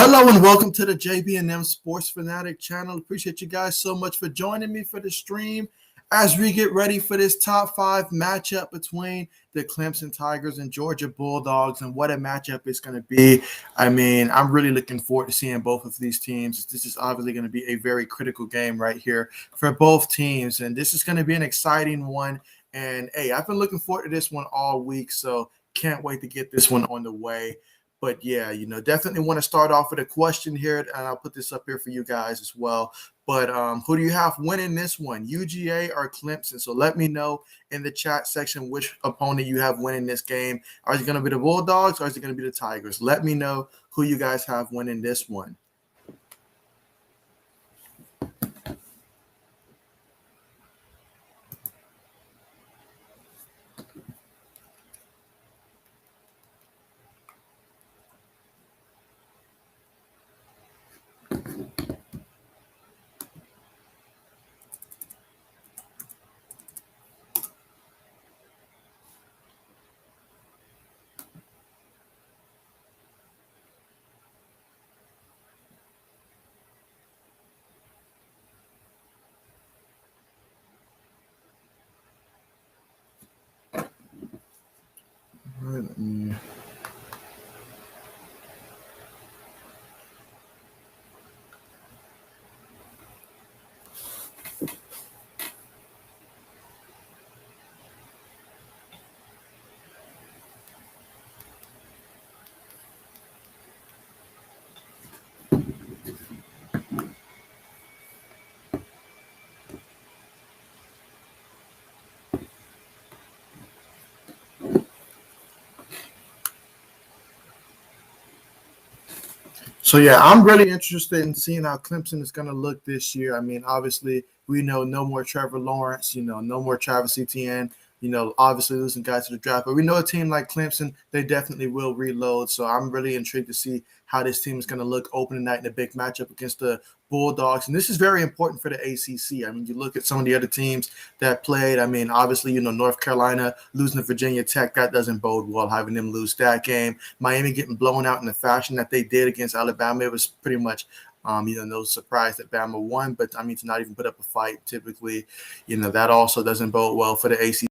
Hello and welcome to the JB&M Sports Fanatic channel. Appreciate you guys so much for joining me for the stream as we get ready for this top 5 matchup between the Clemson Tigers and Georgia Bulldogs, and what a matchup it's going to be. I mean, I'm really looking forward to seeing both of these teams. This is obviously going to be a very critical game right here for both teams, and this is going to be an exciting one. And hey, I've been looking forward to this one all week, so can't wait to get this one on the way. But yeah, definitely want to start off with a question here, and I'll put this up here for you guys as well. But who do you have winning this one, UGA or Clemson? So let me know in the chat section which opponent you have winning this game. Are it going to be the Bulldogs or is it going to be the Tigers? Let me know who you guys have winning this one. All right, let me... So, yeah, I'm really interested in seeing how Clemson is going to look this year. I mean, obviously, we know no more Trevor Lawrence, no more Travis Etienne, obviously losing guys to the draft. But we know a team like Clemson, they definitely will reload. So I'm really intrigued to see how this team is going to look opening night in a big matchup against the Bulldogs. And this is very important for the ACC. I mean, you look at some of the other teams that played. I mean, obviously, North Carolina losing to Virginia Tech, that doesn't bode well, having them lose that game. Miami getting blown out in the fashion that they did against Alabama, it was pretty much no surprise that Bama won. But, I mean, to not even put up a fight typically, that also doesn't bode well for the ACC.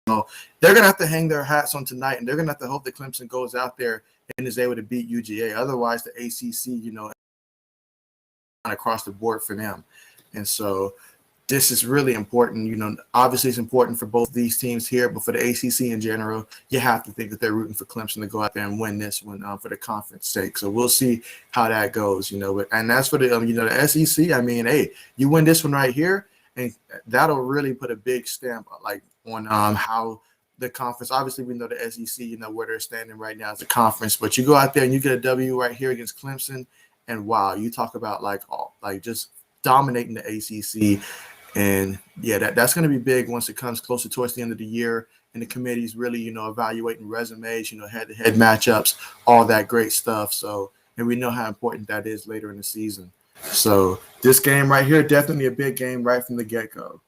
They're going to have to hang their hats on tonight, and they're going to have to hope that Clemson goes out there and is able to beat UGA. Otherwise, the ACC, across the board for them. And so this is really important. Obviously it's important for both these teams here, but for the ACC in general, you have to think that they're rooting for Clemson to go out there and win this one for the conference sake. So we'll see how that goes, and that's for the, the SEC. I mean, hey, you win this one right here, and that'll really put a big stamp on how the conference. Obviously, we know the SEC, where they're standing right now as a conference, but you go out there and you get a W right here against Clemson, and wow, you talk about just dominating the ACC. And yeah, that's going to be big once it comes closer towards the end of the year, and the committee's really, evaluating resumes, head-to-head matchups, all that great stuff. So, and we know how important that is later in the season. So this game right here, definitely a big game right from the get-go.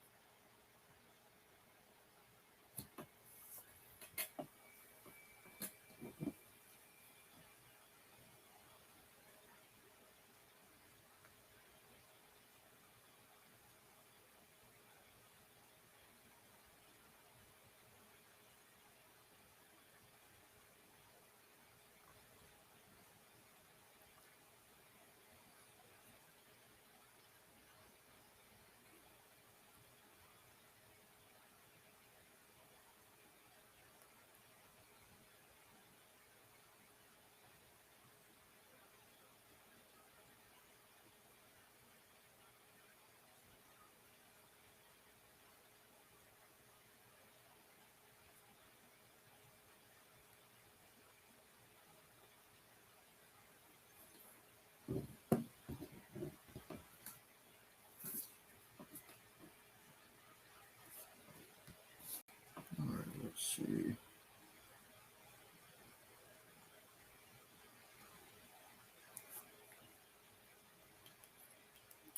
All right, let's see.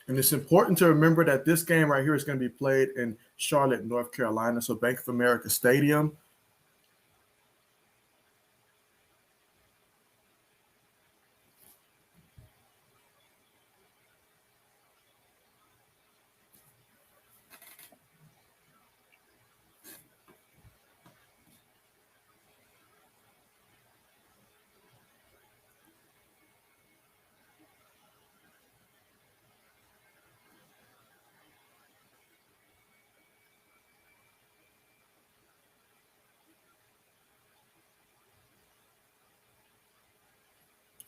And it's important to remember that this game right here is going to be played in Charlotte, North Carolina, so Bank of America Stadium.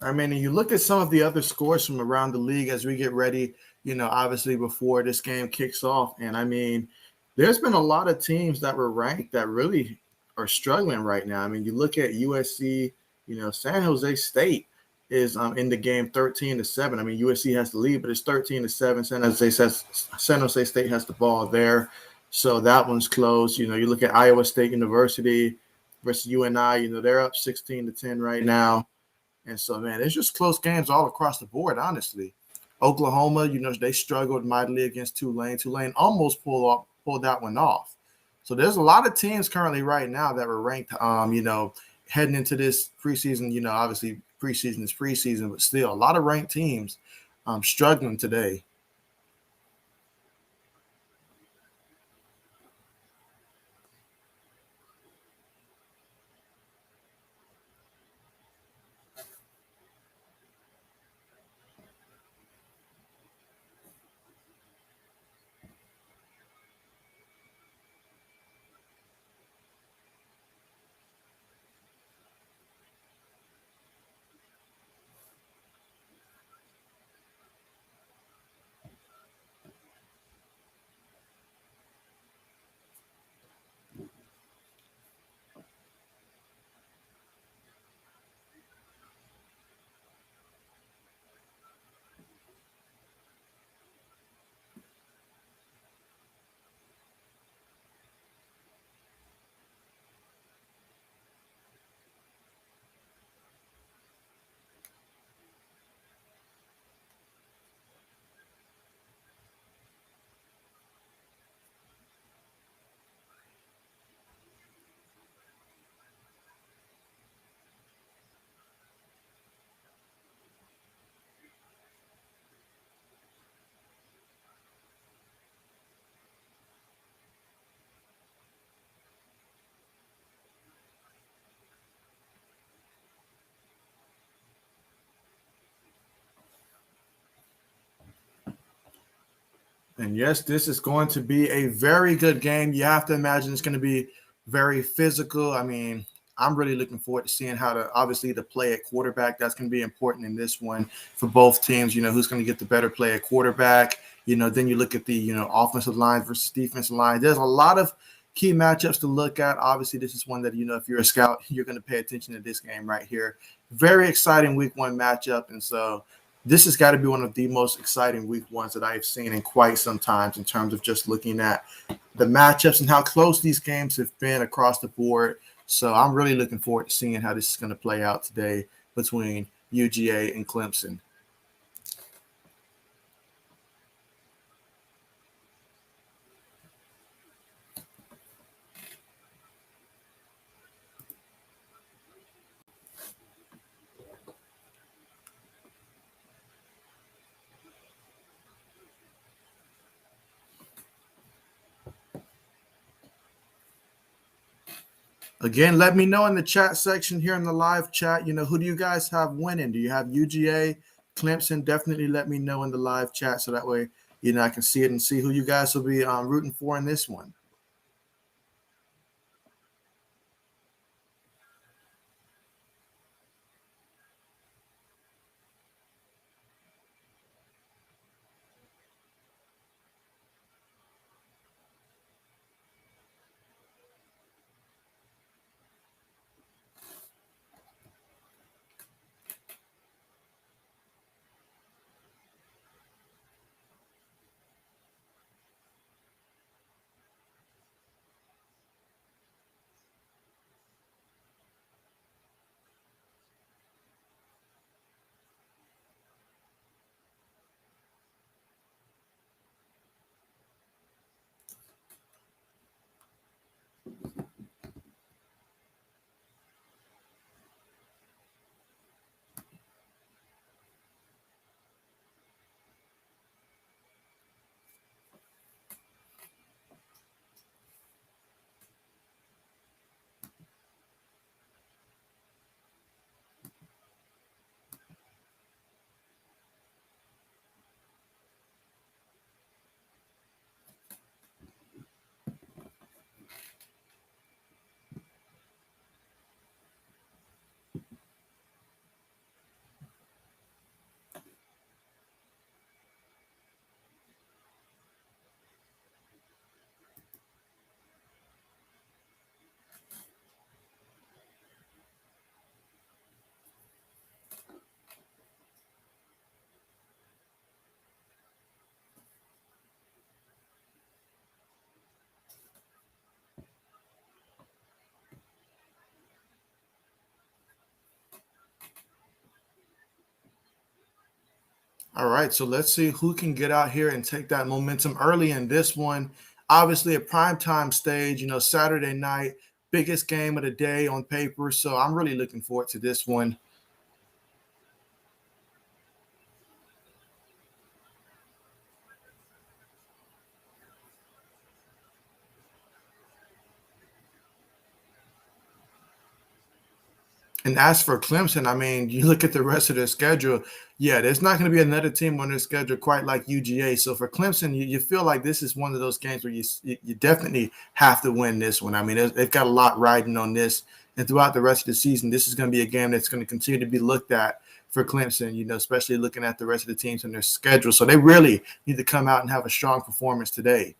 I mean, and you look at some of the other scores from around the league as we get ready, obviously before this game kicks off. And I mean, there's been a lot of teams that were ranked that really are struggling right now. I mean, you look at USC, San Jose State is in the game 13-7. I mean, USC has the lead, but it's 13-7. San Jose State has the ball there. So that one's close. You look at Iowa State University versus UNI, they're up 16-10 right now. And so, man, it's just close games all across the board, honestly. Oklahoma, they struggled mightily against Tulane. Tulane almost pulled that one off. So there's a lot of teams currently right now that were ranked, heading into this preseason. Obviously preseason is preseason, but still a lot of ranked teams struggling today. And yes, this is going to be a very good game. You have to imagine it's going to be very physical. I mean, I'm really looking forward to seeing how to obviously the play at quarterback. That's going to be important in this one for both teams. Who's going to get the better play at quarterback. Then you look at the offensive line versus defensive line. There's a lot of key matchups to look at. Obviously, this is one that if you're a scout, you're going to pay attention to this game right here. Very exciting week one matchup, and so this has got to be one of the most exciting week ones that I've seen in quite some time in terms of just looking at the matchups and how close these games have been across the board. So I'm really looking forward to seeing how this is going to play out today between UGA and Clemson. Again, let me know in the chat section here in the live chat, who do you guys have winning? Do you have UGA, Clemson? Definitely let me know in the live chat so that way, I can see it and see who you guys will be rooting for in this one. All right, so let's see who can get out here and take that momentum early in this one. Obviously, a primetime stage, Saturday night, biggest game of the day on paper. So I'm really looking forward to this one. And as for Clemson, I mean, you look at the rest of their schedule. Yeah, there's not going to be another team on their schedule quite like UGA. So for Clemson, you feel like this is one of those games where you definitely have to win this one. I mean, they've got a lot riding on this. And throughout the rest of the season, this is going to be a game that's going to continue to be looked at for Clemson, especially looking at the rest of the teams on their schedule. So they really need to come out and have a strong performance today.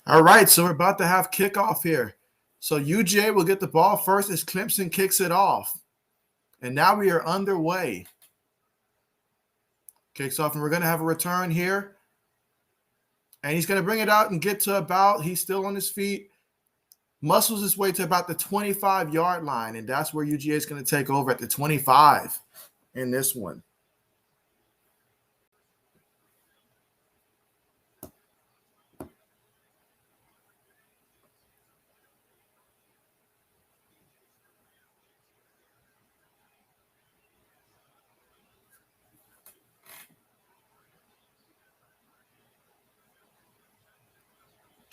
All right, so we're about to have kickoff here. So UGA will get the ball first as Clemson kicks it off. And now we are underway. Kicks off, and we're going to have a return here. And he's going to bring it out and get to about, he's still on his feet, muscles his way to about the 25-yard line. And that's where UGA is going to take over at the 25 in this one.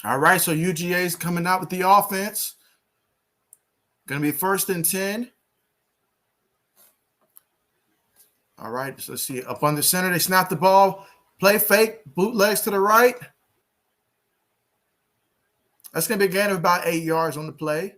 All right, so UGA is coming out with the offense. Going to be 1st and 10. All right, so let's see. Up on the center, they snap the ball. Play fake, bootlegs to the right. That's going to be a gain of about 8 yards on the play.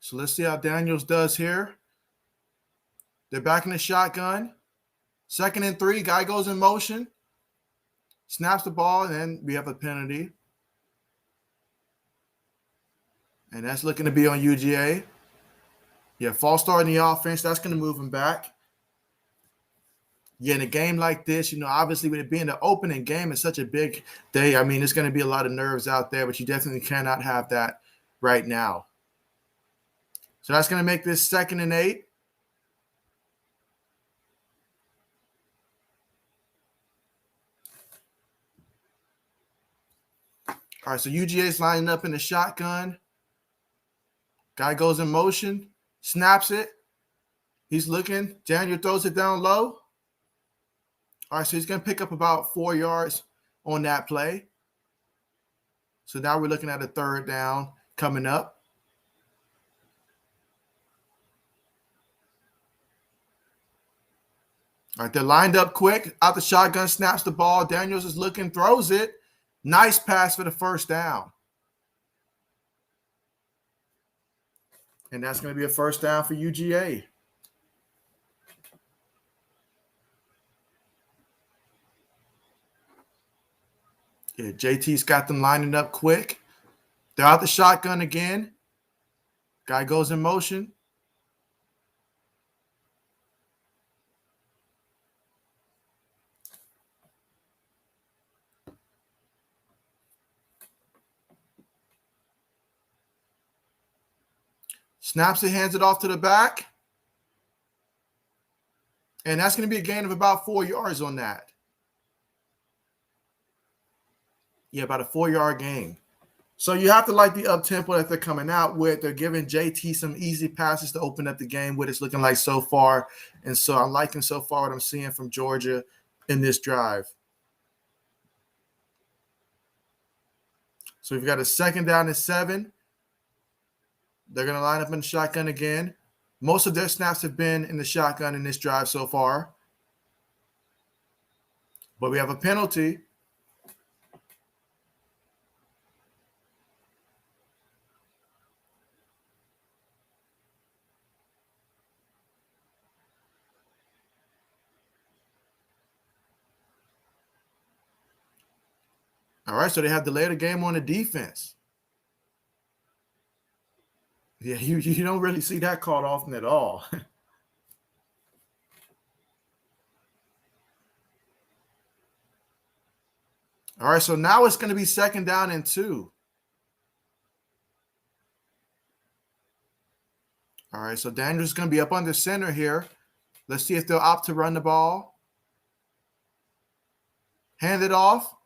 So let's see how Daniels does here. They're back in the shotgun. 2nd and 3. Guy goes in motion. Snaps the ball, and then we have a penalty. And that's looking to be on UGA. Yeah, false start in the offense. That's going to move him back. Yeah, in a game like this, obviously with it being the opening game, it's such a big day. I mean, there's going to be a lot of nerves out there, but you definitely cannot have that right now. So that's going to make this 2nd and 8. All right, so UGA is lining up in the shotgun. Guy goes in motion, snaps it. He's looking. Daniel throws it down low. All right, so he's going to pick up about 4 yards on that play. So now we're looking at a 3rd down coming up. All right, they're lined up quick. Out the shotgun, snaps the ball. Daniels is looking, throws it. Nice pass for the 1st down. And that's going to be a 1st down for UGA. Yeah, JT's got them lining up quick. They're out the shotgun again. Guy goes in motion. Snaps it, hands it off to the back. And that's going to be a gain of about 4 yards on that. Yeah, about a 4-yard gain. So you have to like the up-tempo that they're coming out with. They're giving JT some easy passes to open up the game, what it's looking like so far. And so I'm liking so far what I'm seeing from Georgia in this drive. So we've got a 2nd down and 7. They're going to line up in the shotgun again. Most of their snaps have been in the shotgun in this drive so far. But we have a penalty. All right, so they have delayed the game on the defense. Yeah, you don't really see that called often at all. All right, so now it's going to be 2nd down and 2. All right, so Daniels is going to be up under center here. Let's see if they'll opt to run the ball. Hand it off.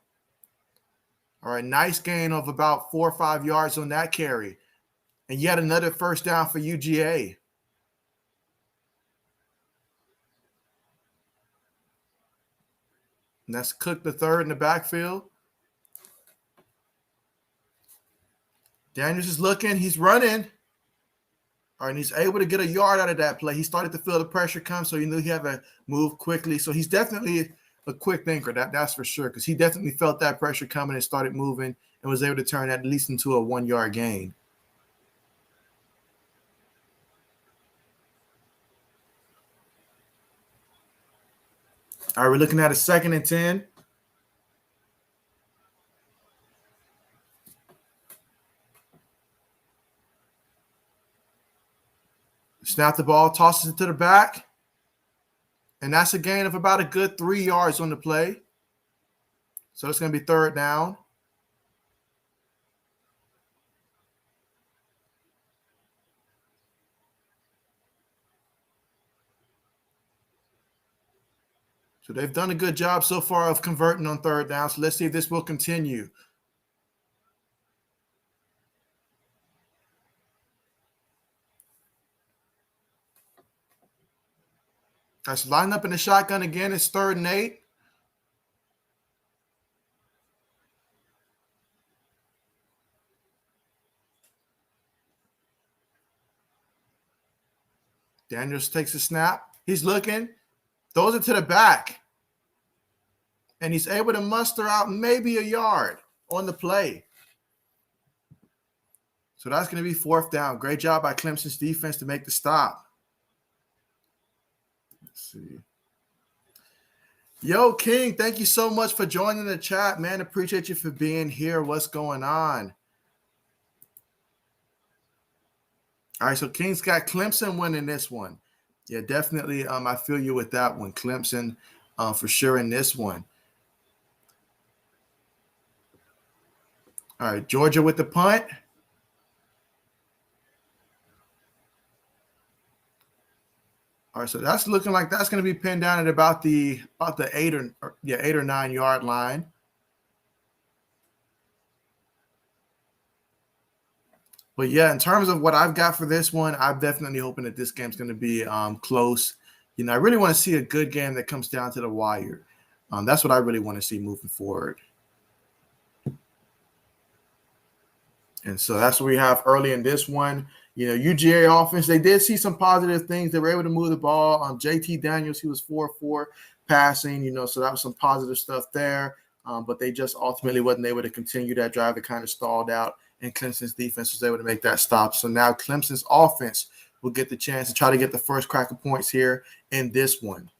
All right, nice gain of about 4 or 5 yards on that carry. And yet another 1st down for UGA. And that's Cook the third in the backfield. Daniels is looking. He's running. All right, and he's able to get a yard out of that play. He started to feel the pressure come, so he knew he had to move quickly. So he's definitely a quick thinker, that's for sure, because he definitely felt that pressure coming and started moving and was able to turn that at least into a 1-yard gain. All right, we're looking at a 2nd and 10. Snap the ball, tosses it to the back. And that's a gain of about a good 3 yards on the play. So it's going to be 3rd down. So they've done a good job so far of converting on 3rd down. So let's see if this will continue. That's lined up in the shotgun again. It's 3rd and 8. Daniels takes a snap. He's looking. Throws it to the back. And he's able to muster out maybe a yard on the play. So that's going to be 4th down. Great job by Clemson's defense to make the stop. Let's see. Yo, King, thank you so much for joining the chat, man. Appreciate you for being here. What's going on? All right, so King's got Clemson winning this one. Yeah, definitely. I feel you with that one. Clemson for sure in this one. All right, Georgia with the punt. All right, so that's looking like that's going to be pinned down at about the 8 or 9 yard line. But yeah, in terms of what I've got for this one, I'm definitely hoping that this game's going to be close. You know, I really want to see a good game that comes down to the wire. That's what I really want to see moving forward. And so that's what we have early in this one. You know, UGA offense, they did see some positive things. They were able to move the ball. JT Daniels, he was 4-4 passing, you know, so that was some positive stuff there. But they just ultimately wasn't able to continue that drive. It kind of stalled out, and Clemson's defense was able to make that stop. So now Clemson's offense will get the chance to try to get the first crack of points here in this one.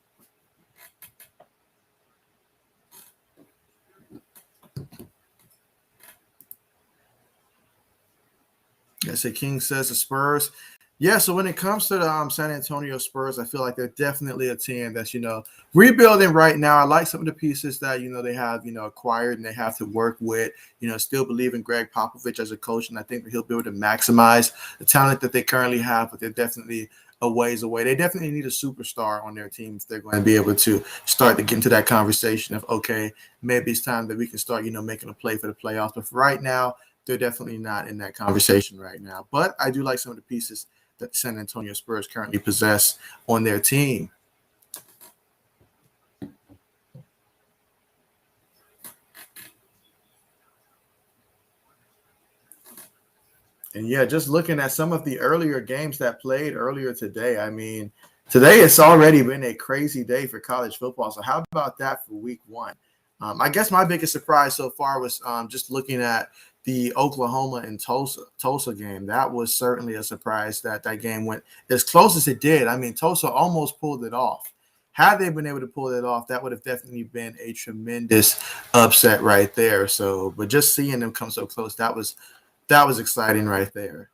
Yes, King says the Spurs. Yeah, so when it comes to the San Antonio Spurs, I feel like they're definitely a team that's, you know, rebuilding right now. I like some of the pieces that, you know, they have, you know, acquired and they have to work with, you know, still believe in Greg Popovich as a coach. And I think that he'll be able to maximize the talent that they currently have, but they're definitely a ways away. They definitely need a superstar on their team if they're going to be able to start to get into that conversation of, okay, maybe it's time that we can start, you know, making a play for the playoffs. But for right now, they're definitely not in that conversation right now. But I do like some of the pieces that the San Antonio Spurs currently possess on their team. And yeah, just looking at some of the earlier games that played earlier today, I mean, today it's already been a crazy day for college football. So how about that for week one? I guess my biggest surprise so far was just looking at the Oklahoma and Tulsa game. That was certainly a surprise that that game went as close as it did. I mean, Tulsa almost pulled it off. Had they been able to pull it off, that would have definitely been a tremendous upset right there. So, but just seeing them come so close, that was exciting right there.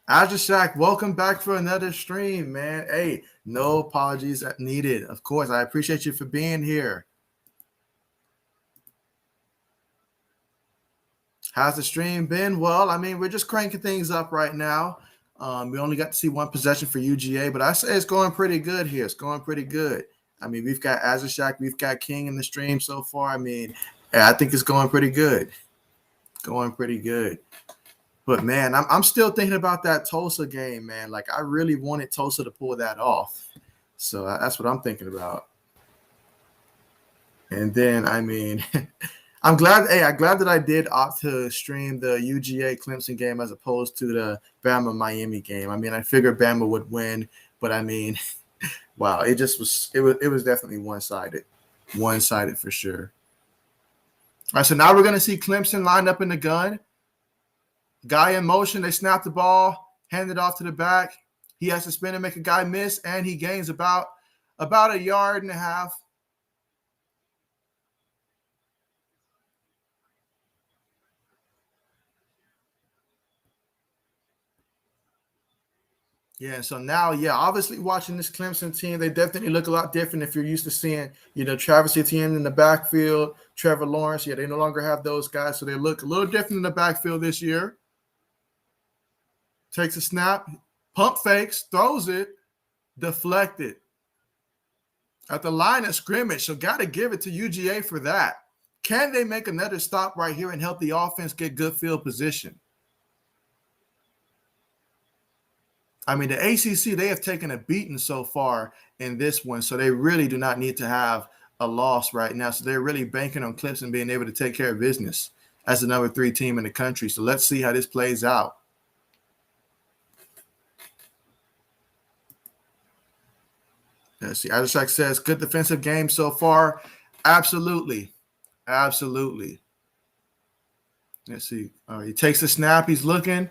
Azure Shack, welcome back for another stream, man. Hey, no apologies needed. Of course, I appreciate you for being here. How's the stream been? Well, I mean, we're just cranking things up right now. We only got to see one possession for UGA, but I say it's going pretty good here. It's going pretty good. I mean, we've got Azure Shack, we've got King in the stream so far. I mean, yeah, I think it's going pretty good. Going pretty good. But man, I'm still thinking about that Tulsa game, man. Like I really wanted Tulsa to pull that off. So that's what I'm thinking about. And then I mean, I'm glad. Hey, I'm glad that I did opt to stream the UGA Clemson game as opposed to the Bama Miami game. I mean, I figured Bama would win, but I mean, wow, it just was. It was definitely one sided for sure. All right, so now we're gonna see Clemson lined up in the gun. Guy in motion. They snap the ball, hand it off to the back. He has to spin and make a guy miss, and he gains about a yard and a half. Yeah, so now, yeah, obviously watching this Clemson team, they definitely look a lot different if you're used to seeing, Travis Etienne in the backfield, Trevor Lawrence. Yeah, they no longer have those guys, so they look a little different in the backfield this year. Takes a snap, pump fakes, throws it, deflected at the line of scrimmage. So got to give it to UGA for that. Can they make another stop right here and help the offense get good field position? I mean, the ACC, they have taken a beating so far in this one, so they really do not need to have a loss right now. So they're really banking on Clemson being able to take care of business as the number 3 team in the country. So let's see how this plays out. Let's see. Adeshak says, good defensive game so far. Absolutely. Absolutely. Let's see. He takes a snap. He's looking.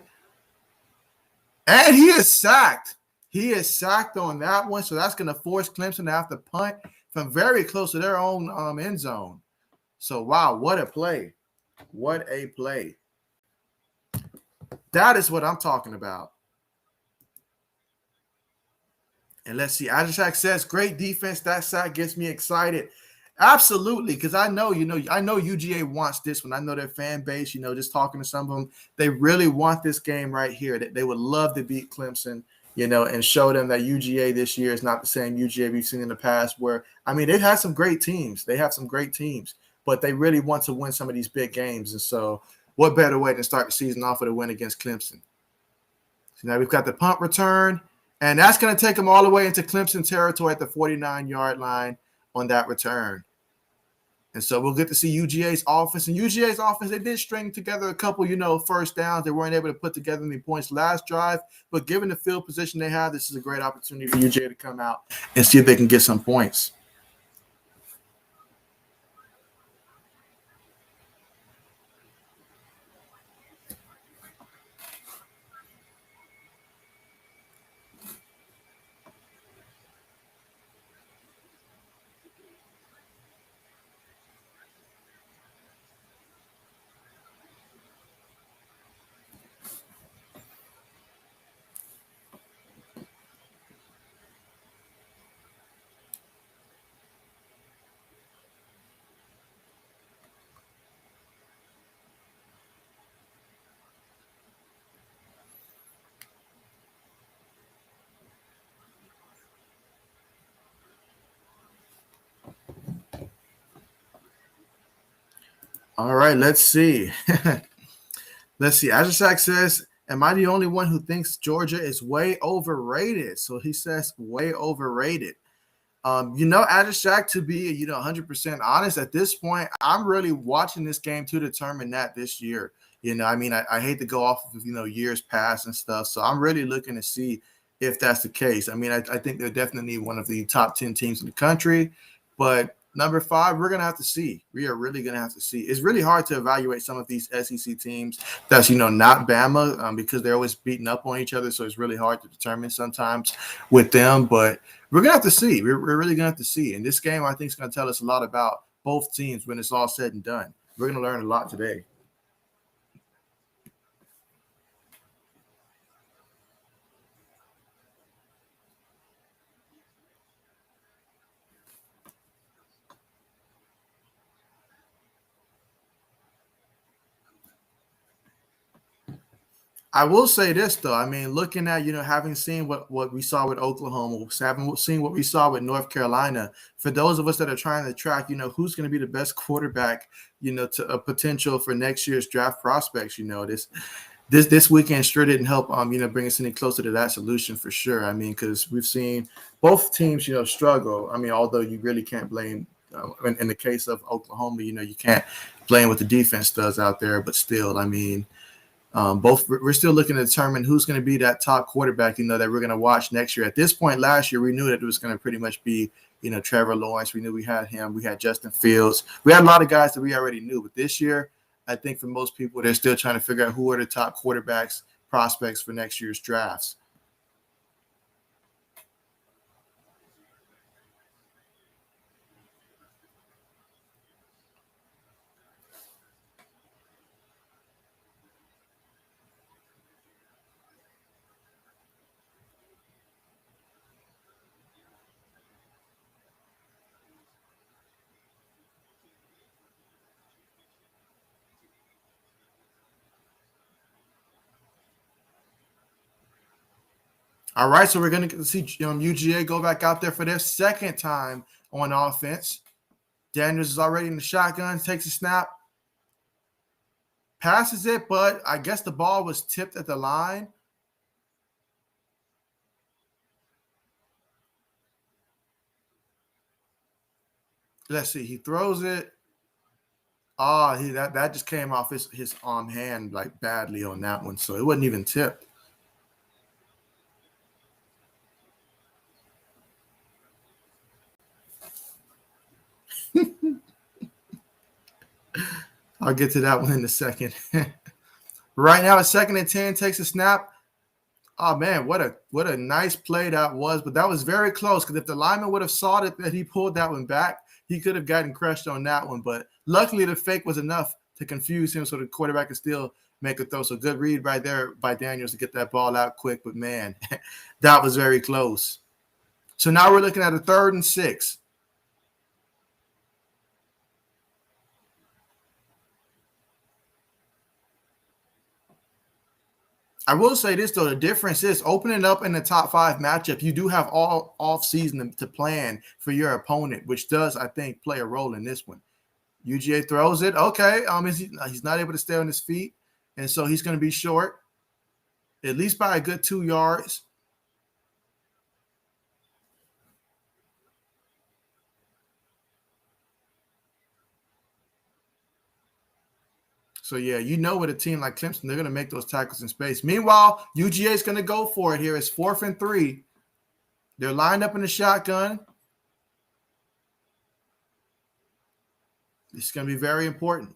And he is sacked. He is sacked on that one. So that's going to force Clemson to have to punt from very close to their own end zone. So, wow, what a play. What a play. That is what I'm talking about. And let's see. Adeshak says, great defense. That sack gets me excited. Absolutely, because I know UGA wants this one. I know their fan base, just talking to some of them, they really want this game right here. They would love to beat Clemson, and show them that UGA this year is not the same UGA we've seen in the past where, I mean, they've had some great teams. They have some great teams, but they really want to win some of these big games. And so what better way than start the season off with a win against Clemson? So now we've got the punt return, and that's going to take them all the way into Clemson territory at the 49-yard line on that return. And so we'll get to see UGA's offense. And UGA's offense, they did string together a couple, first downs. They weren't able to put together any points last drive. But given the field position they have, this is a great opportunity for UGA to come out and see if they can get some points. All right, let's see. Let's see. Ajashak says, am I the only one who thinks Georgia is way overrated? So he says way overrated. Ajashak, to be, 100% honest at this point, I'm really watching this game to determine that this year. I hate to go off of, years past and stuff. So I'm really looking to see if that's the case. I think they're definitely one of the top 10 teams in the country. But number 5, we're going to have to see. We are really going to have to see. It's really hard to evaluate some of these SEC teams that's, not Bama because they're always beating up on each other. So it's really hard to determine sometimes with them. But we're going to have to see. We're really going to have to see. And this game, I think, is going to tell us a lot about both teams when it's all said and done. We're going to learn a lot today. I will say this though. Looking at having seen what we saw with Oklahoma, having seen what we saw with North Carolina. For those of us that are trying to track, who's going to be the best quarterback, to a potential for next year's draft prospects. This weekend sure didn't help. Bring us any closer to that solution for sure. Because we've seen both teams, struggle. Although you really can't blame. In the case of Oklahoma, you can't blame what the defense does out there, but still, both we're still looking to determine who's going to be that top quarterback, that we're going to watch next year. At this point last year, we knew that it was going to pretty much be, Trevor Lawrence. We knew we had him. We had Justin Fields. We had a lot of guys that we already knew. But this year, I think for most people, they're still trying to figure out who are the top quarterbacks prospects for next year's drafts. All right, so we're going to get to see UGA go back out there for their second time on offense. Daniels is already in the shotgun, takes a snap, passes it, but I guess the ball was tipped at the line. Let's see, he throws it. That just came off his arm hand like badly on that one, so it wasn't even tipped. I'll get to that one in a second. Right now, it's 2nd and 10, takes a snap. Oh man, what a nice play that was, but that was very close because if the lineman would have saw that he pulled that one back, he could have gotten crushed on that one. But luckily, the fake was enough to confuse him, so the quarterback could still make a throw. So good read right there by Daniels to get that ball out quick. But man, that was very close. So now we're looking at a 3rd and 6. I will say this though, the difference is opening up in the top 5 matchup. You do have all off season to plan for your opponent, which does, I think, play a role in this one. UGA throws it. Okay, he's not able to stay on his feet, and so he's going to be short, at least by a good 2 yards. So, yeah, with a team like Clemson, they're going to make those tackles in space. Meanwhile, UGA is going to go for it here. It's 4th and 3. They're lined up in the shotgun. This is going to be very important.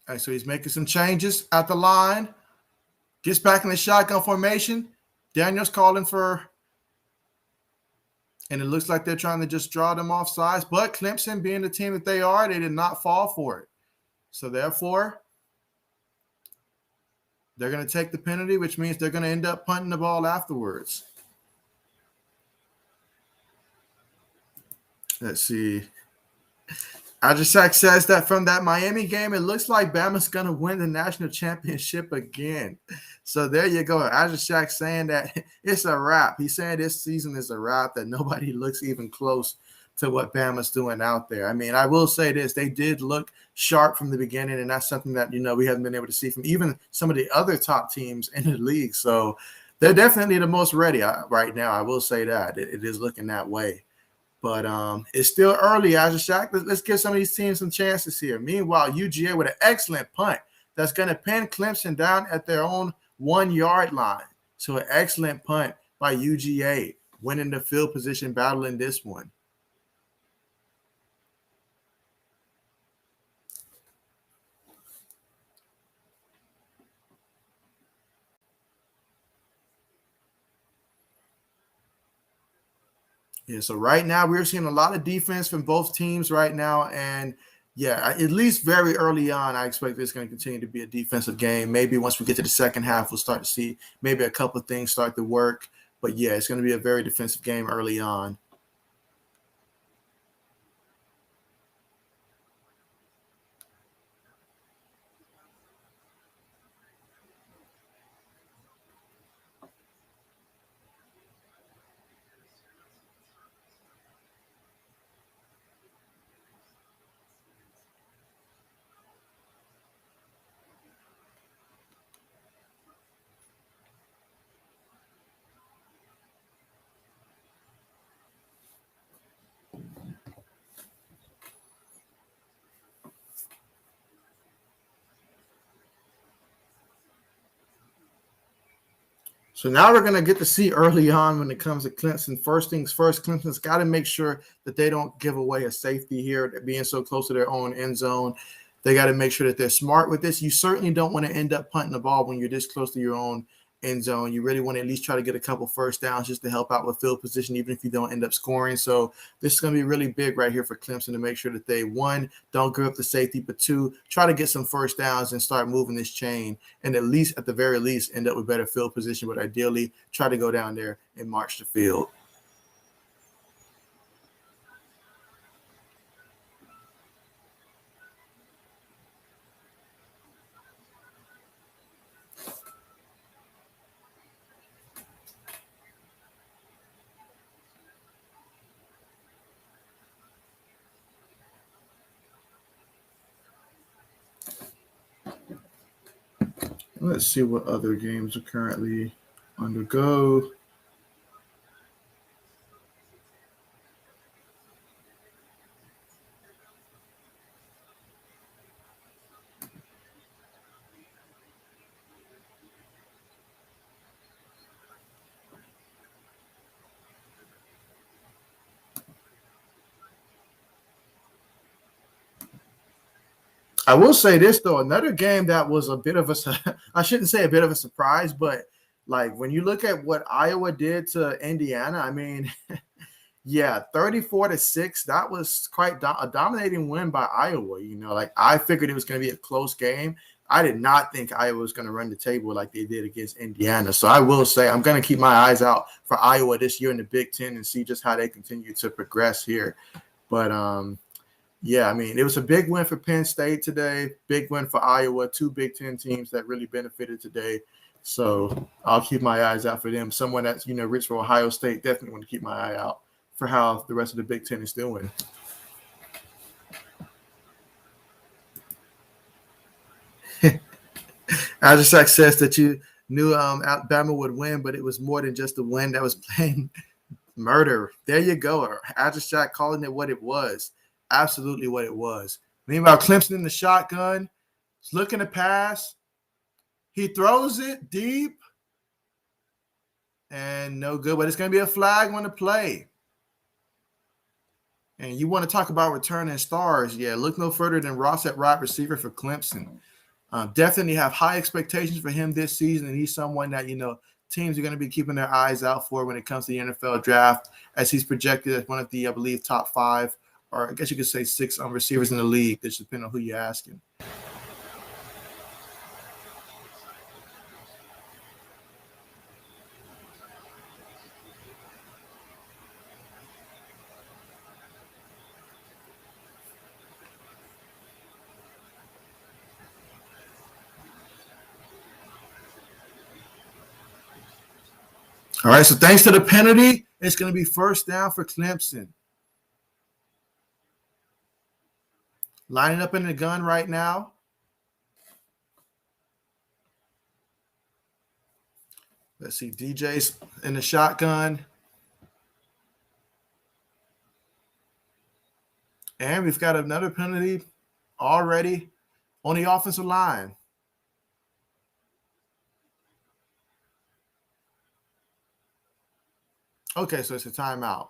All right, so he's making some changes at the line. Gets back in the shotgun formation. Daniels calling for, and it looks like they're trying to just draw them off sides. But Clemson, being the team that they are, they did not fall for it. So therefore, they're going to take the penalty, which means they're going to end up punting the ball afterwards. Let's see. Ajashak says that from that Miami game, it looks like Bama's going to win the national championship again. So there you go. Ajashak saying that it's a wrap. He's saying this season is a wrap, that nobody looks even close to what Bama's doing out there. I mean, I will say this, they did look sharp from the beginning, and that's something that, we haven't been able to see from even some of the other top teams in the league. So they're definitely the most ready right now. I will say that. It is looking that way. But it's still early, Shaq. Let's give some of these teams some chances here. Meanwhile, UGA with an excellent punt that's going to pin Clemson down at their own 1 yard line. So an excellent punt by UGA, winning the field position battle in this one. Yeah, so right now we're seeing a lot of defense from both teams right now. And yeah, at least very early on, I expect this is going to continue to be a defensive game. Maybe once we get to the second half, we'll start to see maybe a couple of things start to work. But yeah, it's going to be a very defensive game early on. So now we're going to get to see early on when it comes to Clemson. First things first, Clemson's got to make sure that they don't give away a safety here, being so close to their own end zone. They got to make sure that they're smart with this. You certainly don't want to end up punting the ball when you're this close to your own end zone. You really want to at least try to get a couple first downs just to help out with field position, even if you don't end up scoring. So this is going to be really big right here for Clemson to make sure that they, one, don't give up the safety, but two, try to get some first downs and start moving this chain, and at least, at the very least, end up with better field position, but ideally try to go down there and march the field. Let's see what other games are currently on the go. I will say this, though, another game that was a bit of a, I shouldn't say a bit of a surprise, but like when you look at what Iowa did to Indiana, I mean, yeah, 34-6, that was quite a dominating win by Iowa. Like I figured it was going to be a close game. I did not think Iowa was going to run the table like they did against Indiana. So I will say I'm going to keep my eyes out for Iowa this year in the Big Ten and see just how they continue to progress here. But yeah, I mean, it was a big win for Penn State today, big win for Iowa, two Big Ten teams that really benefited today. So I'll keep my eyes out for them. Someone that's, rich for Ohio State, definitely want to keep my eye out for how the rest of the Big Ten is doing. Ajacek says that you knew Alabama would win, but it was more than just a win that was playing murder. There you go. Ajacek calling it what it was. Absolutely what it was. Meanwhile, Clemson in the shotgun. He's looking to pass. He throws it deep. And no good, but it's going to be a flag on the play. And you want to talk about returning stars. Yeah, look no further than Ross at wide receiver for Clemson. Definitely have high expectations for him this season. And he's someone that, teams are going to be keeping their eyes out for when it comes to the NFL draft, as he's projected as one of the, I believe, top 5, or I guess you could say 6 receivers in the league. That just depends on who you're asking. All right, so thanks to the penalty, it's going to be first down for Clemson. Lining up in the gun right now. Let's see, DJ's in the shotgun. And we've got another penalty already on the offensive line. Okay, so it's a timeout.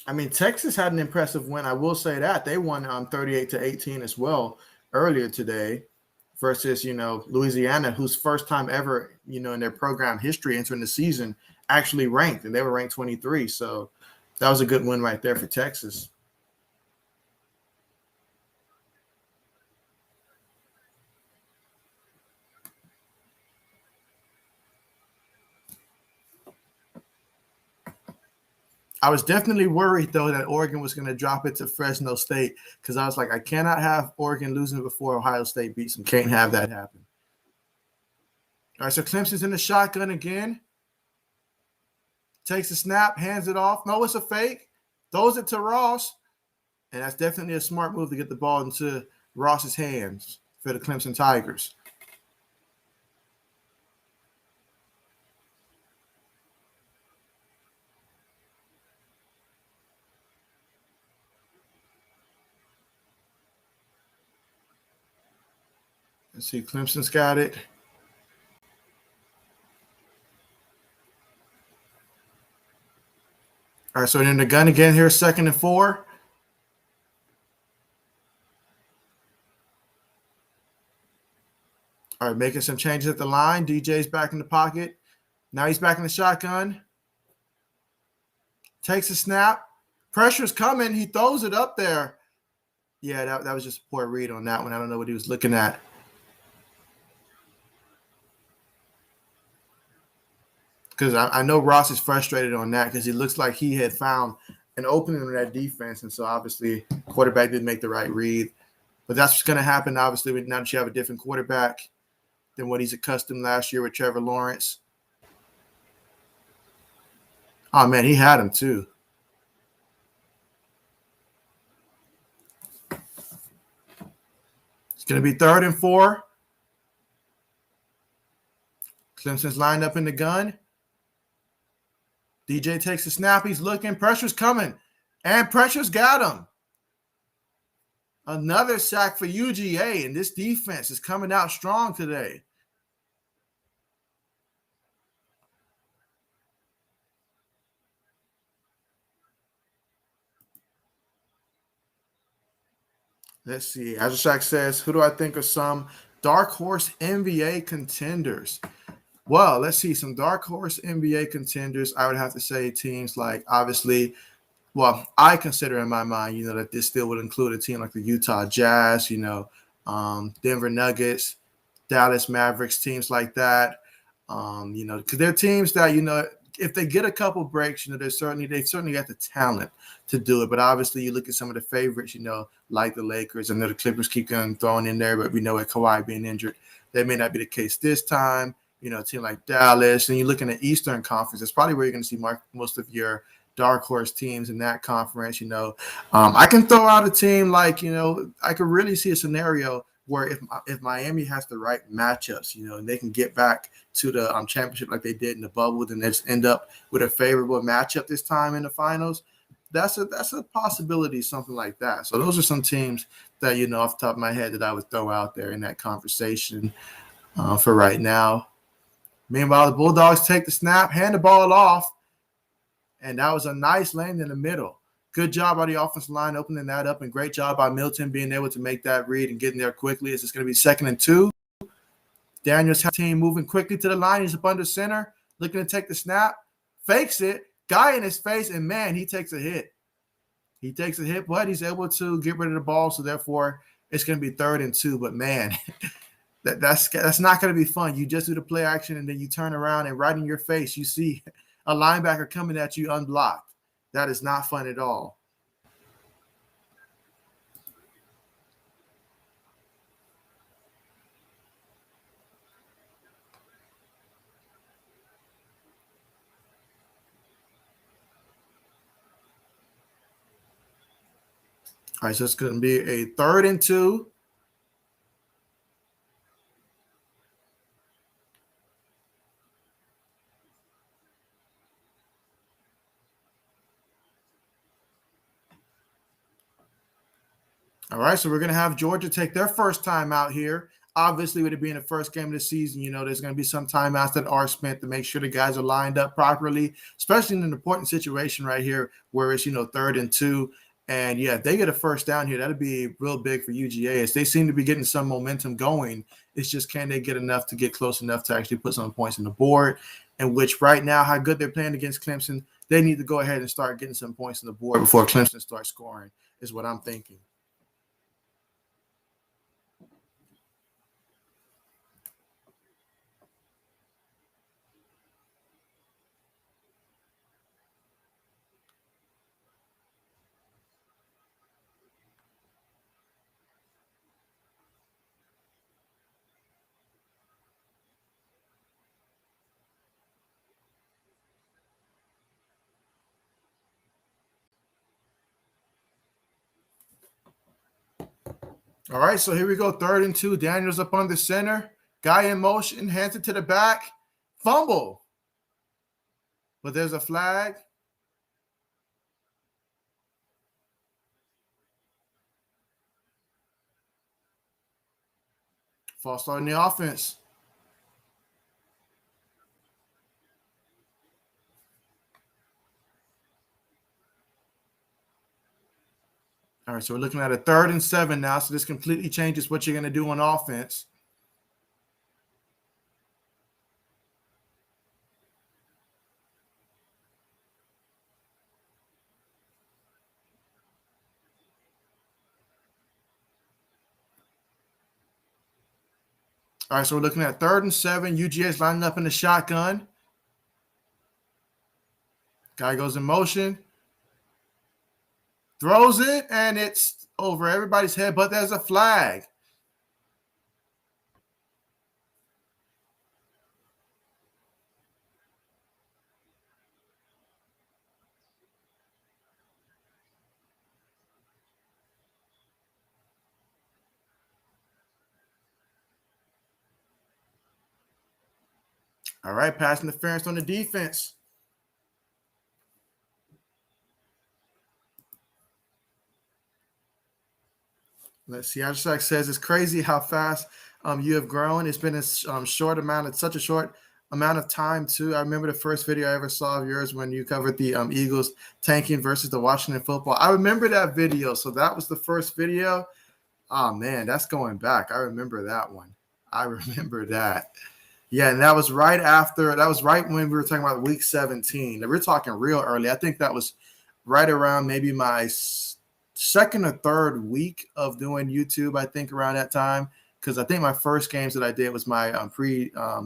I mean, Texas had an impressive win. I will say that. They won 38-18 as well earlier today versus, Louisiana, whose first time ever, in their program history entering the season actually ranked, and they were ranked 23. So that was a good win right there for Texas. I was definitely worried, though, that Oregon was going to drop it to Fresno State because I was like, I cannot have Oregon losing before Ohio State beats them. Can't have that happen. All right, so Clemson's in the shotgun again. Takes a snap, hands it off. No, it's a fake. Throws it to Ross. And that's definitely a smart move to get the ball into Ross's hands for the Clemson Tigers. Let's see, Clemson's got it. All right, so in the gun again here, 2nd and 4. All right, making some changes at the line. DJ's back in the pocket. Now he's back in the shotgun. Takes a snap. Pressure's coming. He throws it up there. Yeah, that was just a poor read on that one. I don't know what he was looking at. Because I know Ross is frustrated on that because he looks like he had found an opening in that defense. And so obviously quarterback didn't make the right read. But that's what's going to happen, obviously, now that you have a different quarterback than what he's accustomed last year with Trevor Lawrence. Oh, man, he had him too. It's going to be 3rd and 4. Clemson's lined up in the gun. DJ takes a snap. He's looking. Pressure's coming. And pressure's got him. Another sack for UGA. And this defense is coming out strong today. Let's see. Azure Shack says, who do I think are some dark horse NBA contenders? Well, let's see. Some dark horse NBA contenders, I would have to say teams like, obviously, well, I consider in my mind, that this still would include a team like the Utah Jazz, Denver Nuggets, Dallas Mavericks, teams like that. Because they're teams that, if they get a couple breaks, they've certainly got the talent to do it. But obviously, you look at some of the favorites, like the Lakers. I know the Clippers keep getting thrown in there, but we know with Kawhi being injured, that may not be the case this time. A team like Dallas, and you're looking at Eastern Conference. That's probably where you're going to see most of your dark horse teams in that conference. I can throw out a team like, I could really see a scenario where if Miami has the right matchups, and they can get back to the championship like they did in the bubble, then they just end up with a favorable matchup this time in the finals. That's a possibility, something like that. So those are some teams that, off the top of my head that I would throw out there in that conversation for right now. Meanwhile, the Bulldogs take the snap, hand the ball off, and that was a nice lane in the middle. Good job by the offensive line opening that up, and great job by Milton being able to make that read and getting there quickly. It's going to be 2nd and 2. Daniel's team moving quickly to the line. He's up under center, looking to take the snap, fakes it, guy in his face, and, man, he takes a hit. He takes a hit, but he's able to get rid of the ball, so therefore it's going to be 3rd and 2. But, man, that's not going to be fun. You just do the play action, and then you turn around, and right in your face you see a linebacker coming at you unblocked. That is not fun at all. All right, so it's going to be a 3rd and 2. All right, so we're going to have Georgia take their first time out here. Obviously, with it being the first game of the season, there's going to be some timeouts that are spent to make sure the guys are lined up properly, especially in an important situation right here where it's, 3rd and 2. And, yeah, if they get a first down here, that'd be real big for UGA as they seem to be getting some momentum going. It's just can they get enough to get close enough to actually put some points on the board, in which right now how good they're playing against Clemson, they need to go ahead and start getting some points on the board before Clemson starts scoring is what I'm thinking. All right, so here we go. 3rd and 2. Daniels up on the center. Guy in motion, hands it to the back. Fumble. But there's a flag. False start in the offense. All right, so we're looking at a 3rd and 7 now. So this completely changes what you're going to do on offense. All right, so we're looking at 3rd and 7. UGA is lining up in the shotgun. Guy goes in motion. Throws it, and it's over everybody's head, but there's a flag. All right, pass interference on the defense. Let's see. Abstract says it's crazy how fast you have grown. It's been a such a short amount of time too. I remember the first video I ever saw of yours when you covered the Eagles tanking versus the Washington football. I remember that video. So that was the first video. Oh man, that's going back. I remember that one. I remember that. Yeah, and that was right when we were talking about week 17. We're talking real early. I think that was right around maybe my second or third week of doing YouTube, I think around that time, because I think my first games that I did was my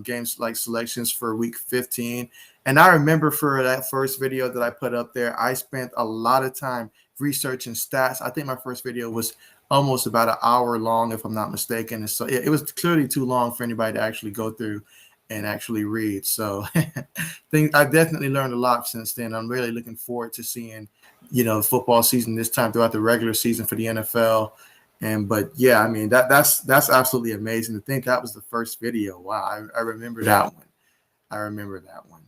games like selections for week 15. And I remember for that first video that I put up there, I spent a lot of time researching stats. I think my first video was almost about an hour long, if I'm not mistaken. And so it was clearly too long for anybody to actually go through and actually read. So I definitely learned a lot since then. I'm really looking forward to seeing football season this time throughout the regular season for the NFL. But yeah, I mean, that's absolutely amazing to think that was the first video. Wow. I remember that one.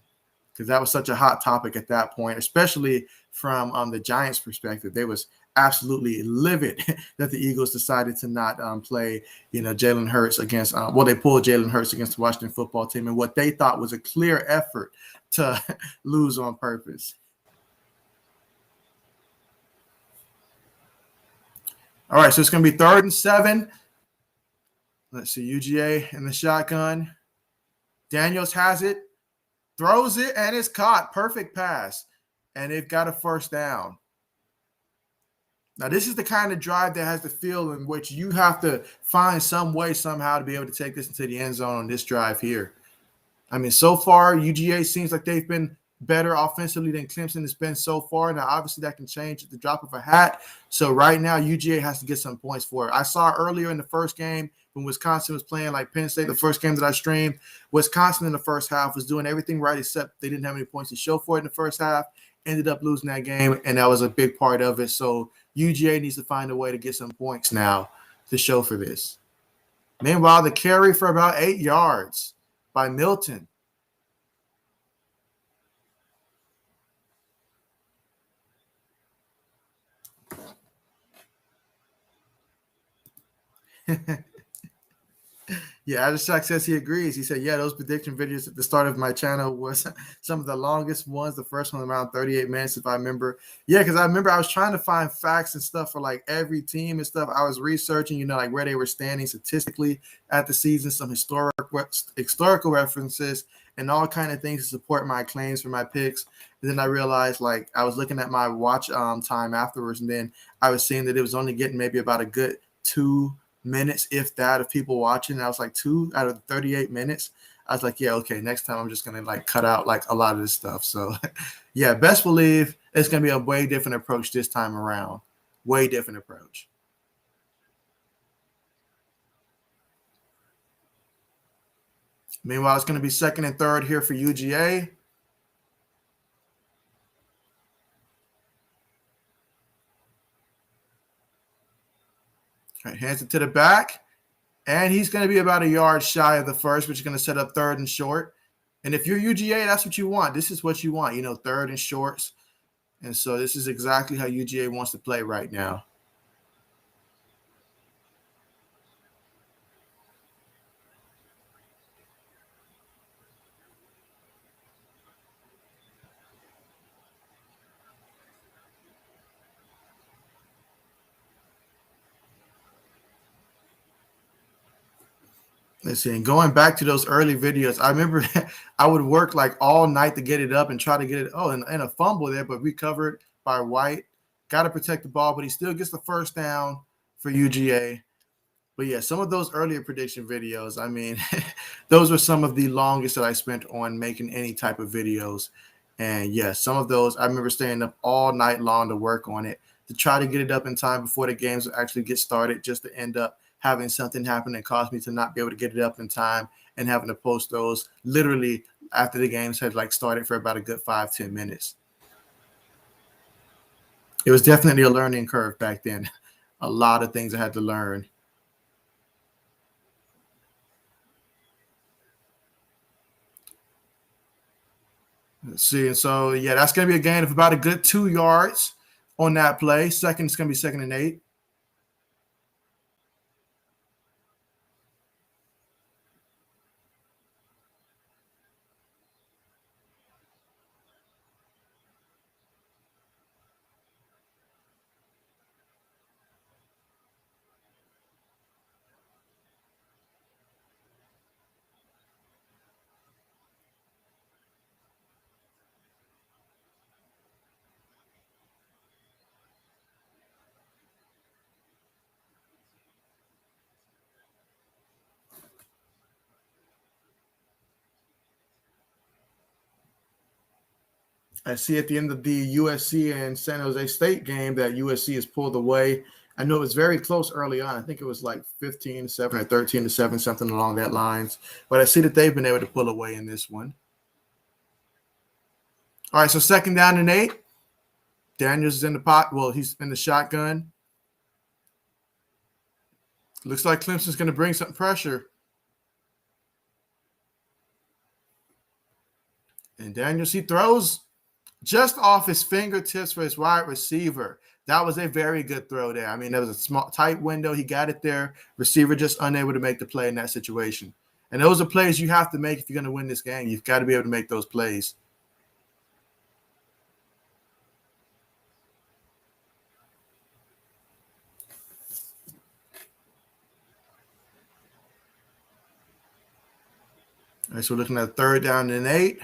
Because that was such a hot topic at that point, especially from the Giants' perspective. They was absolutely livid that the Eagles decided to not play, Jalen Hurts against. They pulled Jalen Hurts against the Washington football team, and what they thought was a clear effort to lose on purpose. All right, so it's going to be 3rd and 7. Let's see, UGA in the shotgun. Daniels has it, throws it, and it's caught. Perfect pass. And they've got a first down. Now, this is the kind of drive that has the feel in which you have to find some way somehow to be able to take this into the end zone on this drive here. I mean, so far, UGA seems like they've been better offensively than Clemson has been so far. Now, obviously, that can change at the drop of a hat. So right now, UGA has to get some points for it. I saw earlier in the first game when Wisconsin was playing like Penn State, the first game that I streamed, Wisconsin in the first half was doing everything right except they didn't have any points to show for it in the first half. ended up losing that game, and that was a big part of it. So UGA needs to find a way to get some points now to show for this. Meanwhile, the carry for about 8 yards by Milton. Yeah, Adishak says he agrees. He said, yeah, those prediction videos at the start of my channel was some of the longest ones. The first one around 38 minutes, if I remember. Yeah, because I remember I was trying to find facts and stuff for like every team and stuff. I was researching, like where they were standing statistically at the season, some historical references, and all kind of things to support my claims for my picks. And then I realized, like, I was looking at my watch time afterwards, and then I was seeing that it was only getting maybe about a good 2 minutes, if that, of people watching. I was like 2 out of 38 minutes. I was like, yeah, okay, next time I'm just gonna like cut out like a lot of this stuff. So yeah, best believe it's gonna be a way different approach this time around. Way different approach. Meanwhile, it's gonna be second and third here for UGA. All right, hands it to the back. And he's going to be about a yard shy of the first, which is going to set up third and short. And if you're UGA, that's what you want. This is what you want, third and shorts. And so this is exactly how UGA wants to play right now. Let's see. And going back to those early videos, I remember I would work like all night to get it up and try to get it. Oh, and a fumble there, but recovered by White. Got to protect the ball, but he still gets the first down for UGA. But yeah, some of those earlier prediction videos, I mean, those were some of the longest that I spent on making any type of videos. And yeah, some of those, I remember staying up all night long to work on it, to try to get it up in time before the games actually get started, just to end up having something happen that caused me to not be able to get it up in time and having to post those literally after the games had like started for about a good 5-10 minutes. It was definitely a learning curve back then. A lot of things I had to learn. Let's see. And so, yeah, that's going to be a gain of about a good 2 yards on that play. Second, it's going to be 2nd and 8. I see at the end of the USC and San Jose State game that USC has pulled away. I know it was very close early on. I think it was like 15-7 or 13-7, something along that lines. But I see that they've been able to pull away in this one. All right, so 2nd down and 8. Daniels is in the pot. Well, he's in the shotgun. Looks like Clemson's going to bring some pressure. And Daniels, he throws just off his fingertips for his wide receiver. That was a very good throw there. I mean, there was a small, tight window. He got it there. Receiver just unable to make the play in that situation. And those are plays you have to make if you're going to win this game. You've got to be able to make those plays. All right, so we're looking at 3rd down and 8.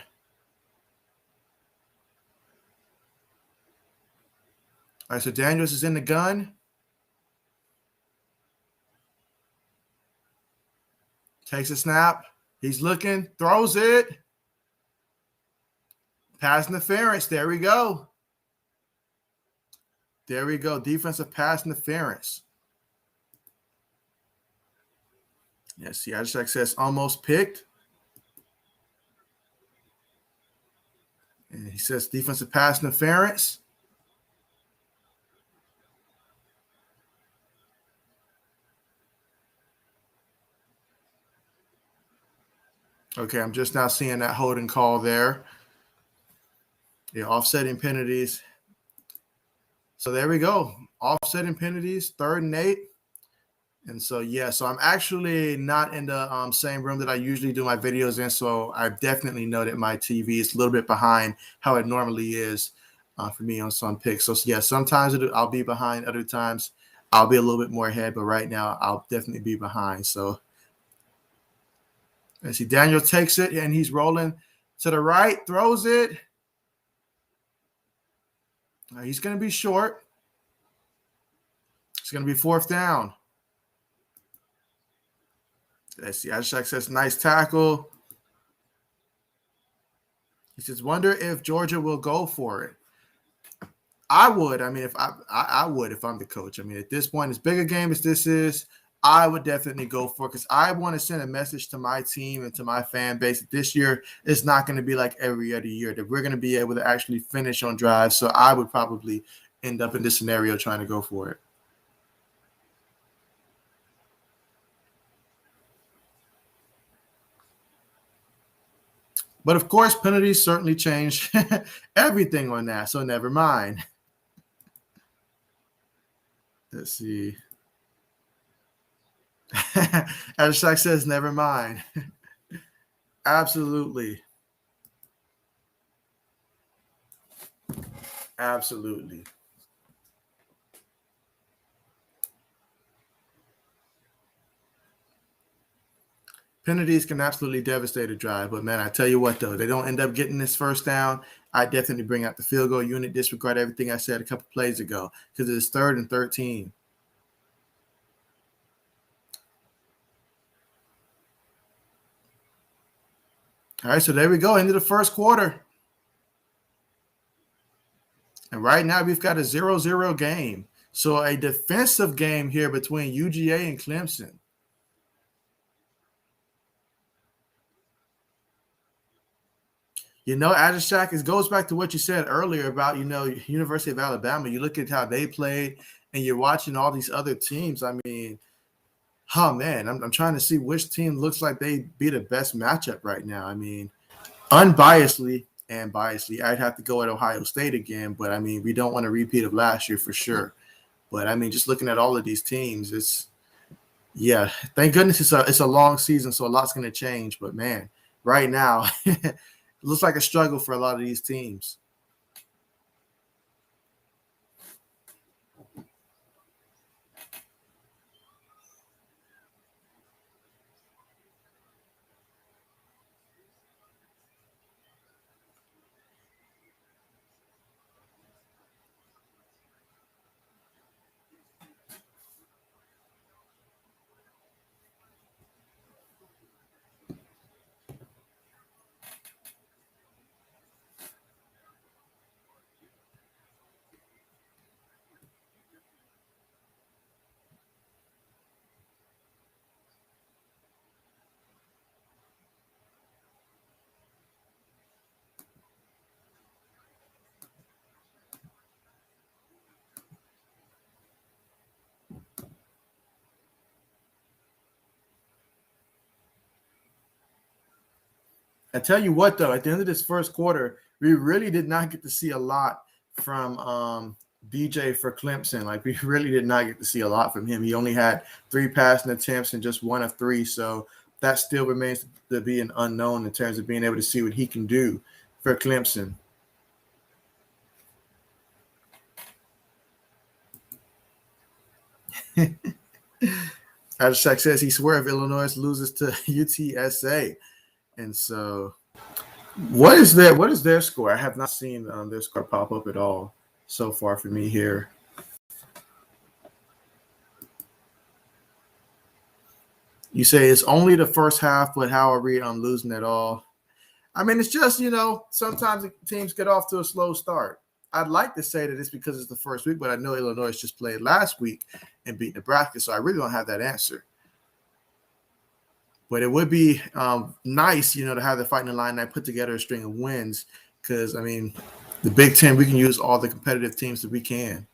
All right, so Daniels is in the gun. Takes a snap. He's looking, throws it. Pass interference. There we go. There we go. Defensive pass interference. Yes, the Adishak says almost picked. And He says defensive pass interference. Okay, I'm just now seeing that holding call there. Yeah, offsetting penalties. So there we go. Offsetting penalties, 3rd and 8. And so, yeah, so I'm actually not in the same room that I usually do my videos in. So I definitely know that my TV is a little bit behind how it normally is for me on some picks. So, yeah, sometimes I'll be behind. Other times I'll be a little bit more ahead. But right now I'll definitely be behind. So let's see. Daniel takes it, and he's rolling to the right, throws it. He's going to be short. It's going to be 4th down. Let's see. Ashak says, nice tackle. He says, wonder if Georgia will go for it. I would. I mean, if I would if I'm the coach. I mean, at this point, as big a game as this is, I would definitely go for it because I want to send a message to my team and to my fan base that this year is not going to be like every other year, that we're going to be able to actually finish on drives. So I would probably end up in this scenario trying to go for it. But of course, penalties certainly change everything on that. So never mind. Let's see. As Shaq says, never mind. Absolutely. Absolutely. Penalties can absolutely devastate a drive. But, man, I tell you what, though, they don't end up getting this 1st down. I definitely bring out the field goal unit, disregard everything I said a couple plays ago because it's 3rd and 13. All right, so there we go, into the 1st quarter. And right now we've got a 0-0 game. So a defensive game here between UGA and Clemson. You know, Adishak, it goes back to what you said earlier about, University of Alabama. You look at how they played and you're watching all these other teams. I mean, oh, man, I'm trying to see which team looks like they be the best matchup right now. I mean, unbiasedly and biasedly, I'd have to go at Ohio State again. But, I mean, we don't want a repeat of last year for sure. But, I mean, just looking at all of these teams, thank goodness it's a long season, so a lot's going to change. But, man, right now – it looks like a struggle for a lot of these teams. I tell you what, though, at the end of this 1st quarter, we really did not get to see a lot from BJ for Clemson. Like, we really did not get to see a lot from him. He only had 3 passing attempts and just 1 of 3. So that still remains to be an unknown in terms of being able to see what he can do for Clemson. As Shaq says, he swears if Illinois loses to UTSA. And so what is their score? I have not seen their score pop up at all so far for me here. You say it's only the first half, but how are we losing it all? I mean, it's just, sometimes teams get off to a slow start. I'd like to say that it's because it's the first week, but I know Illinois just played last week and beat Nebraska, so I really don't have that answer. But it would be nice, to have the Fighting Illini put together a string of wins because, I mean, the Big Ten, we can use all the competitive teams that we can.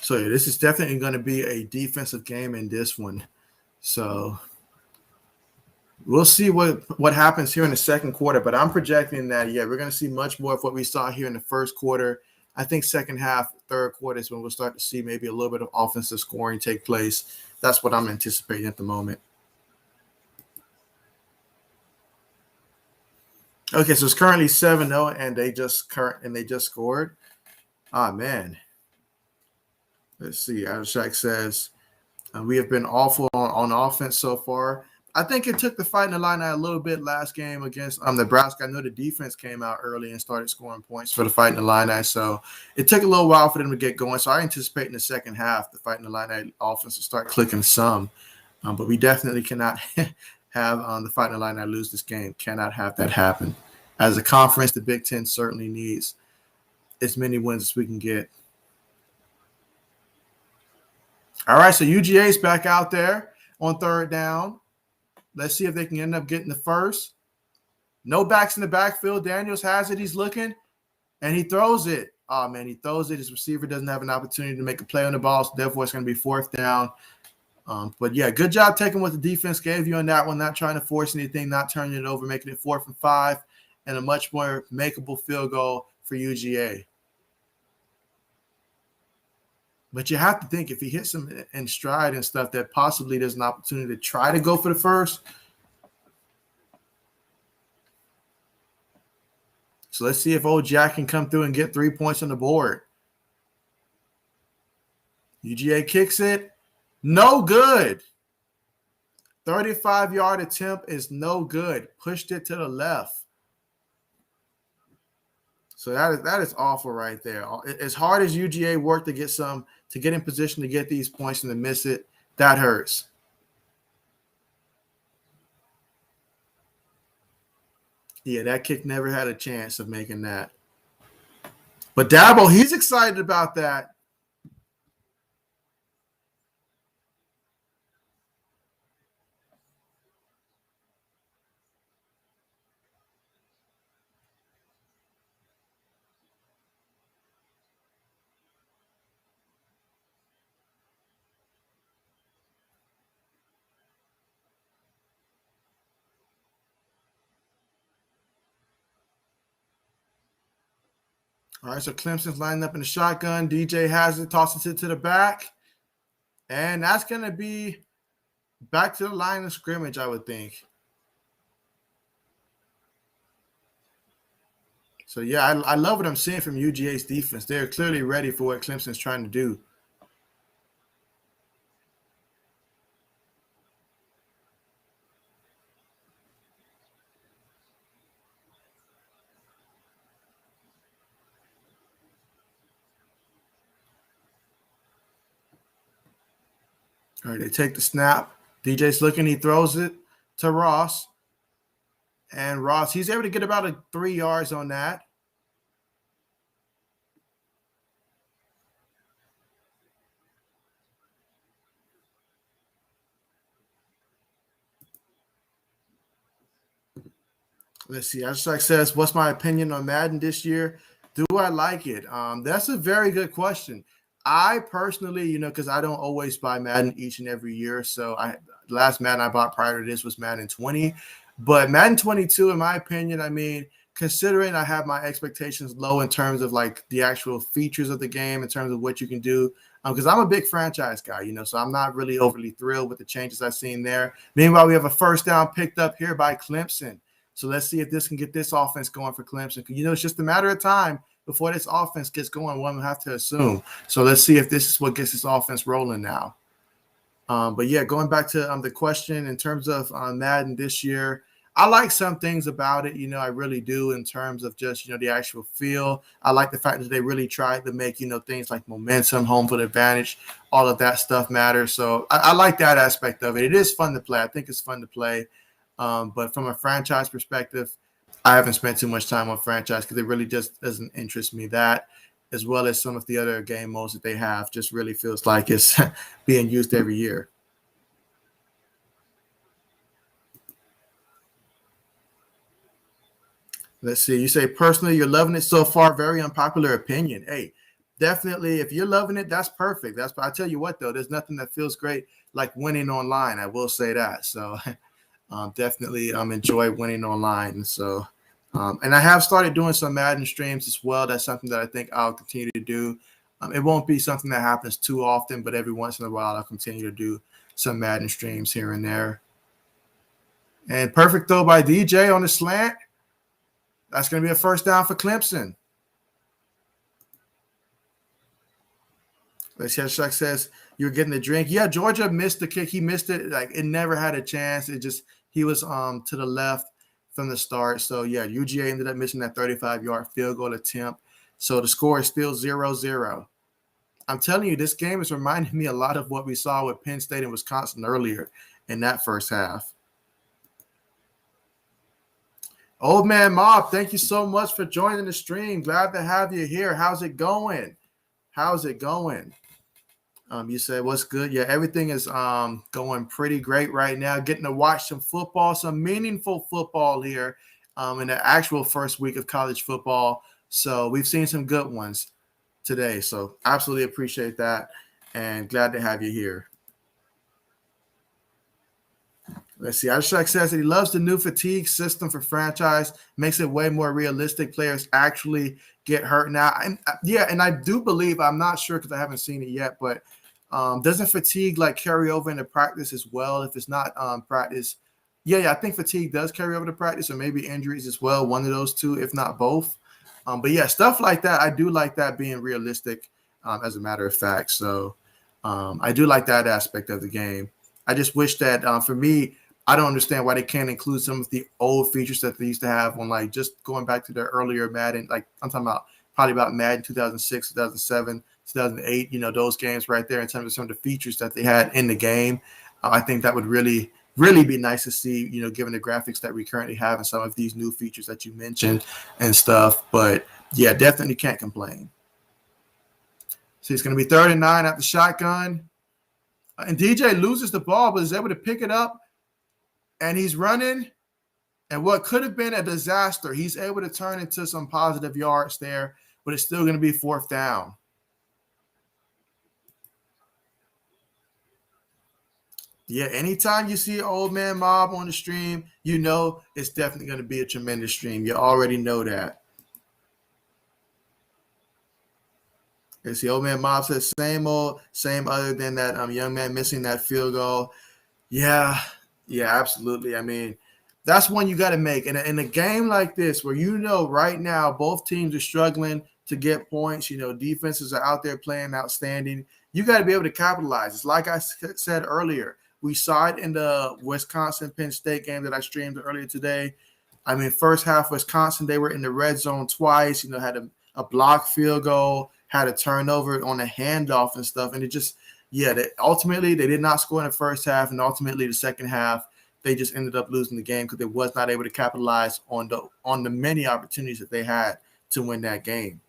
So yeah, this is definitely going to be a defensive game in this one. So we'll see what happens here in the second quarter. But I'm projecting that, yeah, we're going to see much more of what we saw here in the first quarter. I think second half, third quarter is when we'll start to see maybe a little bit of offensive scoring take place. That's what I'm anticipating at the moment. Okay, so it's currently 7-0, and they just scored. Ah, man. Let's see. Abshak says, we have been awful on offense so far. I think it took the Fighting Illini a little bit last game against Nebraska. I know the defense came out early and started scoring points for the Fighting Illini, so it took a little while for them to get going. So I anticipate in the second half the Fighting Illini offense will start clicking some. But we definitely cannot have the Fighting Illini lose this game. Cannot have that happen. As a conference, the Big Ten certainly needs as many wins as we can get. All right, so UGA is back out there on third down. Let's see if they can end up getting the first. No backs in the backfield. Daniels has it. He's looking, and he throws it. Oh, man, he throws it. His receiver doesn't have an opportunity to make a play on the ball, so therefore it's going to be fourth down. But, yeah, good job taking what the defense gave you on that one, not trying to force anything, not turning it over, making it 4th and 5, and a much more makeable field goal for UGA. But you have to think if he hits him in stride and stuff, that possibly there's an opportunity to try to go for the first. So let's see if old Jack can come through and get 3 points on the board. UGA kicks it. No good. 35-yard attempt is no good. Pushed it to the left. So that is awful right there. As hard as UGA worked to get in position to get these points and to miss it, that hurts. Yeah, that kick never had a chance of making that. But Dabo, he's excited about that. All right, so Clemson's lining up in the shotgun. DJ has it, tosses it to the back. And that's going to be back to the line of scrimmage, I would think. So, yeah, I love what I'm seeing from UGA's defense. They're clearly ready for what Clemson's trying to do. All right, they take the snap. DJ's looking. He throws it to Ross. And Ross, he's able to get about 3 yards on that. Let's see. Ashak says, what's my opinion on Madden this year? Do I like it? That's a very good question. I personally, because I don't always buy Madden each and every year. So the last Madden I bought prior to this was Madden 20. But Madden 22, in my opinion, I mean, considering I have my expectations low in terms of like the actual features of the game, in terms of what you can do, because I'm a big franchise guy, so I'm not really overly thrilled with the changes I've seen there. Meanwhile, we have a first down picked up here by Clemson. So let's see if this can get this offense going for Clemson. It's just a matter of time before this offense gets going, one will have to assume. So let's see if this is what gets this offense rolling now. But, yeah, going back to the question in terms of Madden this year, I like some things about it, I really do, in terms of just, the actual feel. I like the fact that they really tried to make, things like momentum, home field advantage, all of that stuff matter. So I like that aspect of it. It is fun to play. I think it's fun to play. But from a franchise perspective, I haven't spent too much time on franchise because it really just doesn't interest me. That, as well as some of the other game modes that they have, just really feels like it's being used every year. Let's see. You say personally, you're loving it so far. Very unpopular opinion. Hey, definitely, if you're loving it, that's perfect. I tell you what, though, there's nothing that feels great like winning online. I will say that. So definitely enjoy winning online. And so, and I have started doing some Madden streams as well. That's something that I think I'll continue to do. It won't be something that happens too often, but every once in a while, I'll continue to do some Madden streams here and there. And perfect throw by DJ on the slant. That's going to be a first down for Clemson. Chuck says you're getting the drink. Yeah, Georgia missed the kick. He missed it. Like, it never had a chance. He was to the left from the start. So yeah, UGA ended up missing that 35-yard field goal attempt. So the score is still 0-0. I'm telling you, this game is reminding me a lot of what we saw with Penn State and Wisconsin earlier in that first half. Old Man Mob, thank you so much for joining the stream. Glad to have you here. How's it going? You said, what's good? Yeah, everything is going pretty great right now. Getting to watch some football, some meaningful football here in the actual first week of college football. So we've seen some good ones today. So absolutely appreciate that and glad to have you here. Let's see. Arshak says that he loves the new fatigue system for franchise. Makes it way more realistic. Players actually get hurt now. And I do believe, I'm not sure because I haven't seen it yet, but doesn't fatigue like carry over into practice as well? If it's not practice, I think fatigue does carry over to practice, or maybe injuries as well. One of those two, if not both. But yeah, stuff like that. I do like that being realistic, as a matter of fact. So I do like that aspect of the game. I just wish that for me, I don't understand why they can't include some of the old features that they used to have on, like, just going back to their earlier Madden. Like, I'm talking about probably about Madden 2006, 2007, 2008, those games right there, in terms of some of the features that they had in the game. I think that would really, really be nice to see, given the graphics that we currently have and some of these new features that you mentioned and stuff. But yeah, definitely can't complain. So it's going to be 3rd and 9 at the shotgun. And DJ loses the ball, but is able to pick it up. And he's running, and what could have been a disaster, he's able to turn into some positive yards there, but it's still going to be 4th down. Yeah, anytime you see Old Man Mob on the stream, it's definitely going to be a tremendous stream. You already know that. It's the Old Man Mob says same other than that young man missing that field goal. Yeah, absolutely. I mean, that's one you got to make. And in a game like this, where right now both teams are struggling to get points, defenses are out there playing outstanding, you got to be able to capitalize. It's like I said earlier, we saw it in the Wisconsin-Penn State game that I streamed earlier today. I mean, first half Wisconsin, they were in the red zone twice, had a blocked field goal, had a turnover on a handoff and stuff. And it just – ultimately they did not score in the first half, and ultimately the second half they just ended up losing the game because they was not able to capitalize on the many opportunities that they had to win that game.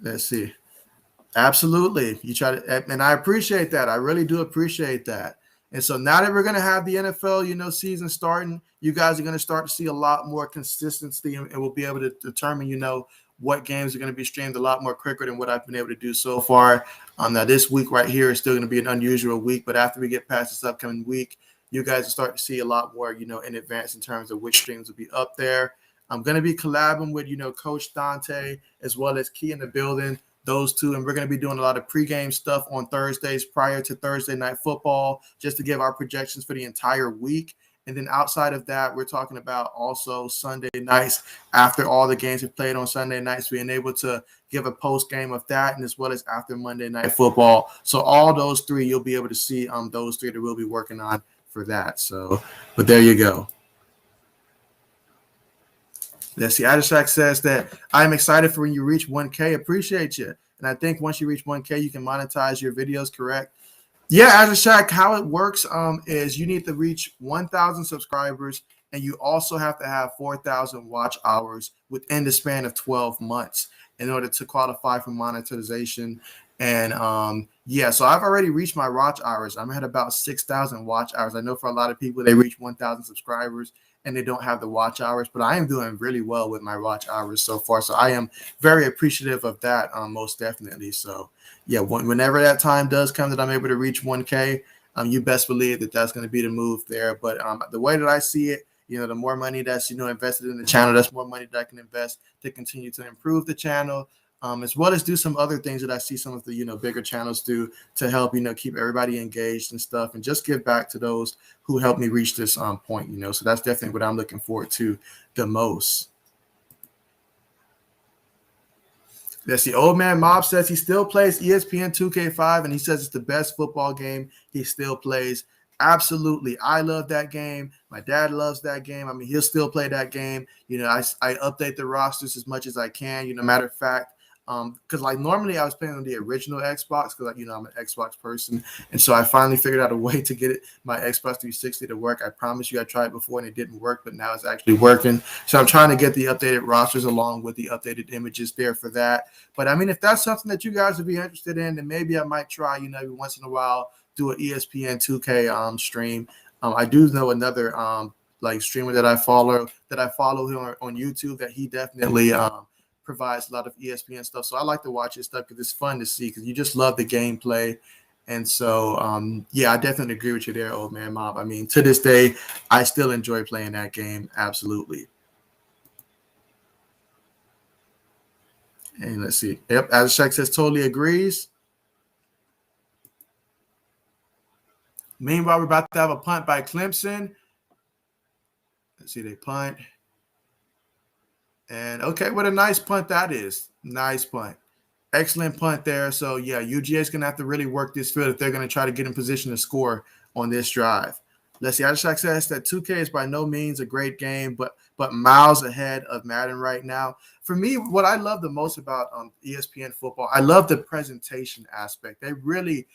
Let's see. Absolutely. You try to, and I appreciate that. I really do appreciate that. And so now that we're going to have the NFL, season starting, you guys are going to start to see a lot more consistency, and we'll be able to determine, what games are going to be streamed a lot more quicker than what I've been able to do so far. Now, this week right here is still going to be an unusual week, but after we get past this upcoming week, you guys will start to see a lot more, in advance in terms of which streams will be up there. I'm going to be collabing with, Coach Dante as well as Key in the building, those two, and we're going to be doing a lot of pregame stuff on Thursdays prior to Thursday Night Football, just to give our projections for the entire week. And then outside of that, we're talking about also Sunday nights after all the games have played on Sunday nights, being able to give a post game of that, and as well as after Monday Night Football. So all those three, you'll be able to see those three that we'll be working on for that. So, but there you go. Let's see. Adishak says that I'm excited for when you reach 1K. Appreciate you. And I think once you reach 1K, you can monetize your videos, correct? Yeah, Adishak, how it works is you need to reach 1,000 subscribers, and you also have to have 4,000 watch hours within the span of 12 months in order to qualify for monetization. And yeah, so I've already reached my watch hours. I'm at about 6,000 watch hours. I know for a lot of people, they reach 1,000 subscribers and they don't have the watch hours, but I am doing really well with my watch hours so far. So I am very appreciative of that, most definitely. So yeah, whenever that time does come that I'm able to reach 1K, you best believe that that's going to be the move there. But the way that I see it, the more money that's, invested in the channel, that's more money that I can invest to continue to improve the channel, as well as do some other things that I see some of the, bigger channels do to help, keep everybody engaged and stuff, and just give back to those who helped me reach this point, So that's definitely what I'm looking forward to the most. Let's see. Old Man Mob says he still plays ESPN 2K5, and he says it's the best football game he still plays. Absolutely. I love that game. My dad loves that game. I mean, he'll still play that game. I update the rosters as much as I can. Matter of fact, because like normally I was playing on the original Xbox because I'm an Xbox person, and so I finally figured out a way to get my Xbox 360 to work. I promise you, I tried before and it didn't work, but now it's actually working. So I'm trying to get the updated rosters along with the updated images there for that. But I mean, if that's something that you guys would be interested in, then maybe I might try, every once in a while do an ESPN 2K stream. I do know another like streamer that I follow him on YouTube that he definitely provides a lot of ESPN stuff. So I like to watch his stuff because it's fun to see because you just love the gameplay. And so, yeah, I definitely agree with you there, Old Man Mob. I mean, to this day, I still enjoy playing that game. Absolutely. And let's see. Yep, Azashek says totally agrees. Meanwhile, we're about to have a punt by Clemson. Let's see, they punt. And okay, what a nice punt that is. Nice punt. Excellent punt there. So, yeah, UGA is going to have to really work this field if they're going to try to get in position to score on this drive. Let's see. Adishak says that 2K is by no means a great game, but miles ahead of Madden right now. For me, what I love the most about ESPN football, I love the presentation aspect. They really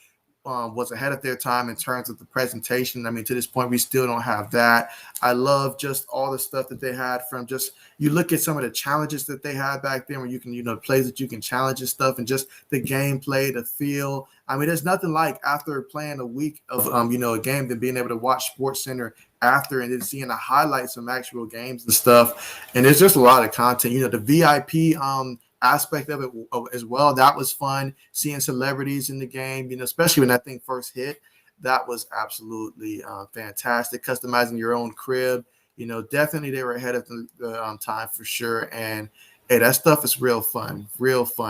was ahead of their time in terms of the presentation. I mean, to this point, we still don't have that. I love just all the stuff that they had from just, you look at some of the challenges that they had back then where you can, plays that you can challenge and stuff, and just the gameplay, the feel. I mean, there's nothing like after playing a week of, a game than being able to watch SportsCenter after and then seeing the highlights from actual games and stuff. And there's just a lot of content, the VIP, aspect of it as well. That was fun seeing celebrities in the game, especially when that thing first hit. That was absolutely fantastic. Customizing your own crib, definitely they were ahead of the time for sure. And hey, that stuff is real fun.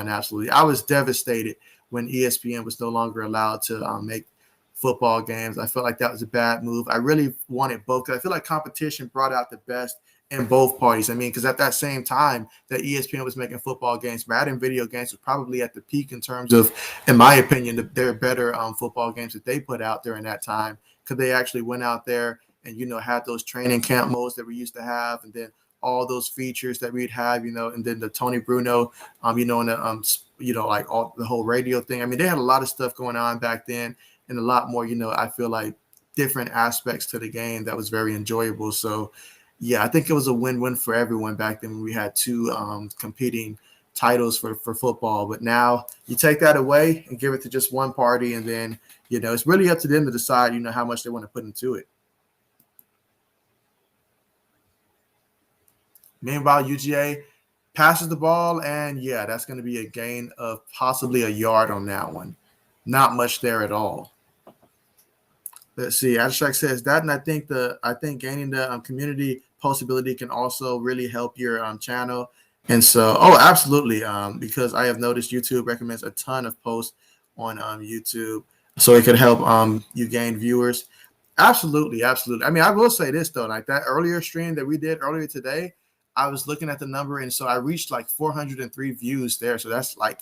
Absolutely. I was devastated when ESPN was no longer allowed to make football games. I felt like that was a bad move. I really wanted both. I feel like competition brought out the best in both parties. I mean, because at that same time that ESPN was making football games, Madden video games was probably at the peak in terms of, in my opinion, their better football games that they put out during that time, because they actually went out there and, had those training camp modes that we used to have, and then all those features that we'd have, and then the Tony Bruno, and the, like all the whole radio thing. I mean, they had a lot of stuff going on back then and a lot more, I feel like different aspects to the game that was very enjoyable. So, yeah, I think it was a win-win for everyone back then when we had two competing titles for football. But now you take that away and give it to just one party, and then, it's really up to them to decide, how much they want to put into it. Meanwhile, UGA passes the ball, and, yeah, that's going to be a gain of possibly a yard on that one. Not much there at all. Let's see. Abstract says that, and I think gaining the community postability can also really help your channel. And so, absolutely, because I have noticed YouTube recommends a ton of posts on YouTube, so it could help you gain viewers. Absolutely, absolutely. I mean, I will say this though, like that earlier stream that we did earlier today, I was looking at the number, and so I reached like 403 views there. So that's like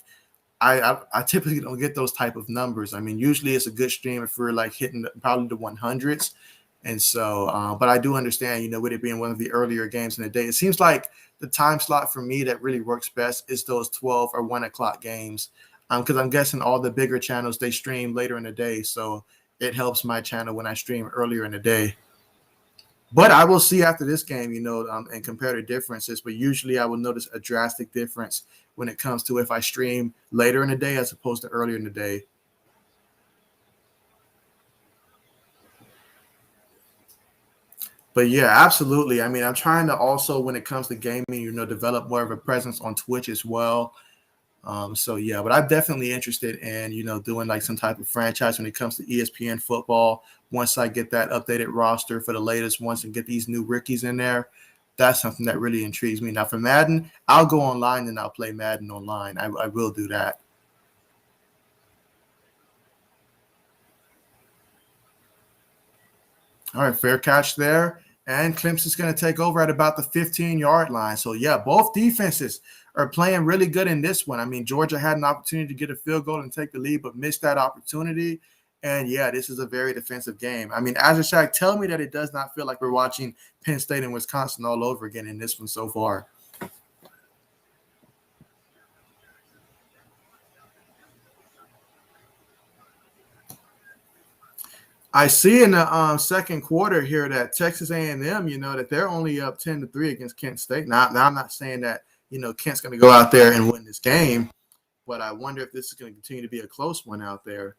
I typically don't get those type of numbers. I mean, usually it's a good stream if we're like hitting probably the 100s. And so, but I do understand, with it being one of the earlier games in the day, it seems like the time slot for me that really works best is those 12 or 1 o'clock games. Because I'm guessing all the bigger channels, they stream later in the day. So it helps my channel when I stream earlier in the day. But I will see after this game, and compare the differences. But usually I will notice a drastic difference when it comes to if I stream later in the day as opposed to earlier in the day. But yeah, absolutely. I mean, I'm trying to also, when it comes to gaming, develop more of a presence on Twitch as well. So yeah, but I'm definitely interested in, doing like some type of franchise when it comes to ESPN football. Once I get that updated roster for the latest ones and get these new rookies in there, that's something that really intrigues me. Now for Madden, I'll go online and I'll play Madden online. I will do that. All right, fair catch there. And Clemson's going to take over at about the 15-yard line. So, yeah, both defenses are playing really good in this one. I mean, Georgia had an opportunity to get a field goal and take the lead, but missed that opportunity. And, yeah, this is a very defensive game. I mean, Azure Shack, tell me that it does not feel like we're watching Penn State and Wisconsin all over again in this one so far. I see in the second quarter here that Texas A&M, that they're only up 10-3 against Kent State. Now I'm not saying that, Kent's going to go out there and win this game, but I wonder if this is going to continue to be a close one out there.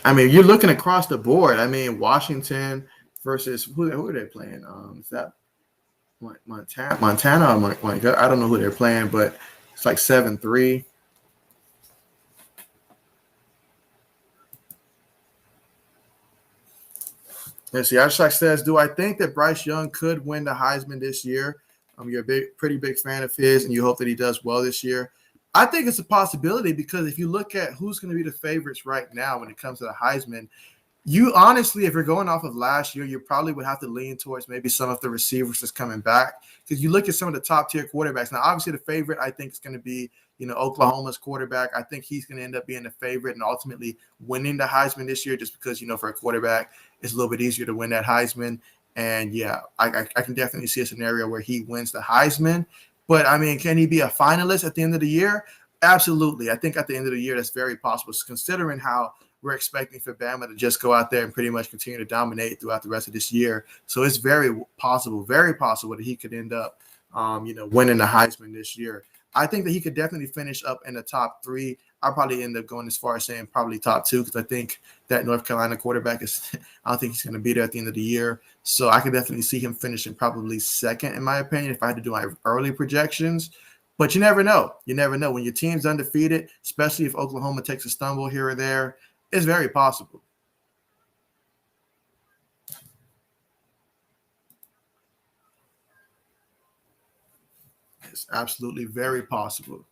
I mean, you're looking across the board. I mean, Washington versus who are they playing? Is that Montana? I don't know who they're playing, but it's like 7-3. Let's see. Ashak says, "Do I think that Bryce Young could win the Heisman this year? You're a pretty big fan of his, and you hope that he does well this year. I think it's a possibility because if you look at who's going to be the favorites right now when it comes to the Heisman, you honestly, if you're going off of last year, you probably would have to lean towards maybe some of the receivers that's coming back because you look at some of the top tier quarterbacks. Now, obviously, the favorite I think is going to be Oklahoma's quarterback. I think he's going to end up being the favorite and ultimately winning the Heisman this year, just because for a quarterback, it's a little bit easier to win that Heisman. And yeah, I can definitely see a scenario where he wins the Heisman. But I mean, can he be a finalist at the end of the year? Absolutely. I think at the end of the year, that's very possible, considering how we're expecting for Bama to just go out there and pretty much continue to dominate throughout the rest of this year. So it's very possible that he could end up, winning the Heisman this year. I think that he could definitely finish up in the top 3. I'll probably end up going as far as saying probably top 2 because I think that North Carolina quarterback I don't think he's going to be there at the end of the year. So I could definitely see him finishing probably second, in my opinion, if I had to do my early projections. But you never know. You never know. When your team's undefeated, especially if Oklahoma takes a stumble here or there, it's very possible. It's absolutely very possible.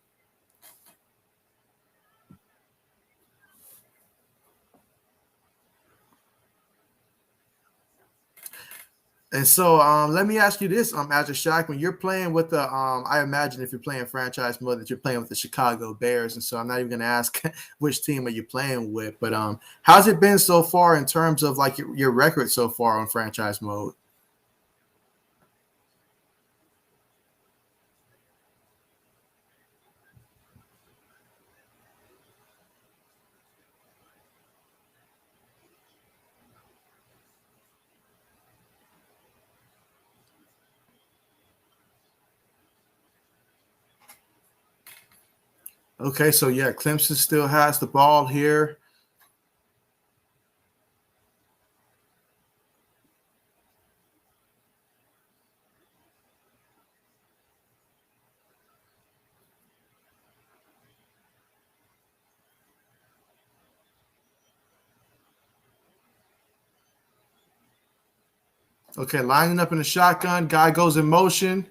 And so let me ask you this, Azure Shack, when you're playing with the I imagine if you're playing franchise mode that you're playing with the Chicago Bears. And so I'm not even gonna ask which team are you playing with, but how's it been so far in terms of like your record so far on franchise mode? Okay, so yeah, Clemson still has the ball here. Okay, lining up in the shotgun. Guy goes in motion.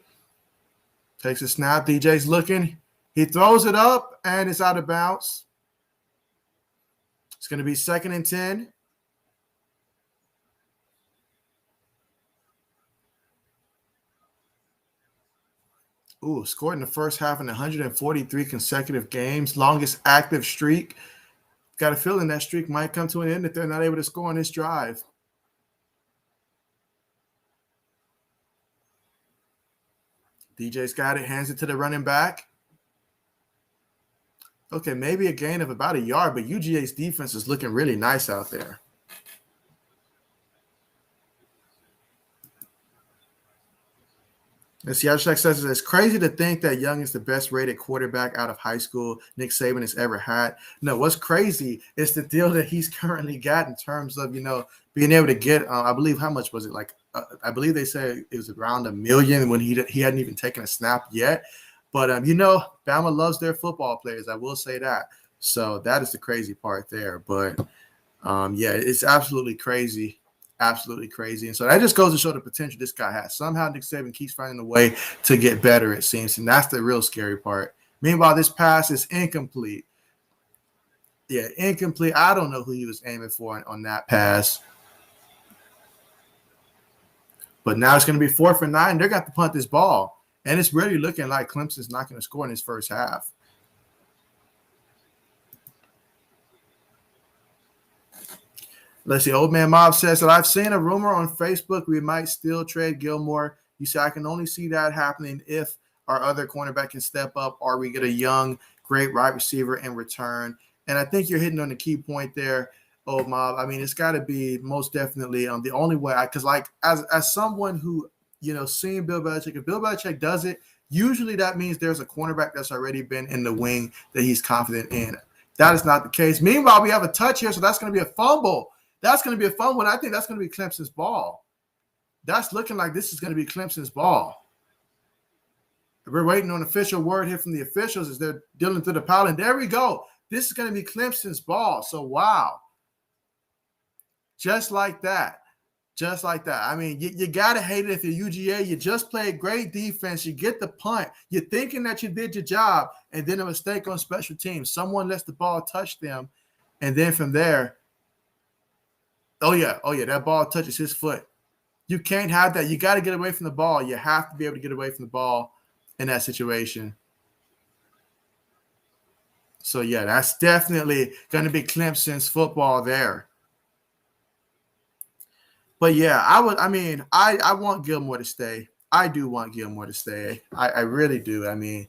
Takes a snap. DJ's looking. He throws it up, and it's out of bounds. It's going to be 2nd and 10. Ooh, scored in the first half in 143 consecutive games, longest active streak. Got a feeling that streak might come to an end if they're not able to score on this drive. DJ's got it, hands it to the running back. Okay, maybe a gain of about a yard, but UGA's defense is looking really nice out there. And Seattle Shack says it's crazy to think that Young is the best rated quarterback out of high school Nick Saban has ever had. No, what's crazy is the deal that he's currently got in terms of, being able to get, I believe, how much was it? Like, I believe they said it was around $1 million when he hadn't even taken a snap yet. But, Bama loves their football players. I will say that. So that is the crazy part there. But, it's absolutely crazy. Absolutely crazy. And so that just goes to show the potential this guy has. Somehow Nick Saban keeps finding a way to get better, it seems. And that's the real scary part. Meanwhile, this pass is incomplete. Yeah, incomplete. I don't know who he was aiming for on that pass. But now it's going to be 4th and 9. They're going to punt this ball. And it's really looking like Clemson's not going to score in his first half. Let's see. Old Man Mob says that I've seen a rumor on Facebook we might still trade Gilmore. You say I can only see that happening if our other cornerback can step up or we get a young, great wide receiver in return. And I think you're hitting on the key point there, Old Mob. I mean, it's got to be most definitely the only way. Because, as someone who, seeing Bill Belichick, if Bill Belichick does it, usually that means there's a cornerback that's already been in the wing that he's confident in. That is not the case. Meanwhile, we have a touch here, so that's going to be a fumble. That's going to be a fun one. I think that's going to be Clemson's ball. That's looking like this is going to be Clemson's ball. We're waiting on official word here from the officials as they're dealing through the pile. And there we go. This is going to be Clemson's ball. So, wow. Just like that. Just like that. I mean, you got to hate it if you're UGA. You just played great defense. You get the punt. You're thinking that you did your job. And then a mistake on special teams. Someone lets the ball touch them. And then from there, Oh, yeah, that ball touches his foot. You can't have that. You got to get away from the ball. You have to be able to get away from the ball in that situation. So, yeah, that's definitely going to be Clemson's football there. But, yeah, I want Gilmore to stay. I do want Gilmore to stay. I really do. I mean,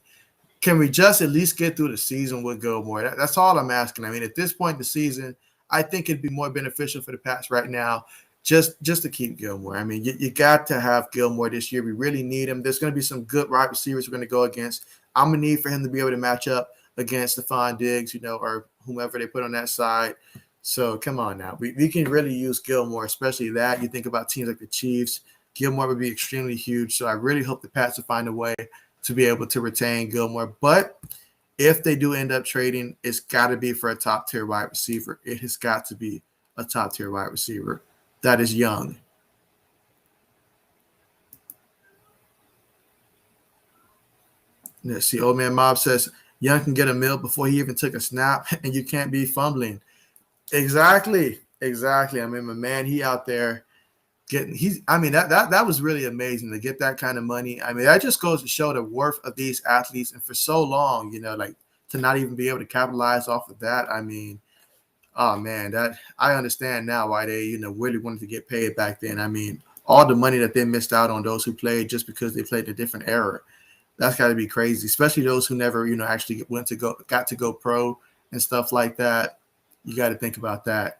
can we just at least get through the season with Gilmore? That's all I'm asking. I mean, at this point in the season, I think it'd be more beneficial for the Pats right now just to keep Gilmore. I mean, you got to have Gilmore this year. We really need him. There's going to be some good wide receivers we're going to go against. I'm going to need for him to be able to match up against Stephon Diggs, or whomever they put on that side. So, come on now. We can really use Gilmore, especially that. You think about teams like the Chiefs. Gilmore would be extremely huge. So, I really hope the Pats will find a way to be able to retain Gilmore. But if they do end up trading, it's got to be for a top-tier wide receiver. It has got to be a top-tier wide receiver that is young. Let's see. Old Man Mob says, Young can get a meal before he even took a snap, and you can't be fumbling. Exactly. I mean, my man, he out there that was really amazing to get that kind of money. I mean, that just goes to show the worth of these athletes. And for so long, to not even be able to capitalize off of that. I mean, oh man, that I understand now why they, really wanted to get paid back then. I mean, all the money that they missed out on those who played just because they played a different era. That's got to be crazy, especially those who never, actually got to go pro and stuff like that. You got to think about that.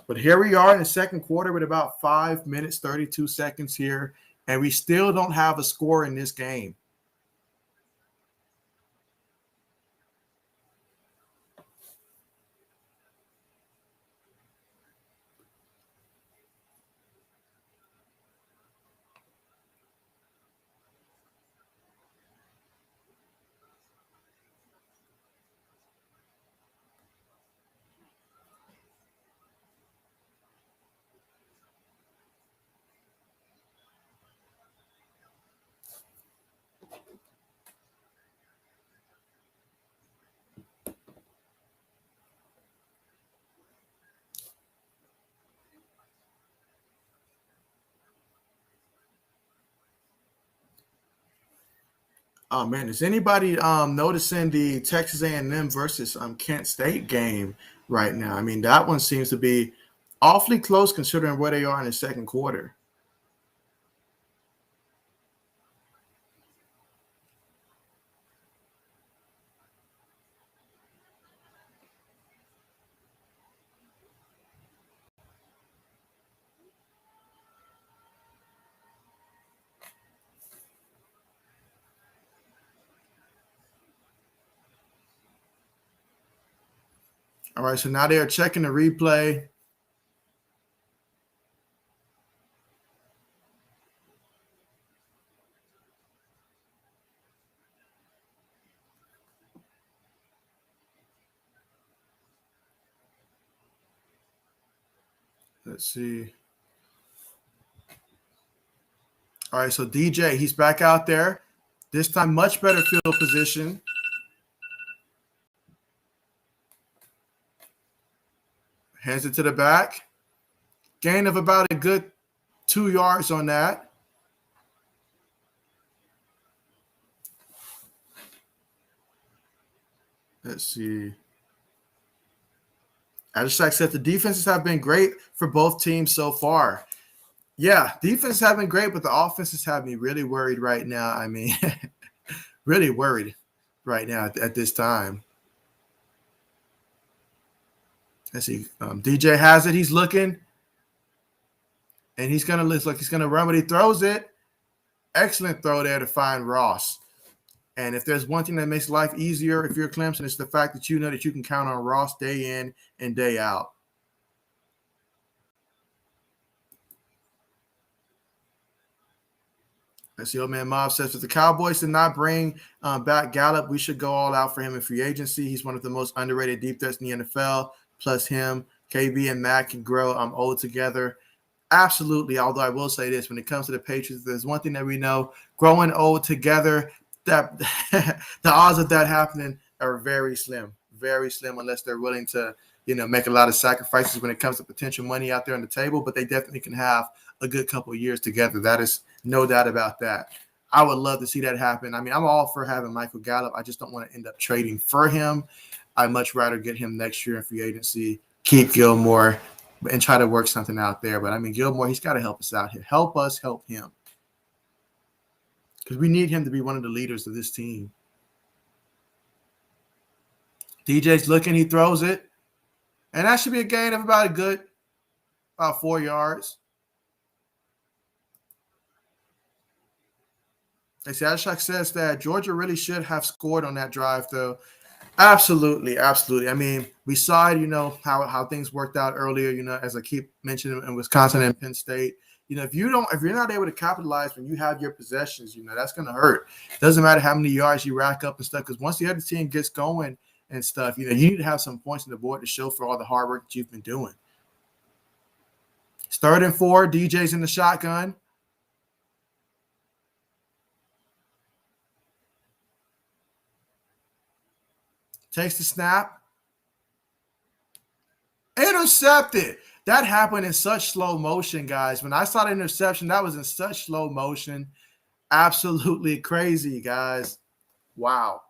But here we are in the second quarter with about 5 minutes, 32 seconds here, and we still don't have a score in this game. Oh man, is anybody noticing the Texas A&M versus Kent State game right now? I mean, that one seems to be awfully close considering where they are in the second quarter. All right, so now they are checking the replay. Let's see. All right, so DJ, he's back out there. This time, much better field position. Hands it to the back. Gain of about a good 2 yards on that. Let's see. As I said, the defenses have been great for both teams so far. Yeah, defenses have been great, but the offenses have me really worried right now. I mean, really worried right now at this time. Let's see. DJ has it. He's looking. And he's going to look like he's going to run, but he throws it. Excellent throw there to find Ross. And if there's one thing that makes life easier if you're Clemson, it's the fact that you know that you can count on Ross day in and day out. As the old man Mob says, if the Cowboys did not bring back Gallup, we should go all out for him in free agency. He's one of the most underrated deep threats in the NFL. Plus him, KB and Matt can grow old together. Absolutely. Although I will say this, when it comes to the Patriots, there's one thing that we know: growing old together, that the odds of that happening are very slim unless they're willing to, make a lot of sacrifices when it comes to potential money out there on the table. But they definitely can have a good couple of years together. That is no doubt about that. I would love to see that happen. I mean, I'm all for having Michael Gallup. I just don't want to end up trading for him. I'd much rather get him next year in free agency, keep Gilmore, and try to work something out there. But I mean, Gilmore, he's got to help us out here. Help us help him. Because we need him to be one of the leaders of this team. DJ's looking, he throws it. And that should be a gain of about 4 yards. They say Ashok says that Georgia really should have scored on that drive, though. Absolutely. I mean, we saw, how things worked out earlier, as I keep mentioning in Wisconsin and Penn State. If you're not able to capitalize when you have your possessions, that's going to hurt. Doesn't matter how many yards you rack up and stuff, because once the other team gets going and stuff, you need to have some points on the board to show for all the hard work that you've been doing. It's 3rd and 4. DJ's in the shotgun. Takes the snap. Intercepted. That happened in such slow motion, guys. When I saw the interception, that was in such slow motion. Absolutely crazy, guys. Wow.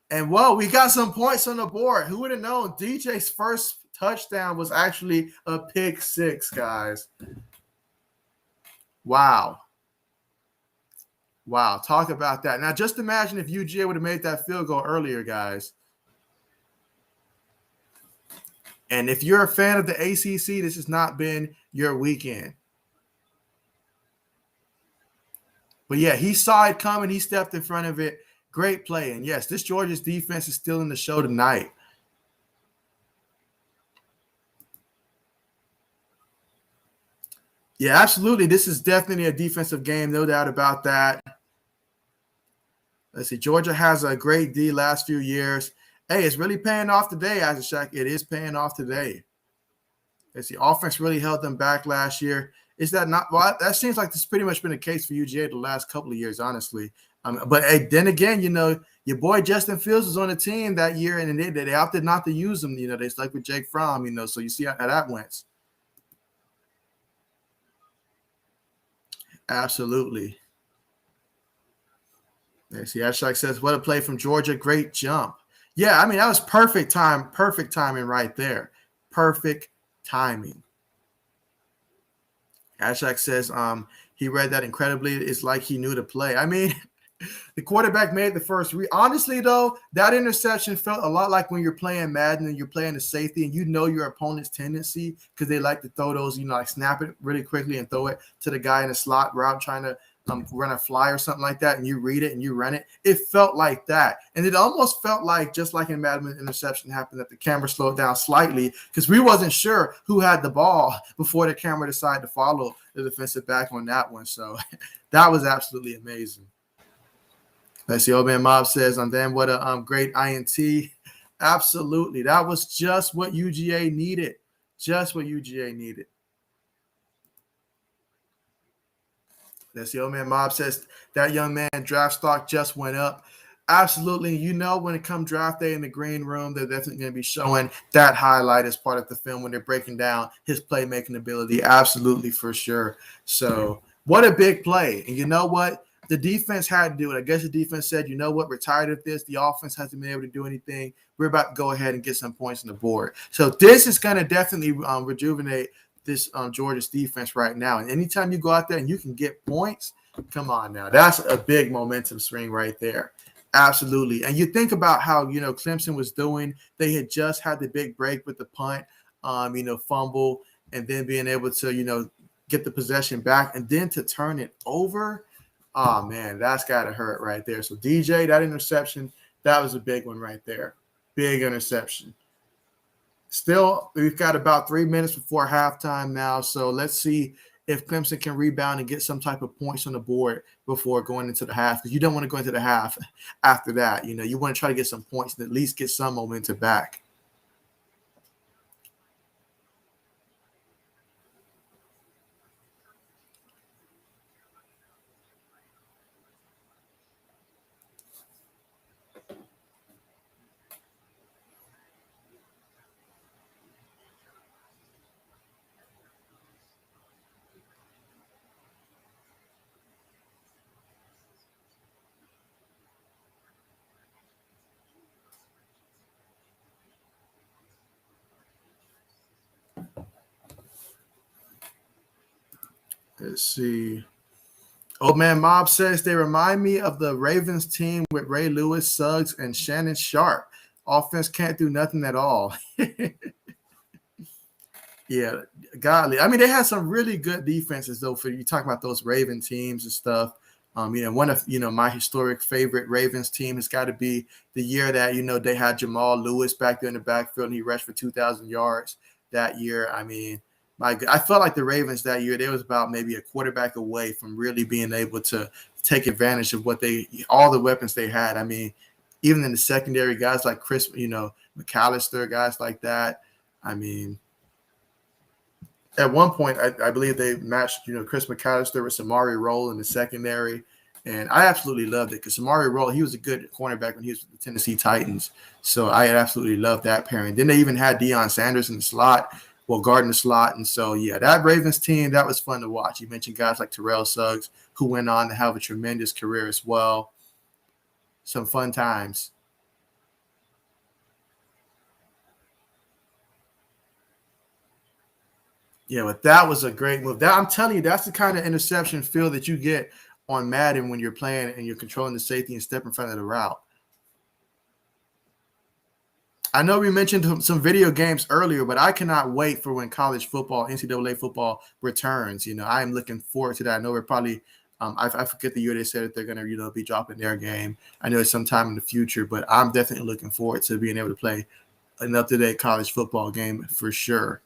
And, we got some points on the board. Who would have known DJ's first touchdown was actually a pick six, guys. Wow. Talk about that. Now, just imagine if UGA would have made that field goal earlier, guys. And if you're a fan of the ACC, this has not been your weekend. But, yeah, he saw it coming. He stepped in front of it. Great play. And, yes, this Georgia's defense is still in the show tonight. Yeah, absolutely. This is definitely a defensive game, no doubt about that. Let's see. Georgia has a great D last few years. Hey, it's really paying off today, Ashok. It is paying off today. Let's see. Offense really held them back last year. Is that not? Well, that seems like this has pretty much been the case for UGA the last couple of years, honestly. But hey, then again, your boy Justin Fields was on the team that year, and they opted not to use him. They stuck with Jake Fromm. So you see how that went. Absolutely. Let's see. Ashak says, "What a play from Georgia! Great jump." Yeah, I mean that was perfect timing right there, perfect timing. Ashak says, he read that incredibly. It's like he knew to play. I mean, the quarterback made the first read. Honestly, though, that interception felt a lot like when you're playing Madden and you're playing the safety and you know your opponent's tendency because they like to throw those, like snap it really quickly and throw it to the guy in the slot route trying to run a fly or something like that, and you read it and you run it. It felt like that. And it almost felt like, just like in Madden, interception happened, that the camera slowed down slightly because we wasn't sure who had the ball before the camera decided to follow the defensive back on that one. So that was absolutely amazing. Let's see. Old Man Mob says, "Then what a great INT." Absolutely. That was just what UGA needed. Just what UGA needed. Let's see. Old Man Mob says, "That young man draft stock just went up." Absolutely. When it comes draft day in the green room, they're definitely going to be showing that highlight as part of the film when they're breaking down his playmaking ability. Absolutely, for sure. So what a big play. And you know what? The defense had to do it. I guess the defense said, you know what, we're tired of this. The offense hasn't been able to do anything. We're about to go ahead and get some points on the board. So this is going to definitely rejuvenate this Georgia's defense right now. And anytime you go out there and you can get points, come on now. That's a big momentum swing right there. Absolutely. And you think about how, Clemson was doing. They had just had the big break with the punt, fumble, and then being able to, get the possession back and then to turn it over. Oh, man, that's got to hurt right there. So, DJ, that interception, that was a big one right there. Big interception. Still, we've got about 3 minutes before halftime now. So, let's see if Clemson can rebound and get some type of points on the board before going into the half. Because you don't want to go into the half after that. You want to try to get some points and at least get some momentum back. Let's see. Old Man Mob says they remind me of the Ravens team with Ray Lewis, Suggs, and Shannon Sharp. Offense can't do nothing at all. Yeah, godly. I mean, they had some really good defenses, though. For you talk about those Raven teams and stuff. One of my historic favorite Ravens team has got to be the year that they had Jamal Lewis back there in the backfield and he rushed for 2,000 yards that year. I mean, I felt like the Ravens that year, they was about maybe a quarterback away from really being able to take advantage of all the weapons they had. I mean, even in the secondary, guys like Chris, McAllister, guys like that. I mean, at one point, I believe they matched, Chris McAllister with Samari Rolle in the secondary. And I absolutely loved it because Samari Rolle, he was a good cornerback when he was with the Tennessee Titans. So I absolutely loved that pairing. Then they even had Deion Sanders in the slot, guarding the slot. And so, yeah, that Ravens team, that was fun to watch. You mentioned guys like Terrell Suggs, who went on to have a tremendous career as well. Some fun times. Yeah, but that was a great move. I'm telling you, that's the kind of interception feel that you get on Madden when you're playing and you're controlling the safety and step in front of the route. I know we mentioned some video games earlier, but I cannot wait for when college football, NCAA football returns. I am looking forward to that. I know we're probably, I forget the year they said that they're going to, be dropping their game. I know it's sometime in the future, but I'm definitely looking forward to being able to play an up-to-date college football game for sure.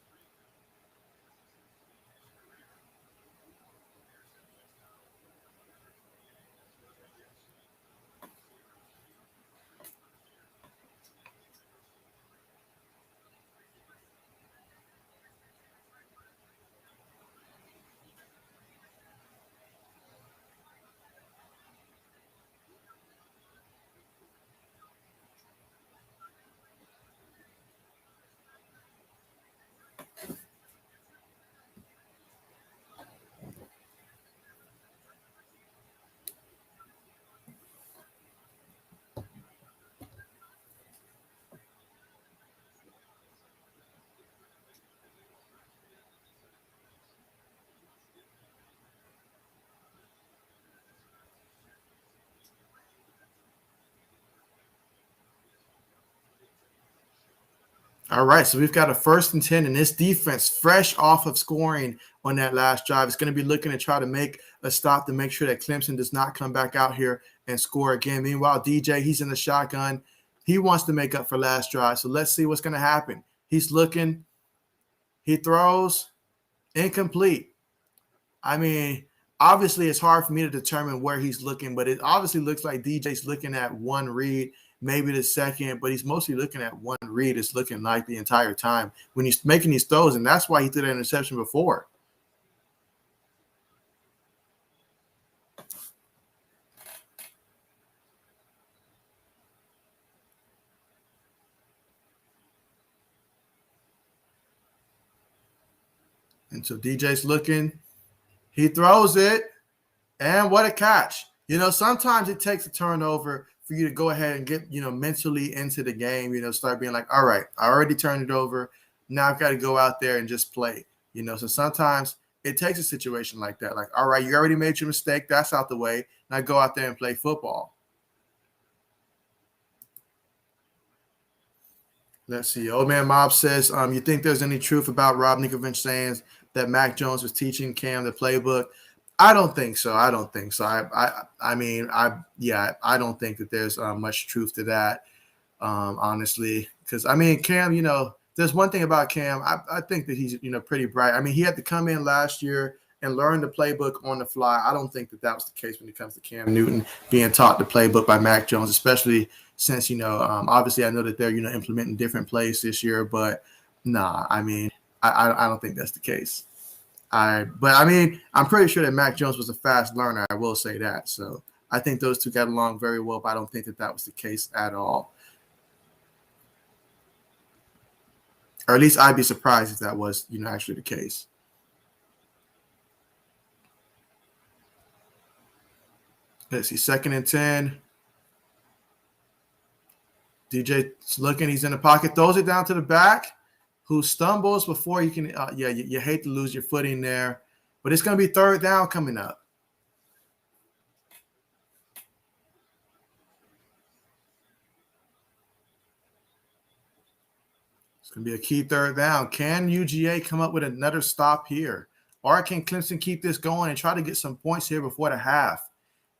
All right, so we've got a 1st and 10, and this defense, fresh off of scoring on that last drive, is going to be looking to try to make a stop to make sure that Clemson does not come back out here and score again. Meanwhile, DJ, he's in the shotgun. He wants to make up for last drive, so let's see what's going to happen. He's looking. He throws. Incomplete. I mean, obviously, it's hard for me to determine where he's looking, but it obviously looks like DJ's looking at one read, maybe the second, but he's mostly looking at one read. It's looking like the entire time when he's making these throws, and that's why he threw that interception before. And so DJ's looking. He throws it, and what a catch. Sometimes it takes a turnover for you to go ahead and get, mentally into the game, start being like, all right, I already turned it over. Now I've got to go out there and just play, So sometimes it takes a situation like that. Like, all right, you already made your mistake. That's out the way. Now go out there and play football. Let's see. Old Man Mob says, you think there's any truth about Rob Ninkovich saying that Mac Jones was teaching Cam the playbook? I don't think so. I don't think so. I mean, I don't think that there's much truth to that, honestly. Because, I mean, Cam, there's one thing about Cam. I think that he's, pretty bright. I mean, he had to come in last year and learn the playbook on the fly. I don't think that was the case when it comes to Cam Newton being taught the playbook by Mac Jones, especially since, obviously I know that they're, implementing different plays this year. But, nah, I mean, I don't think that's the case. But I mean, I'm pretty sure that Mac Jones was a fast learner. I will say that. So I think those two got along very well, but I don't think that was the case at all. Or at least I'd be surprised if that was, actually the case. Let's see, 2nd and 10. DJ's looking. He's in the pocket. Throws it down to the back, who stumbles before you can. You hate to lose your footing there. But it's going to be 3rd down coming up. It's going to be a key 3rd down. Can UGA come up with another stop here? Or can Clemson keep this going and try to get some points here before the half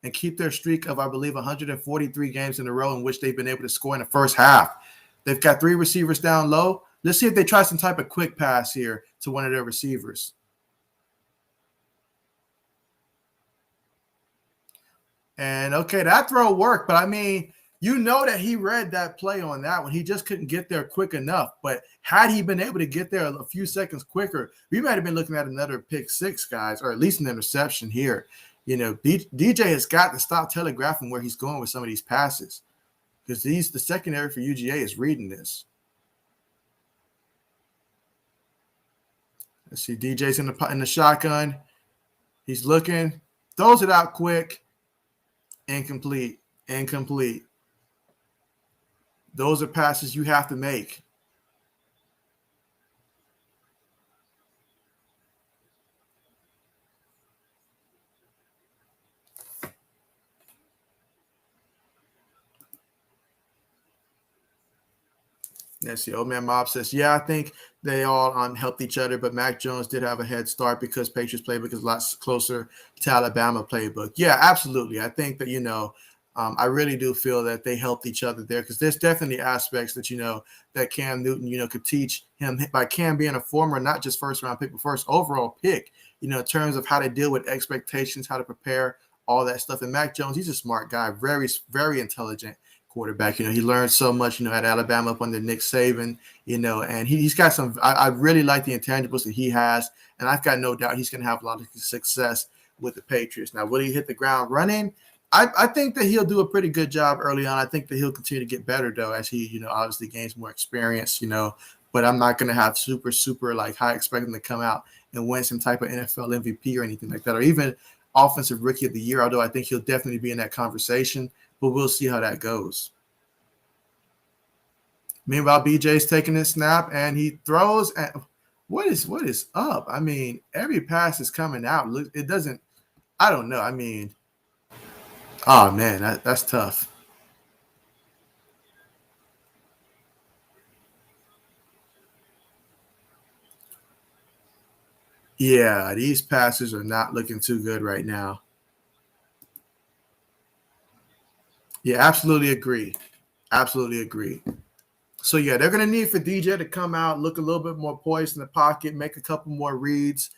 and keep their streak of, I believe, 143 games in a row in which they've been able to score in the first half? They've got 3 receivers down low. Let's see if they try some type of quick pass here to one of their receivers. And, okay, that throw worked. But, I mean, that he read that play on that one. He just couldn't get there quick enough. But had he been able to get there a few seconds quicker, we might have been looking at another pick 6, guys, or at least an interception here. DJ has got to stop telegraphing where he's going with some of these passes because the secondary for UGA is reading this. Let's see. DJ's in the shotgun. He's looking. Throws it out quick. Incomplete. Those are passes you have to make. Let's see. Old Man Mob says, yeah, I think they all helped each other, but Mac Jones did have a head start because Patriots playbook is a lot closer to Alabama playbook. Yeah, absolutely. I think that, I really do feel that they helped each other there because there's definitely aspects that, that Cam Newton, could teach him by Cam being a former, not just first-round pick, but first overall pick, in terms of how to deal with expectations, how to prepare, all that stuff. And Mac Jones, he's a smart guy, very, very intelligent quarterback. He learned so much, at Alabama up under Nick Saban, and he's got some – I really like the intangibles that he has, and I've got no doubt he's going to have a lot of success with the Patriots. Now, will he hit the ground running? I think that he'll do a pretty good job early on. I think that he'll continue to get better, though, as he, obviously gains more experience, but I'm not going to have super, high expecting to come out and win some type of NFL MVP or anything like that, or even offensive rookie of the year, although I think he'll definitely be in that conversation, but we'll see how that goes. Meanwhile, BJ's taking his snap, and he throws at what is up? I mean, every pass is coming out. It doesn't – I don't know. I mean – oh, man, that's tough. Yeah, these passes are not looking too good right now. Yeah, absolutely agree. Absolutely agree. So yeah, they're gonna need for DJ to come out, look a little bit more poised in the pocket, make a couple more reads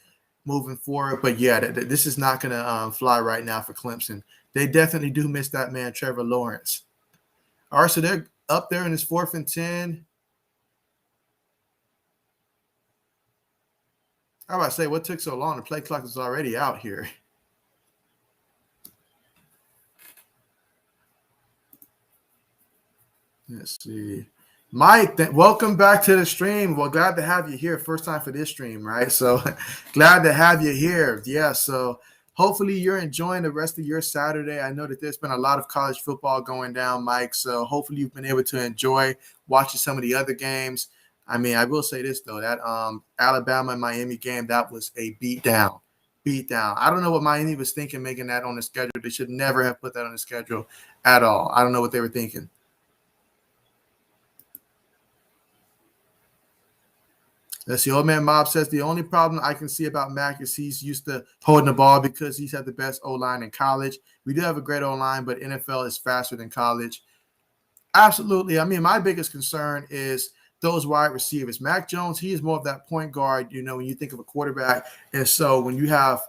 moving forward. But yeah, this is not gonna fly right now for Clemson. They definitely do miss that man, Trevor Lawrence. All right, so they're up there in his 4th and 10. I about to say, what took so long? The play clock is already out here. Let's see. Mike, welcome back to the stream. Well, glad to have you here. First time for this stream, right? So glad to have you here. Yeah, so hopefully you're enjoying the rest of your Saturday. I know that there's been a lot of college football going down, Mike. So hopefully you've been able to enjoy watching some of the other games. I mean, I will say this though, that Alabama and Miami game, that was a beat down. Beat down. I don't know what Miami was thinking making that on the schedule. They should never have put that on the schedule at all. I don't know what they were thinking. That's the old man Mob says the only problem I can see about Mac is he's used to holding the ball because he's had the best O-line in college. We do have a great O-line, but NFL is faster than college. Absolutely. I mean, my biggest concern is those wide receivers. Mac Jones, he is more of that point guard, when you think of a quarterback. And so when you have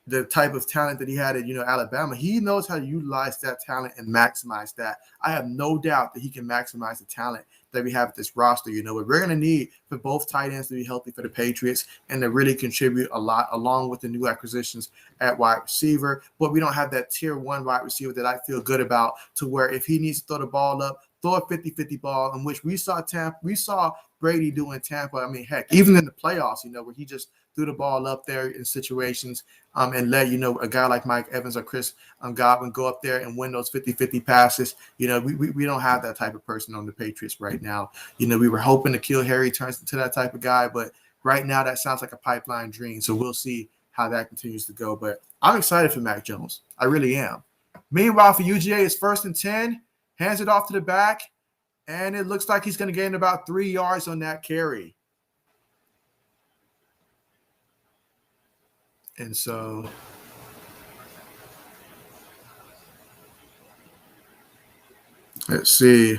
the type of talent that he had at, Alabama, he knows how to utilize that talent and maximize that. I have no doubt that he can maximize the talent that we have at this roster. What we're going to need for both tight ends to be healthy for the Patriots and to really contribute a lot along with the new acquisitions at wide receiver. But we don't have that tier 1 wide receiver that I feel good about to where if he needs to throw the ball up, throw a 50-50 ball, in which we saw Brady do in Tampa. I mean, heck, even in the playoffs, where he just threw the ball up there in situations and let, a guy like Mike Evans or Chris Godwin go up there and win those 50-50 passes. We don't have that type of person on the Patriots right now. We were hoping to kill Harry turns into that type of guy, but right now that sounds like a pipeline dream. So we'll see how that continues to go. But I'm excited for Mac Jones. I really am. Meanwhile, for UGA, it's 1st and 10, hands it off to the back, and it looks like he's going to gain about 3 yards on that carry. And so let's see.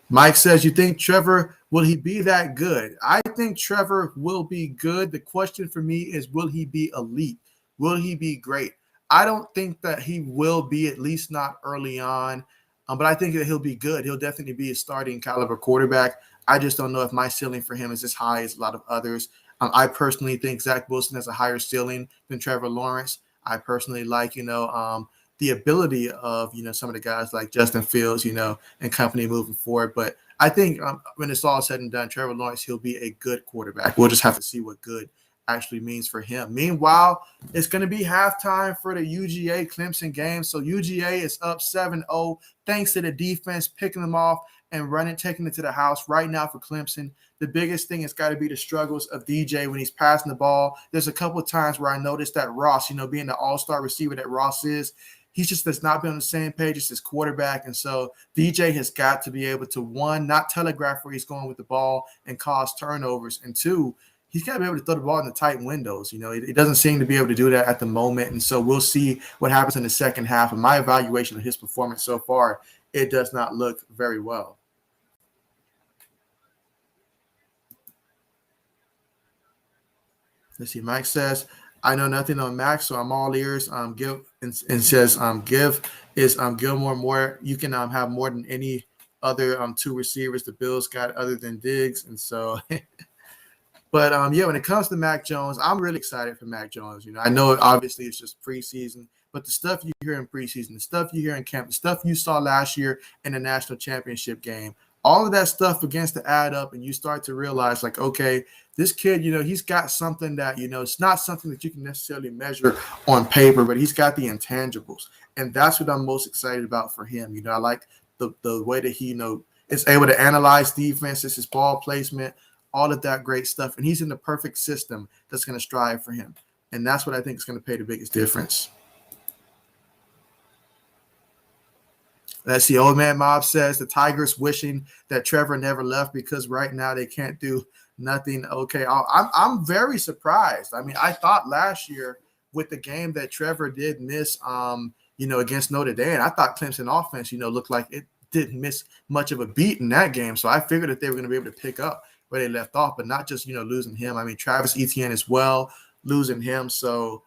Mike says, you think Trevor, will he be that good? I think Trevor will be good. The question for me is, will he be elite? Will he be great? I don't think that he will be, at least not early on, but I think that he'll be good. He'll definitely be a starting caliber quarterback. I just don't know if my ceiling for him is as high as a lot of others. I personally think Zach Wilson has a higher ceiling than Trevor Lawrence. I personally like, the ability of, some of the guys like Justin Fields, and company moving forward. But I think when it's all said and done, Trevor Lawrence, he'll be a good quarterback. We'll just have to see what good actually means for him. Meanwhile, it's going to be halftime for the UGA Clemson game. So UGA is up 7-0 thanks to the defense picking them off and taking it to the house right now for Clemson. The biggest thing has got to be the struggles of DJ when he's passing the ball. There's a couple of times where I noticed that Ross, being the all-star receiver that Ross is, he just does not be on the same page as his quarterback. And so DJ has got to be able to, one, not telegraph where he's going with the ball and cause turnovers. And two, he's got to be able to throw the ball in the tight windows. He doesn't seem to be able to do that at the moment. And so we'll see what happens in the second half. And my evaluation of his performance so far, it does not look very well. Let's see. Mike says, I know nothing on Max, so I'm all ears. Give and says, give is Gilmore more. You can have more than any other 2 receivers the Bills got other than Diggs. And so, but yeah, when it comes to Mac Jones, I'm really excited for Mac Jones. I know obviously it's just preseason, but the stuff you hear in preseason, the stuff you hear in camp, the stuff you saw last year in the national championship game, all of that stuff begins to add up, and you start to realize, like, okay, this kid, he's got something that, it's not something that you can necessarily measure on paper, but he's got the intangibles. And that's what I'm most excited about for him. I like the way that he, is able to analyze defenses, his ball placement, all of that great stuff. And he's in the perfect system that's going to strive for him. And that's what I think is going to pay the biggest difference. Let's see. Old man Mob says the Tigers wishing that Trevor never left because right now they can't do Nothing. Okay. I'm very surprised. I mean, I thought last year with the game that Trevor did miss, against Notre Dame, I thought Clemson offense, looked like it didn't miss much of a beat in that game. So I figured that they were going to be able to pick up where they left off, but not just, losing him. I mean, Travis Etienne as well, losing him. So,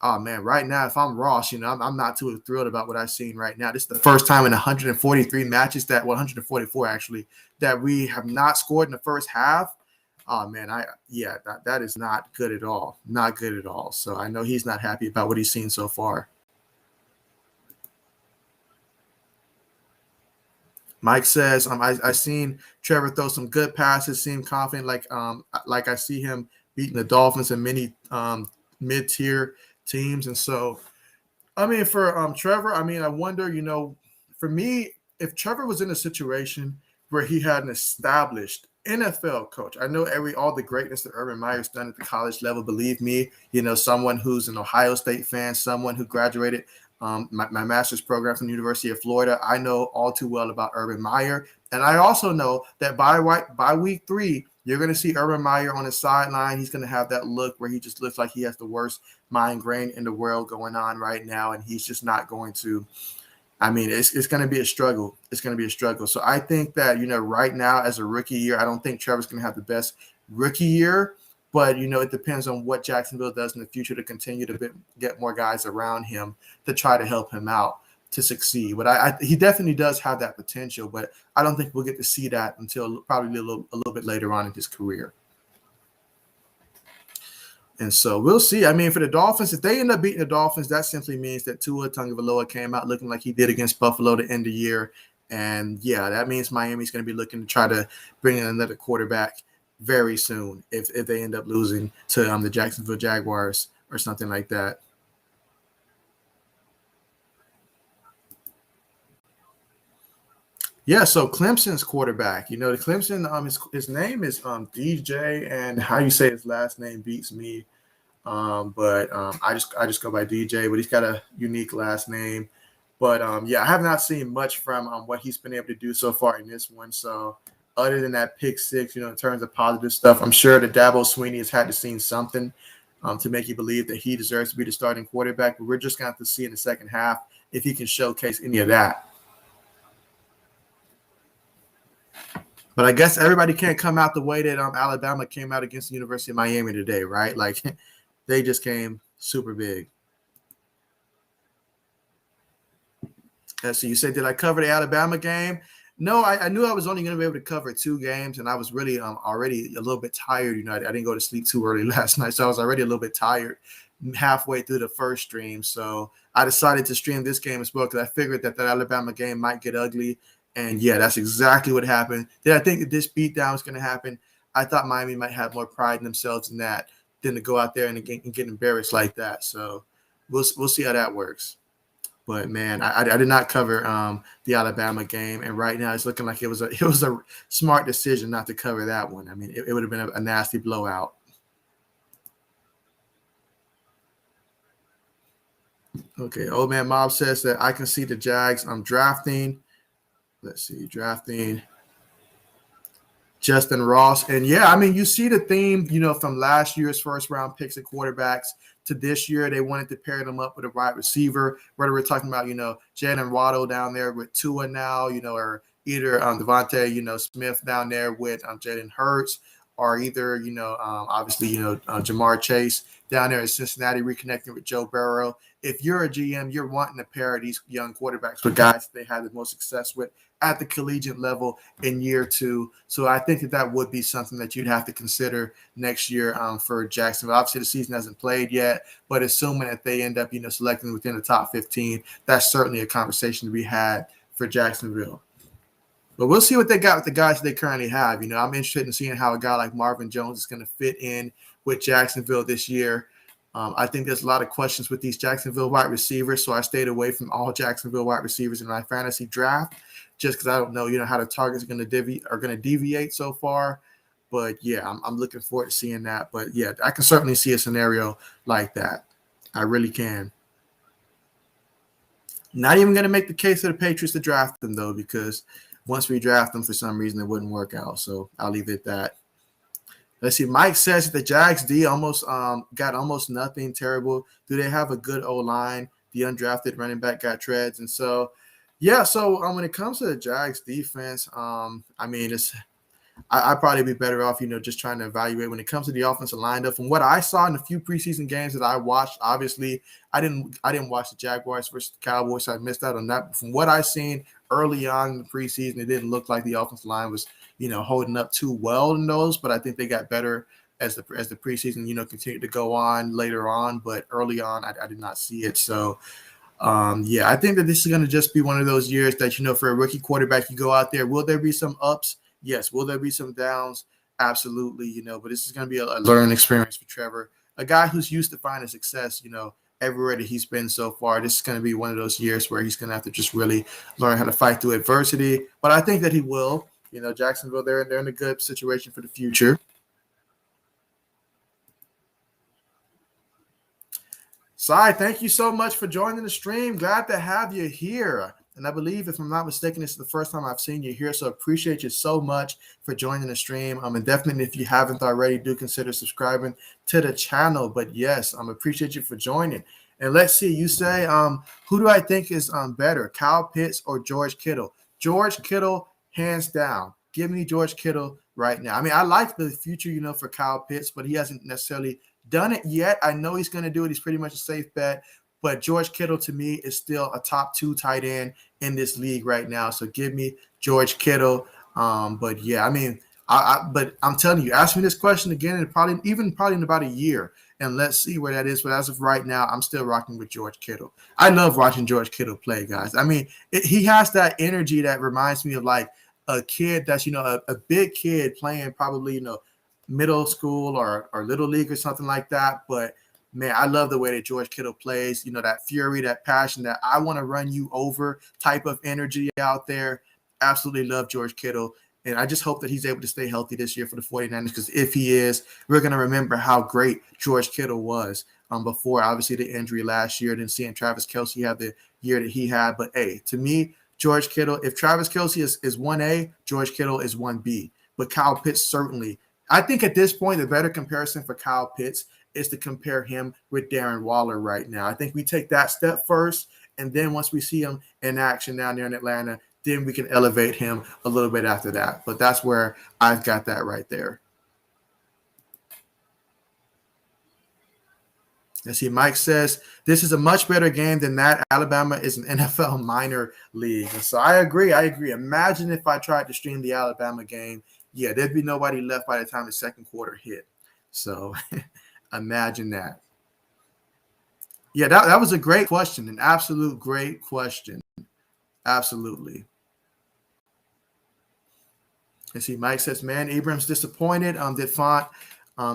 oh man, right now, if I'm Ross, I'm not too thrilled about what I've seen right now. This is the first time in 143 matches 144 actually, that we have not scored in the first half. Oh man, that is not good at all. Not good at all. So I know he's not happy about what he's seen so far. Mike says, I seen Trevor throw some good passes, seem confident, like I see him beating the Dolphins and many mid-tier teams. And so, I mean, for Trevor, I mean, I wonder, for me, if Trevor was in a situation where he had an established NFL coach, I know all the greatness that Urban Meyer's done at the college level, believe me, someone who's an Ohio State fan, someone who graduated my master's program from the University of Florida, I know all too well about Urban Meyer. And I also know that by week 3, you're going to see Urban Meyer on the sideline. He's going to have that look where he just looks like he has the worst migraine in the world going on right now. And he's just not going to, I mean, it's going to be a struggle. It's going to be a struggle. So I think that, right now as a rookie year, I don't think Trevor's going to have the best rookie year. But, it depends on what Jacksonville does in the future to continue to get more guys around him to try to help him out to succeed. But he definitely does have that potential, but I don't think we'll get to see that until probably a little bit later on in his career. And so we'll see. I mean, for the Dolphins, if they end up beating the Dolphins, that simply means that Tua Tagovailoa came out looking like he did against Buffalo to end the year. And, yeah, that means Miami's going to be looking to try to bring in another quarterback very soon if they end up losing to the Jacksonville Jaguars or something like that. Yeah, so Clemson's quarterback, the Clemson, his name is DJ, and how you say his last name beats me. But I just go by DJ, but he's got a unique last name. But I have not seen much from what he's been able to do so far in this one. So other than that pick 6, in terms of positive stuff, I'm sure that Dabo Swinney has had to see something to make you believe that he deserves to be the starting quarterback. But we're just going to have to see in the second half if he can showcase any of that. But I guess everybody can't come out the way that Alabama came out against the University of Miami today, right? Like, they just came super big. So you said, did I cover the Alabama game? No, I knew I was only going to be able to cover 2 games, and I was really already a little bit tired. I didn't go to sleep too early last night, so I was already a little bit tired halfway through the first stream. So I decided to stream this game as well because I figured that Alabama game might get ugly. And, yeah, that's exactly what happened. Did I think that this beatdown was going to happen? I thought Miami might have more pride in themselves in that than to go out there and get embarrassed like that. So we'll see how that works. But, man, I did not cover the Alabama game, and right now it's looking like it was a smart decision not to cover that one. I mean, it would have been a nasty blowout. Okay, Old Man Mob says that I can see the Jags drafting. Let's see, drafting Justin Ross. And, yeah, I mean, you see the theme, from last year's first-round picks at quarterbacks to this year. They wanted to pair them up with a wide receiver, whether we're talking about, Jalen Waddle down there with Tua now, or either Devontae, Smith down there with Jalen Hurts, or either, obviously, Jamar Chase down there in Cincinnati reconnecting with Joe Burrow. If you're a GM, you're wanting to pair these young quarterbacks with guys they had the most success with at the collegiate level in year 2. So I think that would be something that you'd have to consider next year for Jacksonville. Obviously, the season hasn't played yet, but assuming that they end up, selecting within the top 15, that's certainly a conversation to be had for Jacksonville. But we'll see what they got with the guys they currently have. I'm interested in seeing how a guy like Marvin Jones is going to fit in with Jacksonville this year. I think there's a lot of questions with these Jacksonville wide receivers, so I stayed away from all Jacksonville wide receivers in my fantasy draft just because I don't know, how the targets are going to deviate so far. But, yeah, I'm looking forward to seeing that. But, yeah, I can certainly see a scenario like that. I really can. Not even going to make the case for the Patriots to draft them, though, because once we draft them, for some reason, it wouldn't work out. So I'll leave it at that. Let's see. Mike says the Jags D almost got almost nothing terrible. Do they have a good O line? The undrafted running back got treads, and so yeah. So when it comes to the Jags defense, I mean it's I'd probably be better off, just trying to evaluate when it comes to the offensive lineup. From what I saw in a few preseason games that I watched, obviously I didn't watch the Jaguars versus the Cowboys, so I missed out on that. But from what I seen early on in the preseason, it didn't look like the offensive line was, holding up too well in those. But I think they got better as the preseason, continued to go on later on. But early on, I did not see it. So yeah, I think that this is going to just be one of those years that, for a rookie quarterback, you go out there. Will there be some ups? Yes. Will there be some downs? Absolutely, but this is going to be a learning experience for Trevor, a guy who's used to finding success, everywhere that he's been so far. This is going to be one of those years where he's going to have to just really learn how to fight through adversity. But I think that he will. Jacksonville, they're in a good situation for the future. Sai, thank you so much for joining the stream. Glad to have you here. And I believe, if I'm not mistaken, this is the first time I've seen you here. So appreciate you so much for joining the stream. And definitely, if you haven't already, do consider subscribing to the channel. But yes, appreciate you for joining. And let's see, you say, who do I think is better, Kyle Pitts or George Kittle? George Kittle, hands down. Give me George Kittle right now. I mean, I like the future, for Kyle Pitts, but he hasn't necessarily done it yet. I know he's going to do it. He's pretty much a safe bet. But George Kittle, to me, is still a top 2 tight end in this league right now. So give me George Kittle. But yeah, I mean, but I'm telling you, ask me this question again, and probably in about a year, and let's see where that is. But as of right now, I'm still rocking with George Kittle. I love watching George Kittle play, guys. I mean, he has that energy that reminds me of like a kid that's a big kid playing probably middle school or little league or something like that. But man, I love the way that George Kittle plays, that fury, that passion, that I want to run you over type of energy out there. Absolutely love George Kittle. And I just hope that he's able to stay healthy this year for the 49ers, because if he is, we're going to remember how great George Kittle was before, obviously, the injury last year. Then seeing Travis Kelce have the year that he had. But, hey, to me, George Kittle, if Travis Kelce is 1A, George Kittle is 1B. But Kyle Pitts certainly. I think at this point, the better comparison for Kyle Pitts is to compare him with Darren Waller right now. I think we take that step first, and then once we see him in action down there in Atlanta, then we can elevate him a little bit after that. But that's where I've got that right there. Let's see, Mike says, this is a much better game than that. Alabama is an NFL minor league. And so I agree. Imagine if I tried to stream the Alabama game. Yeah, there'd be nobody left by the time the second quarter hit. So imagine that. Yeah, that was a great question, an absolute great question. Absolutely. Let's see, Mike says, man, Abrams disappointed. Did Font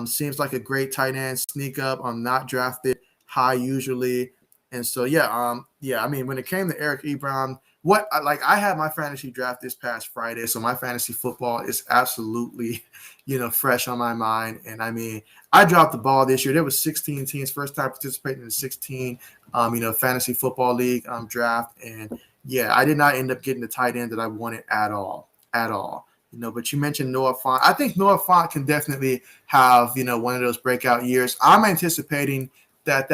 seems like a great tight end, sneak up. Not drafted high usually. And so, yeah, I mean, when it came to Eric Ebron, I had my fantasy draft this past Friday, so my fantasy football is absolutely, fresh on my mind. And I mean, I dropped the ball this year. There was 16 teams, first time participating in the 16, fantasy football league draft. And yeah, I did not end up getting the tight end that I wanted at all. But you mentioned Noah Fant. I think Noah Fant can definitely have, one of those breakout years. I'm anticipating that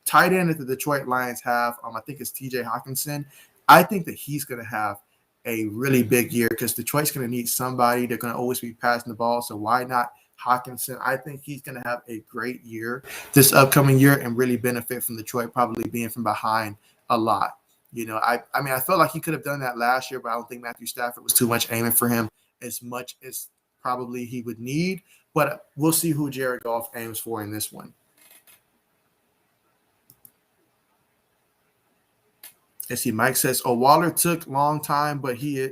tight end that the Detroit Lions have, I think it's TJ Hawkinson. I think that he's going to have a really big year because Detroit's going to need somebody. They're going to always be passing the ball. So why not Hawkinson? I think he's going to have a great year this upcoming year and really benefit from Detroit probably being from behind a lot. I mean, I felt like he could have done that last year, but I don't think Matthew Stafford was too much aiming for him as much as probably he would need. But we'll see who Jared Goff aims for in this one. Let's see, Mike says, Waller took a long time, but he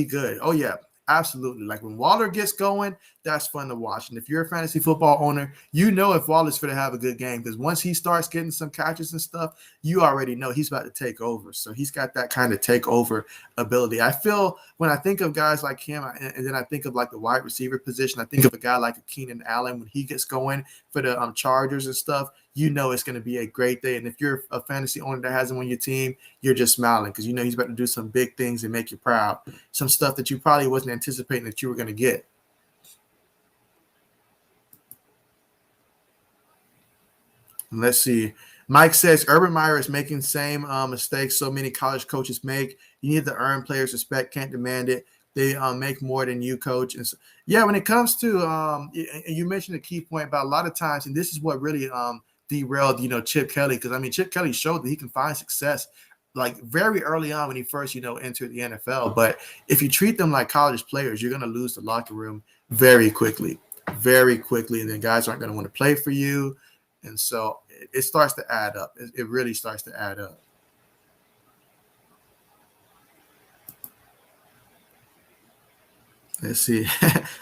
good. Oh, yeah, absolutely. Like when Waller gets going, that's fun to watch. And if you're a fantasy football owner, if Waller's going to have a good game, because once he starts getting some catches and stuff, you already know he's about to take over. So he's got that kind of takeover ability. I feel when I think of guys like him, and then I think of like the wide receiver position, I think of a guy like a Keenan Allen when he gets going for the Chargers and stuff. It's going to be a great day. And if you're a fantasy owner that has him on your team, you're just smiling because he's about to do some big things and make you proud. Some stuff that you probably wasn't anticipating that you were going to get. Let's see. Mike says Urban Meyer is making same mistakes so many college coaches make. You need to earn players' respect, can't demand it. They make more than you, coach. And so, yeah, when it comes to you mentioned a key point about a lot of times, and this is what really derailed Chip Kelly, because I mean Chip Kelly showed that he can find success like very early on when he first entered the NFL. But if you treat them like college players, you're going to lose the locker room very quickly, and then guys aren't going to want to play for you. And so it starts to add up. It really starts to add up. Let's see.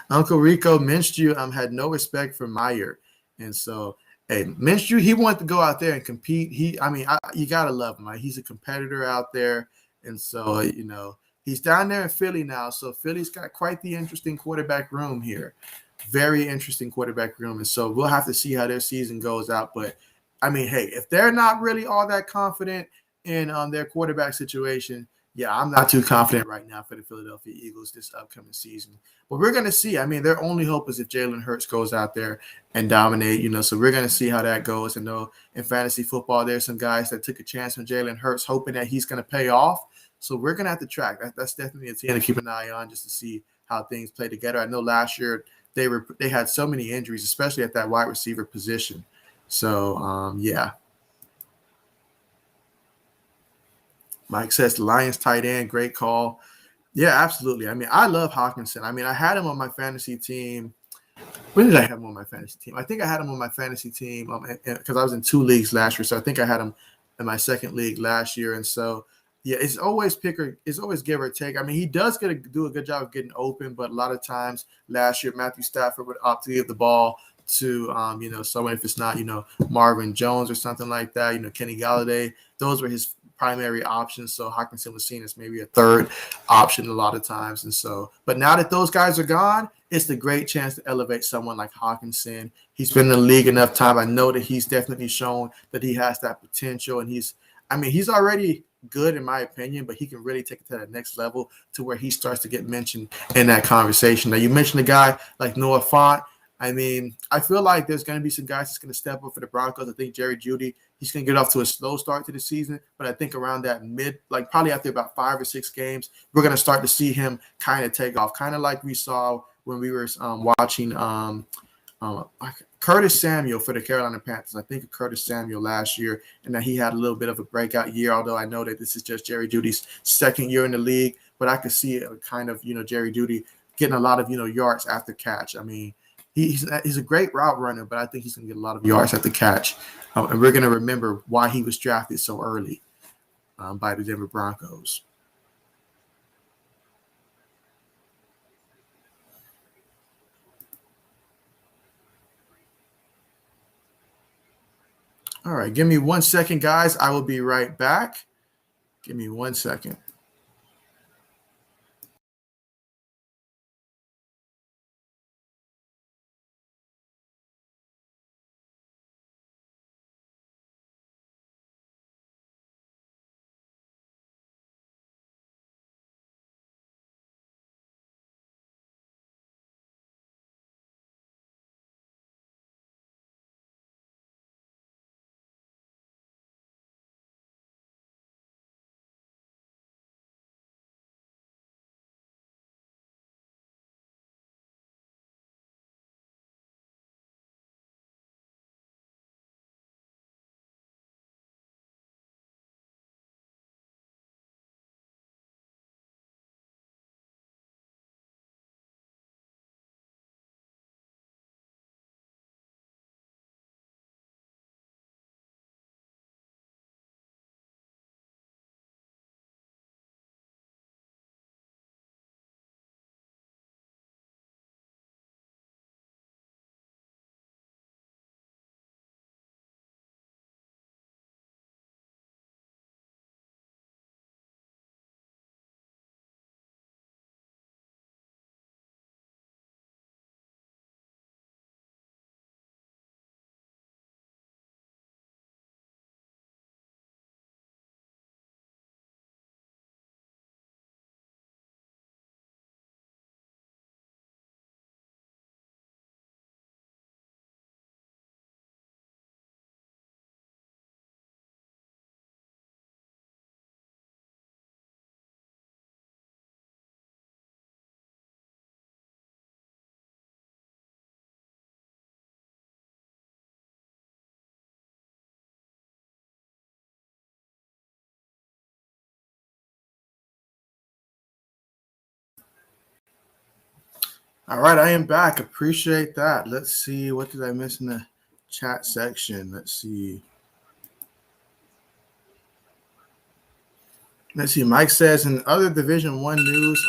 Uncle Rico Minshew had no respect for Meyer. And so, hey, Minshew, he wanted to go out there and compete. You got to love him. Right? He's a competitor out there. And so, he's down there in Philly now. So Philly's got quite the interesting quarterback room here. Very interesting quarterback room. And so we'll have to see how their season goes out. But I mean, hey, if they're not really all that confident in their quarterback situation, yeah, I'm not too confident right now for the Philadelphia Eagles this upcoming season. But we're going to see. I mean, their only hope is if Jalen Hurts goes out there and dominate, so we're going to see how that goes. I know in fantasy football, there's some guys that took a chance on Jalen Hurts hoping that he's going to pay off. So we're going to have to track. That's definitely a team to keep an eye on just to see how things play together. I know last year they had so many injuries, especially at that wide receiver position. So, yeah. Mike says the Lions tight end, great call. Yeah, absolutely. I mean, I love Hawkinson. I mean, I had him on my fantasy team. When did I have him on my fantasy team? I think I had him on my fantasy team because I was in 2 leagues last year. So I think I had him in my second league last year. And so, yeah, it's always give or take. I mean, he does do a good job of getting open, but a lot of times last year, Matthew Stafford would opt to give the ball to, someone if it's not, Marvin Jones or something like that, Kenny Galladay. Those were his primary options. So Hawkinson was seen as maybe a third option a lot of times. And so, but now that those guys are gone, it's the great chance to elevate someone like Hawkinson. He's been in the league enough time. I know that he's definitely shown that he has that potential, and he's already good in my opinion, but he can really take it to that next level to where he starts to get mentioned in that conversation. Now, you mentioned a guy like Noah Fant. I mean, I feel like there's going to be some guys that's going to step up for the Broncos. I think Jerry Jeudy, he's going to get off to a slow start to the season, but I think around that probably after about 5 or 6 games, we're going to start to see him kind of take off, kind of like we saw when we were watching Curtis Samuel for the Carolina Panthers. I think of Curtis Samuel last year, and that he had a little bit of a breakout year, although I know that this is just Jerry Jeudy's second year in the league, but I could see it kind of, Jerry Jeudy getting a lot of, yards after catch. I mean, he's a great route runner, but I think he's going to get a lot of yards at the catch. And we're going to remember why he was drafted so early by the Denver Broncos. All right, give me 1 second, guys. I will be right back. Give me 1 second. All right, I am back. Appreciate that. Let's see. What did I miss in the chat section? Let's see. Let's see. Mike says in other Division One news,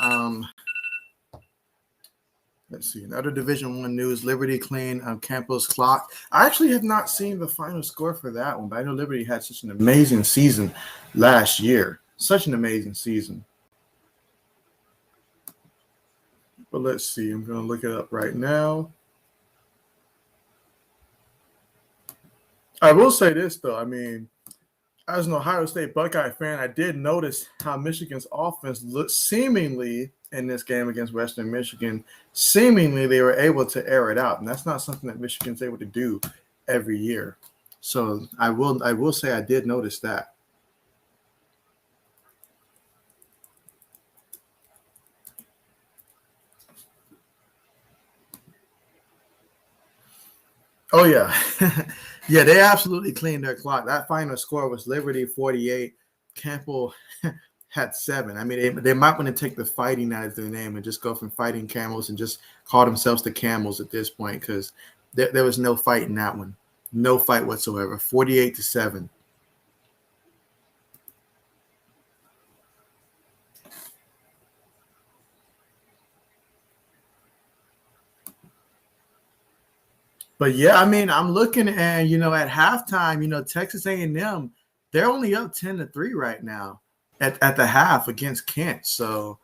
let's see. In other Division One news, Liberty clean Campbell's clock. I actually have not seen the final score for that one, but I know Liberty had such an amazing season last year. Such an amazing season. But let's see. I'm going to look it up right now. I will say this though. I mean, as an Ohio State Buckeye fan, I did notice how Michigan's offense looked seemingly in this game against Western Michigan. Seemingly, they were able to air it out, and that's not something that Michigan's able to do every year. So I will say I did notice that. Oh yeah, yeah, they absolutely cleaned their clock. That final score was Liberty 48, Campbell had 7. I mean, they might want to take the fighting out of their name and just go from fighting camels and just call themselves the Camels at this point because there was no fight in that one, no fight whatsoever. 48-7. But yeah, I mean, I'm looking and at halftime, Texas A&M, they're only up 10-3 right now at the half against Kent. So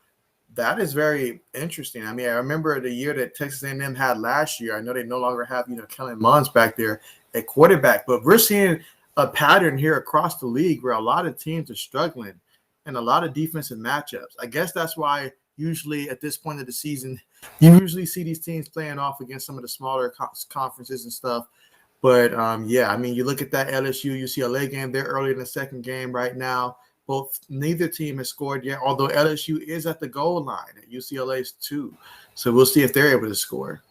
that is very interesting. I mean, I remember the year that Texas A&M had last year. I know they no longer have Kellen Mons back there at quarterback, but we're seeing a pattern here across the league where a lot of teams are struggling and a lot of defensive matchups. I guess that's why usually at this point of the season, you usually see these teams playing off against some of the smaller conferences and stuff. But yeah, I mean, you look at that LSU UCLA game. They're early in the second game right now. Neither team has scored yet, although LSU is at the goal line at UCLA's 2. So we'll see if they're able to score.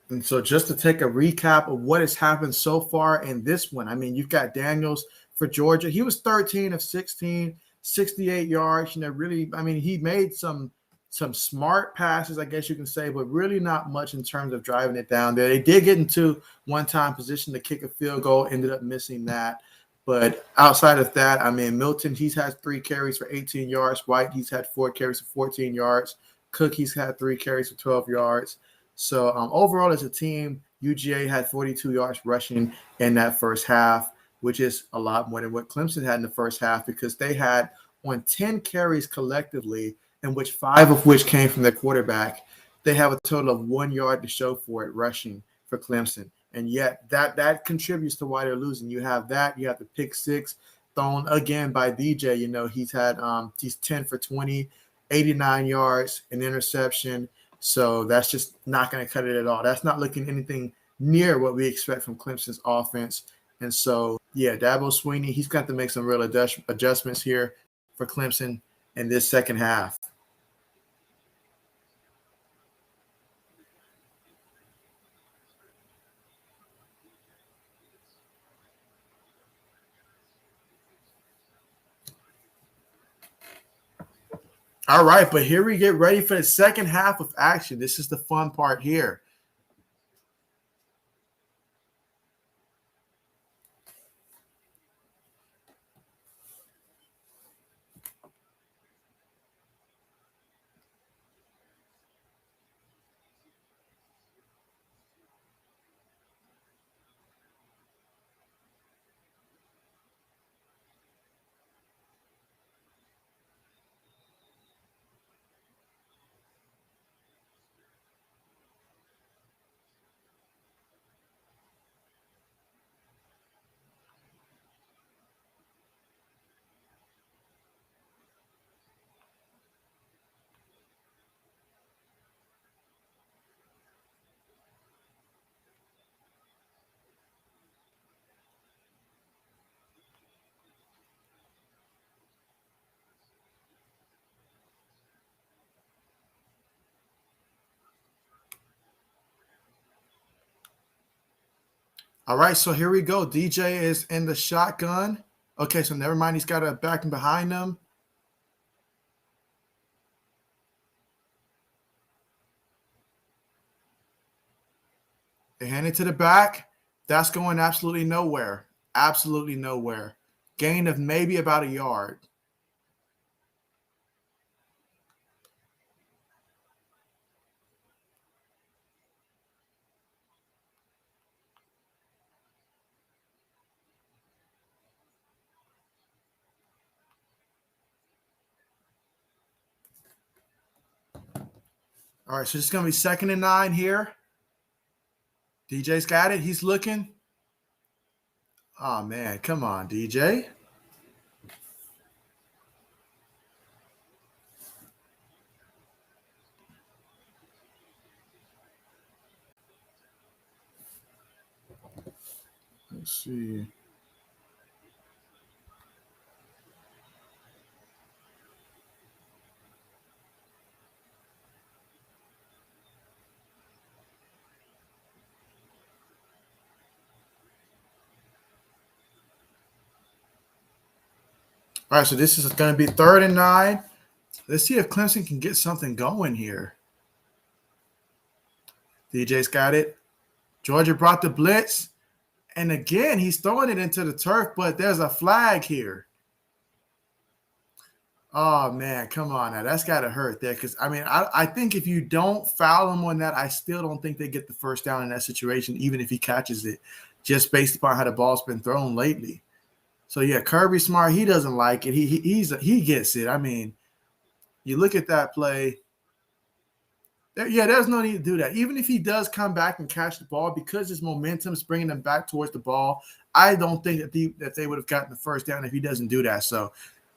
And so just to take a recap of what has happened so far in this one, I mean, you've got Daniels for Georgia. He was 13 of 16, 68 yards. Really, I mean, he made some smart passes, I guess you can say, but really not much in terms of driving it down there. They did get into one-time position to kick a field goal, ended up missing that. But outside of that, I mean, Milton, he's had 3 carries for 18 yards. White, he's had 4 carries for 14 yards. Cook, he's had 3 carries for 12 yards. So overall, as a team, UGA had 42 yards rushing in that first half, which is a lot more than what Clemson had in the first half because they had on 10 carries collectively, in which 5 of which came from their quarterback. They have a total of 1 yard to show for it rushing for Clemson. And yet that contributes to why they're losing. You have that. You have the pick 6 thrown again by DJ. He's 10 for 20, 89 yards, an interception. So that's just not going to cut it at all. That's not looking anything near what we expect from Clemson's offense. And so, yeah, Dabo Swinney, he's got to make some real adjustments here for Clemson in this second half. All right, but here we get ready for the second half of action. This is the fun part here. All right, so here we go. DJ is in the shotgun. Okay, so never mind. He's got a backing behind him. They hand it to the back. That's going absolutely nowhere. Absolutely nowhere. Gain of maybe about a yard. All right, so it's going to be 2nd and 9 here. DJ's got it. He's looking. Oh, man. Come on, DJ. Let's see. All right, so this is going to be 3rd and 9. Let's see if Clemson can get something going here. DJ's got it. Georgia brought the blitz. And again, he's throwing it into the turf, but there's a flag here. Oh, man, come on now. That's got to hurt there because, I mean, I think if you don't foul him on that, I still don't think they get the first down in that situation, even if he catches it, just based upon how the ball's been thrown lately. So, yeah, Kirby Smart, he doesn't like it. He gets it. I mean, you look at that play. Yeah, there's no need to do that. Even if he does come back and catch the ball, because his momentum is bringing him back towards the ball, I don't think that they would have gotten the first down if he doesn't do that. So,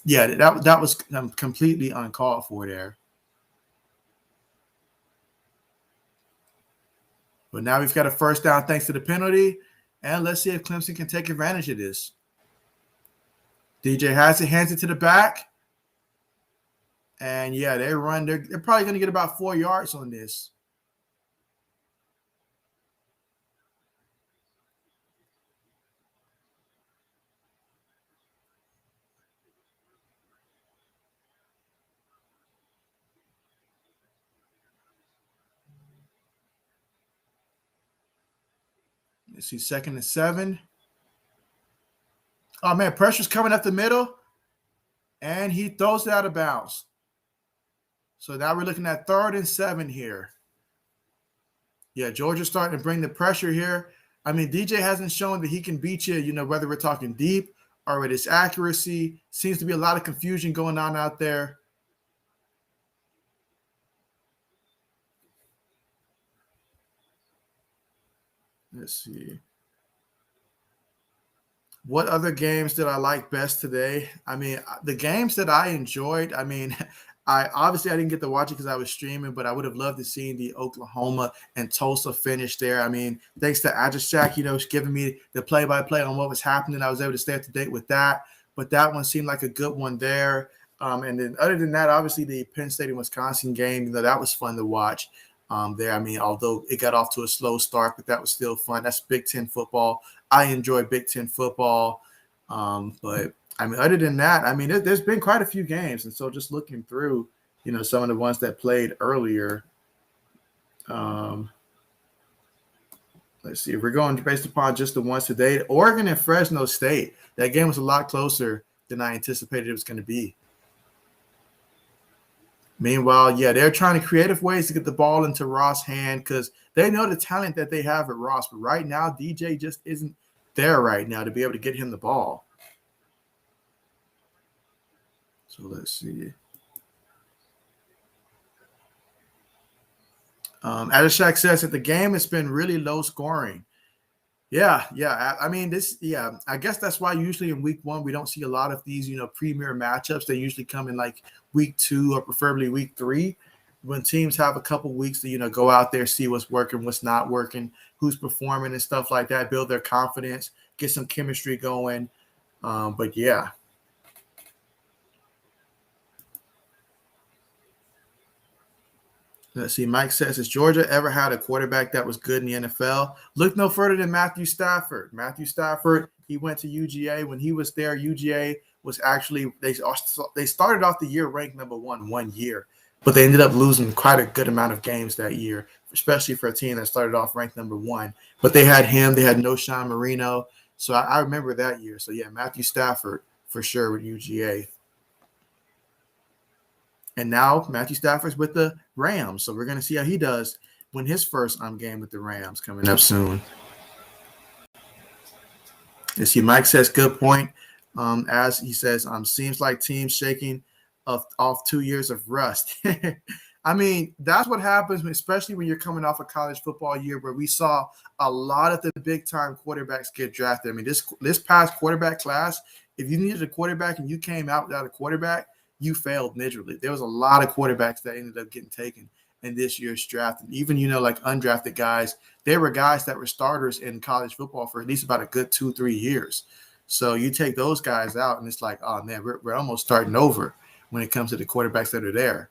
yeah, that was completely uncalled for there. But now we've got a first down thanks to the penalty, and let's see if Clemson can take advantage of this. DJ has it, hands it to the back. And, yeah, they run. They're probably going to get about 4 yards on this. Let's see, 2nd and 7. Oh, man, pressure's coming up the middle, and he throws it out of bounds. So now we're looking at 3rd and 7 here. Yeah, Georgia's starting to bring the pressure here. I mean, DJ hasn't shown that he can beat you, whether we're talking deep or with his accuracy. Seems to be a lot of confusion going on out there. Let's see. What other games did I like best today? I mean, the games that I enjoyed, I mean, I didn't get to watch it because I was streaming, but I would have loved to see the Oklahoma and Tulsa finish there. I mean, thanks to Ajashak, giving me the play-by-play on what was happening. I was able to stay up to date with that. But that one seemed like a good one there. And then other than that, obviously the Penn State and Wisconsin game, that was fun to watch there. I mean, although it got off to a slow start, but that was still fun. That's Big Ten football. I enjoy Big Ten football. But I mean, other than that, I mean, there's been quite a few games. And so just looking through, some of the ones that played earlier. Let's see. If we're going based upon just the ones today, Oregon and Fresno State, that game was a lot closer than I anticipated it was going to be. Meanwhile, yeah, they're trying to creative ways to get the ball into Ross' hand because they know the talent that they have at Ross. But right now, DJ just isn't there right now to be able to get him the ball. So let's see. Adishak says that the game has been really low scoring. Yeah. I mean, I guess that's why usually in week 1, we don't see a lot of these, premier matchups. They usually come in like week 2 or preferably week 3 when teams have a couple weeks to, go out there, see what's working, what's not working, who's performing and stuff like that, build their confidence, get some chemistry going. But yeah. Let's see. Mike says, has Georgia ever had a quarterback that was good in the NFL? Look no further than Matthew Stafford. Matthew Stafford, he went to UGA. When he was there, UGA was actually they started off the year ranked number 1 year, but they ended up losing quite a good amount of games that year, especially for a team that started off ranked number 1. But they had him. They had No Sean Marino. So I remember that year. So, yeah, Matthew Stafford for sure with UGA. And now Matthew Stafford's with the Rams. So we're going to see how he does win his first game with the Rams coming up soon. You see, Mike says, good point. As he says, seems like teams shaking off 2 years of rust. I mean, that's what happens, especially when you're coming off a college football year where we saw a lot of the big-time quarterbacks get drafted. I mean, this past quarterback class, if you needed a quarterback and you came out without a quarterback, you failed miserably. There was a lot of quarterbacks that ended up getting taken in this year's draft. And even, like undrafted guys, there were guys that were starters in college football for at least about a good 2-3 years. So you take those guys out and it's like, oh, man, we're almost starting over when it comes to the quarterbacks that are there.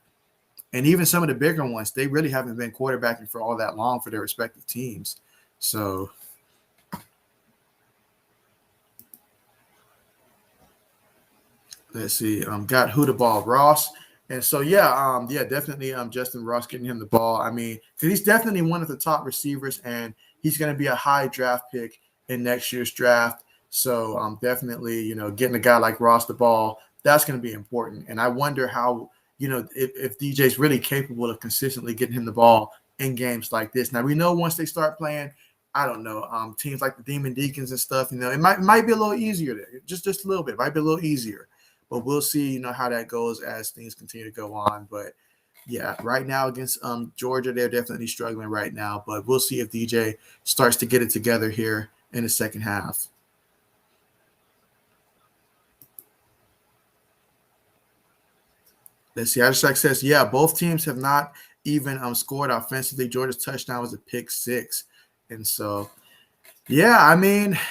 And even some of the bigger ones, they really haven't been quarterbacking for all that long for their respective teams. So let's see. Got who the ball, Ross. And so, definitely Justin Ross getting him the ball. I mean, because he's definitely one of the top receivers, and he's going to be a high draft pick in next year's draft. So definitely, getting a guy like Ross the ball, that's going to be important. And I wonder how, if DJ's really capable of consistently getting him the ball in games like this. Now, we know once they start playing, I don't know, teams like the Demon Deacons and stuff, it might be a little easier there. Just a little bit. It might be a little easier. But we'll see, how that goes as things continue to go on. But, yeah, right now against Georgia, they're definitely struggling right now. But we'll see if DJ starts to get it together here in the second half. Let's see. Ashak says, yeah, both teams have not even scored offensively. Georgia's touchdown was a pick 6. And so, yeah, I mean –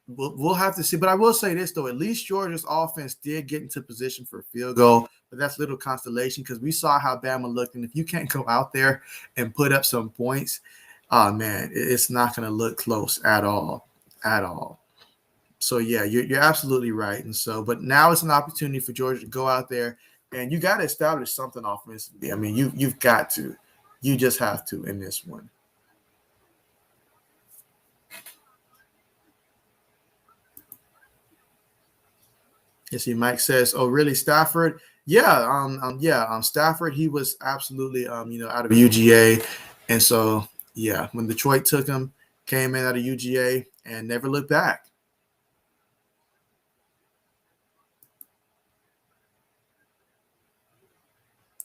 We'll have to see. But I will say this, though. At least Georgia's offense did get into position for a field goal. But that's little constellation because we saw how Bama looked. And if you can't go out there and put up some points, oh, man, it's not going to look close at all. At all. So, yeah, you're absolutely right. And so, but now it's an opportunity for Georgia to go out there. And you got to establish something offensively. I mean, you've got to. You just have to in this one. You see, Mike says, "Oh, really, Stafford? Yeah, Stafford. He was absolutely, out of UGA, and so yeah, when Detroit took him, came in out of UGA and never looked back."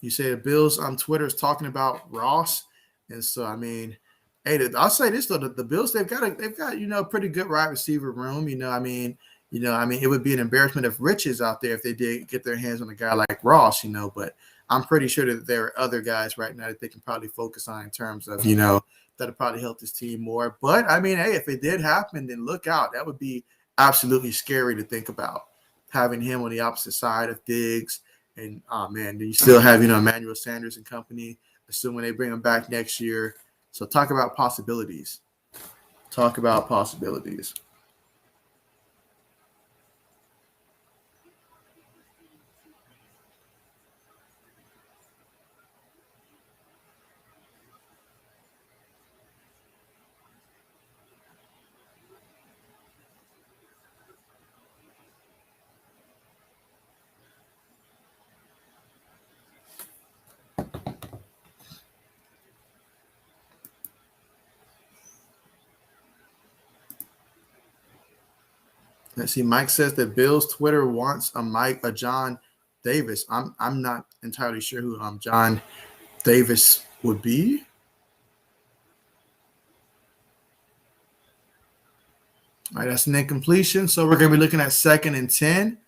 You say the Bills on Twitter is talking about Ross, and so I mean, hey, I'll say this though: the Bills they've got a pretty good wide receiver room. It would be an embarrassment if Rich is out there if they did get their hands on a guy like Ross. But I'm pretty sure that there are other guys right now that they can probably focus on in terms of that'll probably help this team more. But I mean, hey, if it did happen, then look out. That would be absolutely scary to think about having him on the opposite side of Diggs. And, oh, man, then you still have, Emmanuel Sanders and company, assuming they bring him back next year. So talk about possibilities. Talk about possibilities. Let's see. Mike says that Bill's Twitter wants a John Davis. I'm not entirely sure who John Davis would be. All right, that's an incompletion. So we're going to be looking at 2nd and 10.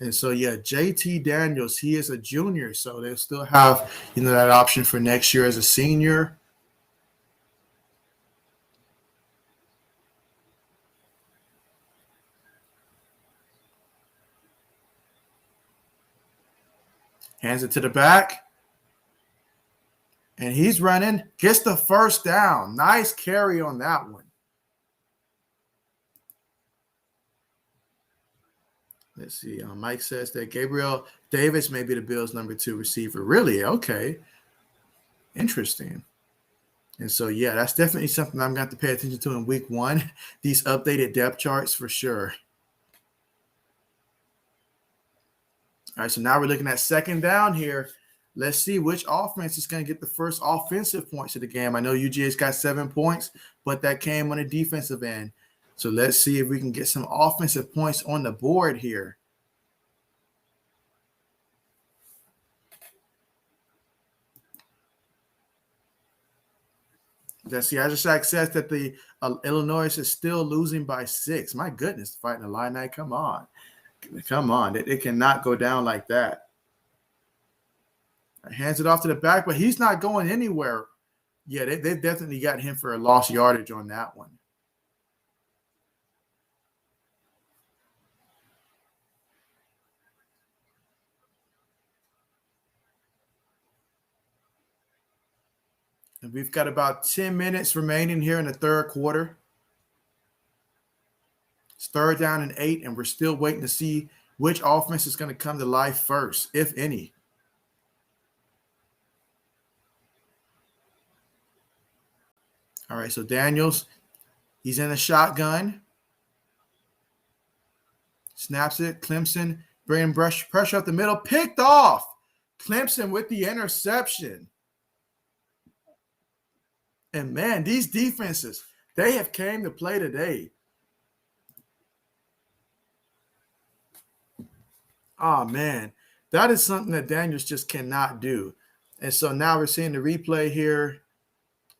And so, yeah, JT Daniels, he is a junior. So they'll still have, that option for next year as a senior. Hands it to the back. And he's running, gets the first down. Nice carry on that one. Let's see. Mike says that Gabriel Davis may be the Bills' number 2 receiver. Really? Okay. Interesting. And so, yeah, that's definitely something I'm going to have to pay attention to in week 1. These updated depth charts for sure. All right, so now we're looking at second down here. Let's see which offense is going to get the first offensive points of the game. I know UGA's got 7 points, but that came on the defensive end. So let's see if we can get some offensive points on the board here. Let's see. Ajashak says that the Illinois is still losing by 6. My goodness, fighting a line night. Come on. Come on. It cannot go down like that. Hands it off to the back, but he's not going anywhere. Yeah, they definitely got him for a lost yardage on that one. And we've got about 10 minutes remaining here in the third quarter. It's 3rd down and 8, and we're still waiting to see which offense is going to come to life first, if any. All right, so Daniels, he's in a shotgun. Snaps it. Clemson bringing pressure up the middle. Picked off. Clemson with the interception. And, man, these defenses, they have came to play today. Oh, man. That is something that Daniels just cannot do. And so now we're seeing the replay here.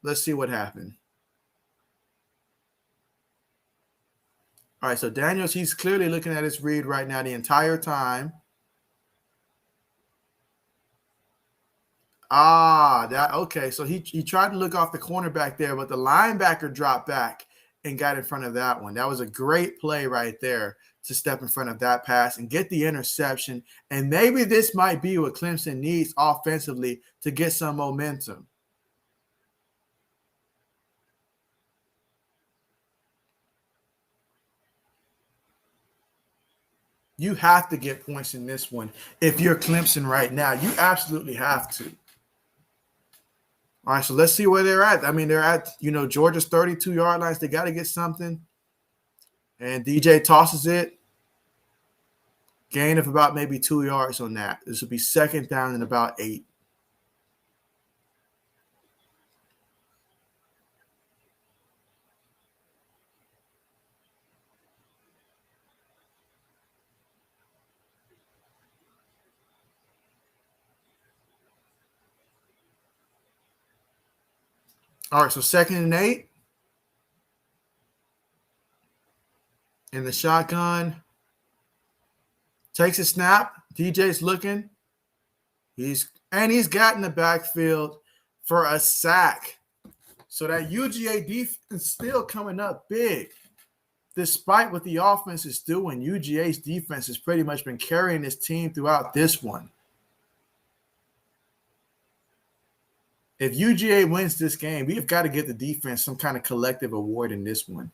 Let's see what happened. All right, so Daniels, he's clearly looking at his read right now the entire time. Okay. So he tried to look off the cornerback there, but the linebacker dropped back and got in front of that one. That was a great play right there to step in front of that pass and get the interception. And maybe this might be what Clemson needs offensively to get some momentum. You have to get points in this one. If you're Clemson right now, you absolutely have to. All right, so let's see where they're at. I mean, they're at, Georgia's 32-yard lines. They got to get something. And DJ tosses it. Gain of about maybe 2 yards on that. This will be 2nd down and about 8. All right, so 2nd and 8. In the shotgun. Takes a snap. DJ's looking. He's got in the backfield for a sack. So that UGA defense still coming up big. Despite what the offense is doing, UGA's defense has pretty much been carrying this team throughout this one. If UGA wins this game, we've got to give the defense some kind of collective award in this one.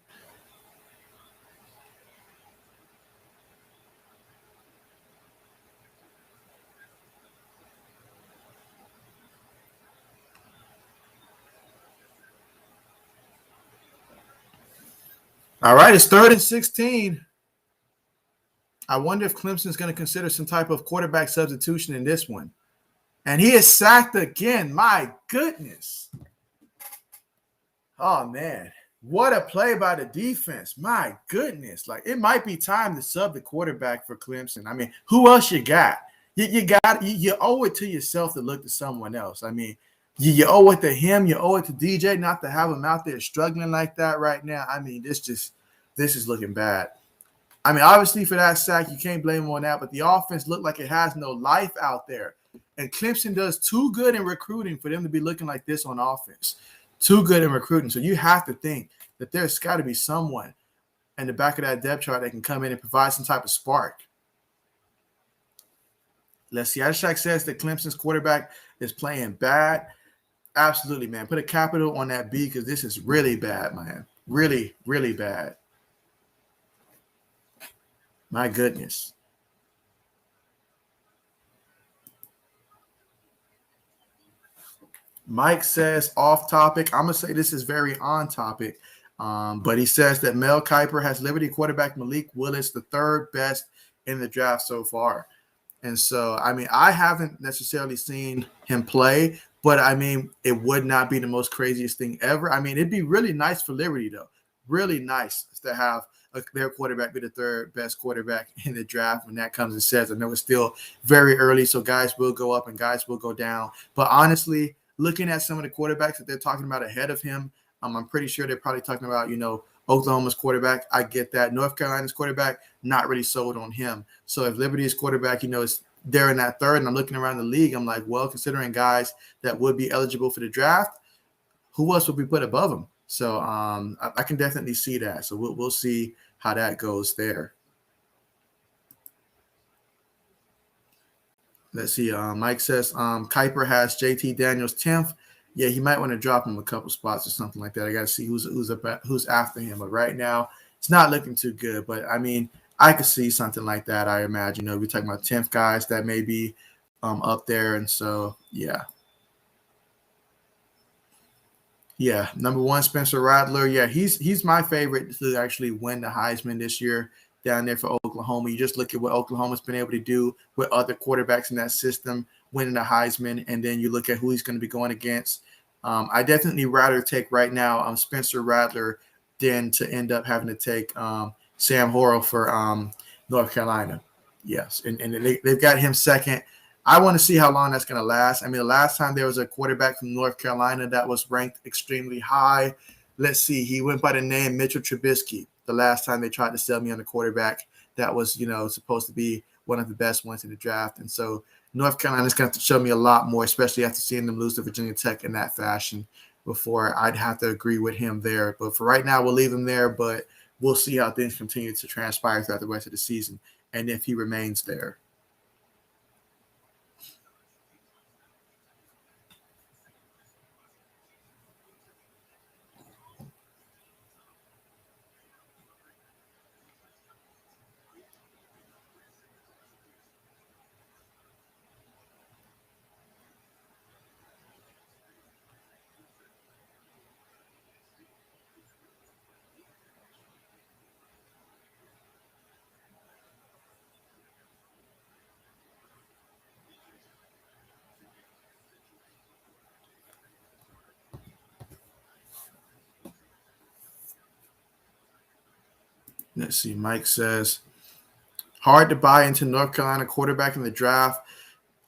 All right, it's 3rd and 16. I wonder if Clemson's going to consider some type of quarterback substitution in this one. And he is sacked again. My goodness. Oh, man. What a play by the defense. My goodness. Like, it might be time to sub the quarterback for Clemson. I mean, who else you got? You owe it to yourself to look to someone else. I mean, you owe it to him. You owe it to DJ not to have him out there struggling like that right now. I mean, this is looking bad. I mean, obviously for that sack, you can't blame him on that, but the offense looked like it has no life out there. And Clemson does too good in recruiting for them to be looking like this on offense. Too good in recruiting. So you have to think that there's got to be someone in the back of that depth chart that can come in and provide some type of spark. Let's see. Ashak says that Clemson's quarterback is playing bad. Absolutely, man. Put a capital on that B because this is really bad, man. Really, really bad. My goodness. Mike says off topic. I'm gonna say this is very on topic, but he says that Mel Kiper has Liberty quarterback Malik Willis the third best in the draft so far. And so, I mean, I haven't necessarily seen him play, but I mean, it would not be the most craziest thing ever. I mean, it'd be really nice for Liberty, though. Really nice to have their quarterback be the third best quarterback in the draft when that comes and says. I know it's still very early, so guys will go up and guys will go down. But honestly, looking at some of the quarterbacks that they're talking about ahead of him, I'm pretty sure they're probably talking about, Oklahoma's quarterback. I get that. North Carolina's quarterback, not really sold on him. So if Liberty's quarterback, is there in that third, and I'm looking around the league, I'm like, well, considering guys that would be eligible for the draft, who else would we put above him? So I can definitely see that. So we'll see how that goes there. Let's see. Mike says Kiper has JT Daniels 10th. Yeah, he might want to drop him a couple spots or something like that. I got to see who's after him. But right now, it's not looking too good. But I mean, I could see something like that. I imagine. We're talking about 10th guys that may be up there, and so yeah. Yeah, number one, Spencer Rattler. Yeah, he's my favorite to actually win the Heisman this year down there for Oklahoma. You just look at what Oklahoma's been able to do with other quarterbacks in that system, winning the Heisman, and then you look at who he's going to be going against. I definitely rather take right now Spencer Rattler than to end up having to take Sam Howell for North Carolina. Yes, and they've got him second. I want to see how long that's going to last. I mean, the last time there was a quarterback from North Carolina that was ranked extremely high. Let's see. He went by the name Mitchell Trubisky. The last time they tried to sell me on a quarterback that was, supposed to be one of the best ones in the draft. And so North Carolina's going to have to show me a lot more, especially after seeing them lose to Virginia Tech in that fashion before I'd have to agree with him there. But for right now, we'll leave him there, but we'll see how things continue to transpire throughout the rest of the season and if he remains there. Let's see. Mike says, hard to buy into North Carolina quarterback in the draft.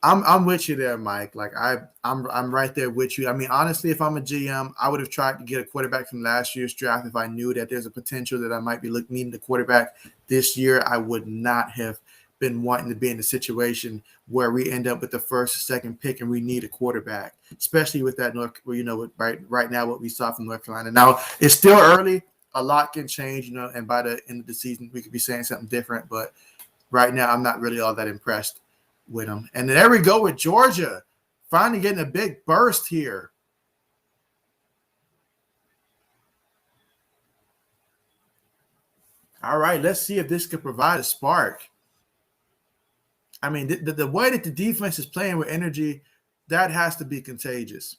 I'm with you there, Mike. Like I'm right there with you. I mean, honestly, if I'm a GM, I would have tried to get a quarterback from last year's draft if I knew that there's a potential that I might be needing the quarterback this year. I would not have been wanting to be in a situation where we end up with the first or second pick and we need a quarterback, especially with that right now what we saw from North Carolina. Now it's still early. A lot can change, and by the end of the season we could be saying something different. But right now, I'm not really all that impressed with them. And there we go with Georgia, finally getting a big burst here. All right, let's see if this could provide a spark. I mean, the way that the defense is playing with energy, that has to be contagious.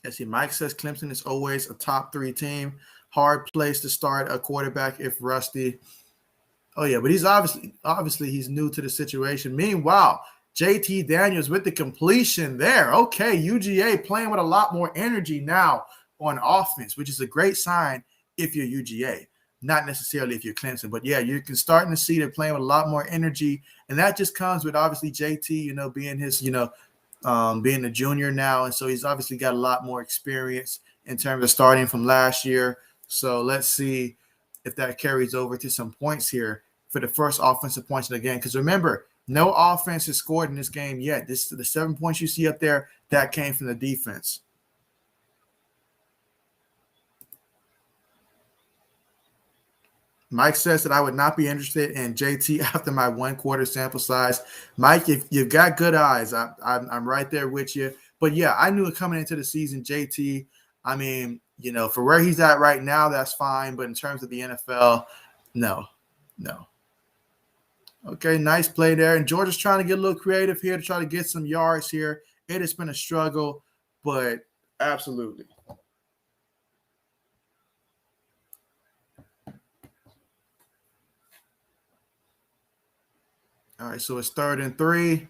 Let's see, Mike says Clemson is always a top 3 team. Hard place to start a quarterback if rusty. Oh yeah, but he's obviously he's new to the situation. Meanwhile, JT Daniels with the completion there. Okay, UGA playing with a lot more energy now on offense, which is a great sign if you're UGA, not necessarily if you're Clemson. But yeah, you can starting to see they're playing with a lot more energy, and that just comes with obviously JT, being his, being a junior now, and so he's obviously got a lot more experience in terms of starting from last year. So let's see if that carries over to some points here for the first offensive points again. Because remember, no offense has scored in this game yet. The 7 points you see up there, that came from the defense. Mike says that I would not be interested in JT after my 1/4 sample size. Mike, if you've got good eyes, I'm right there with you. But yeah, I knew it coming into the season, JT. I mean, for where he's at right now, that's fine. But in terms of the NFL, no. Okay, nice play there. And Georgia's trying to get a little creative here to try to get some yards here. It has been a struggle, but absolutely. All right, so it's 3rd and 3.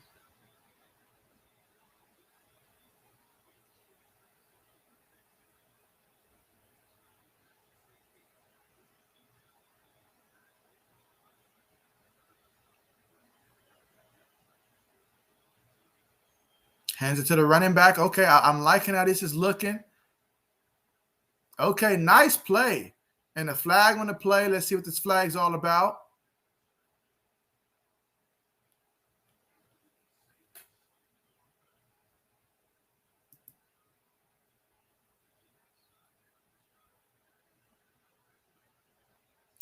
Hands it to the running back. Okay, I'm liking how this is looking. Okay, nice play. And a flag on the play. Let's see what this flag's all about.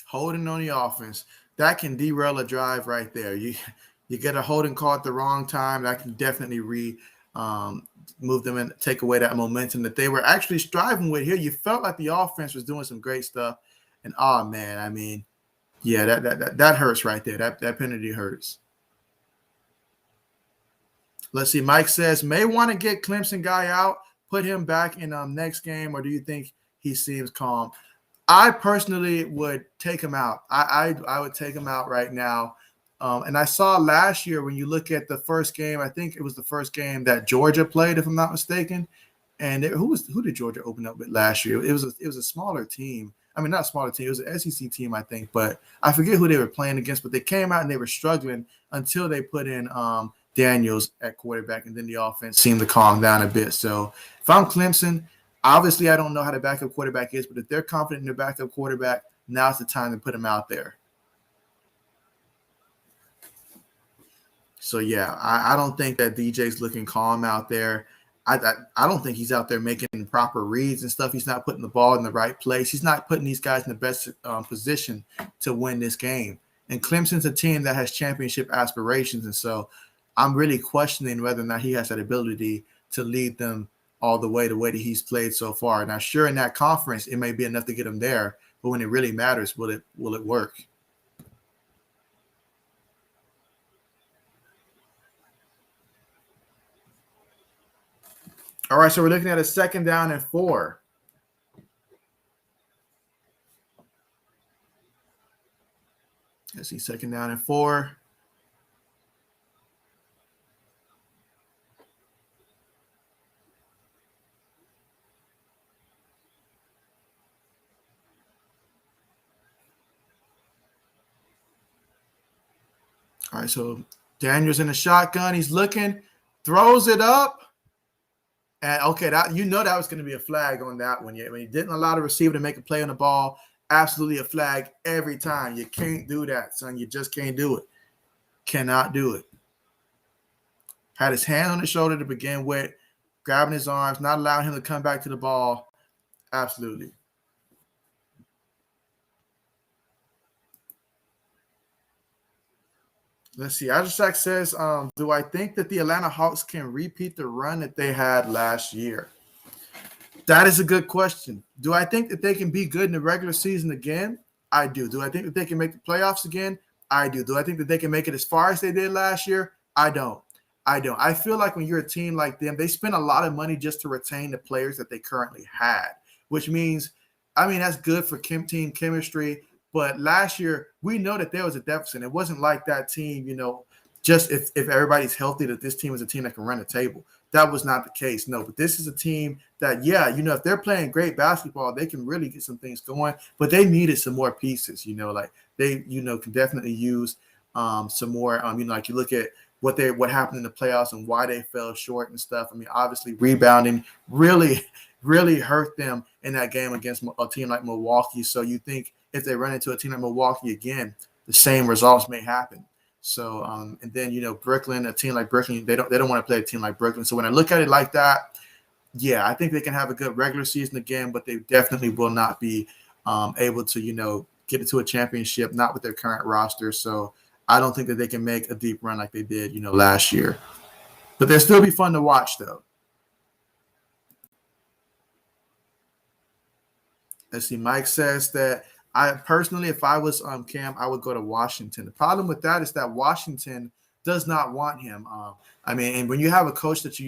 Holding on the offense. That can derail a drive right there. You get a holding call at the wrong time. That can definitely move them and take away that momentum that they were actually striving with here. You felt like the offense was doing some great stuff. And oh man, I mean, yeah, that hurts right there. That penalty hurts. Let's see. Mike says may want to get Clemson guy out, put him back in next game, or do you think he seems calm? I personally would take him out. I would take him out right now. And I saw last year when you look at the first game, I think it was the first game that Georgia played, if I'm not mistaken. And who did Georgia open up with last year? It was a smaller team. I mean, not a smaller team. It was an SEC team, I think. But I forget who they were playing against. But they came out and they were struggling until they put in Daniels at quarterback, and then the offense seemed to calm down a bit. So if I'm Clemson, obviously I don't know how the backup quarterback is, but if they're confident in their backup quarterback, now's the time to put him out there. So, yeah, I don't think that DJ's looking calm out there. I don't think he's out there making proper reads and stuff. He's not putting the ball in the right place. He's not putting these guys in the best position to win this game. And Clemson's a team that has championship aspirations. And so I'm really questioning whether or not he has that ability to lead them all the way that he's played so far. Now, sure, in that conference, it may be enough to get him there. But when it really matters, will it work? All right, so we're looking at a 2nd down and 4. Let's see, 2nd down and 4. All right, so Daniels in the shotgun. He's looking, throws it up. And okay, that was going to be a flag on that one. Yeah, when you didn't allow the receiver to make a play on the ball, absolutely a flag every time. You can't do that, son. You just can't do it. Cannot do it. Had his hand on his shoulder to begin with, grabbing his arms, not allowing him to come back to the ball. Absolutely. Let's see. Ajacek says, do I think that the Atlanta Hawks can repeat the run that they had last year? That is a good question. Do I think that they can be good in the regular season again? I do. Do I think that they can make the playoffs again? I do. Do I think that they can make it as far as they did last year? I don't. I feel like when you're a team like them, they spend a lot of money just to retain the players that they currently had, which means, that's good for team chemistry. But last year, we know that there was a deficit. It wasn't like that team, just if everybody's healthy, that this team is a team that can run the table. That was not the case. No, but this is a team that, if they're playing great basketball, they can really get some things going. But they needed some more pieces, like they, can definitely use some more. Like you look at what happened in the playoffs and why they fell short and stuff. Obviously rebounding really, really hurt them in that game against a team like Milwaukee. So you think if they run into a team like Milwaukee again, the same results may happen. So, and then, Brooklyn, a team like Brooklyn, they don't want to play a team like Brooklyn. So when I look at it like that, yeah, I think they can have a good regular season again, but they definitely will not be able to, get it to a championship, not with their current roster. So I don't think that they can make a deep run like they did, last year. But they'll still be fun to watch, though. Let's see. Mike says that I personally, if I was Cam, I would go to Washington. The problem with that is that Washington does not want him. And when you have a coach that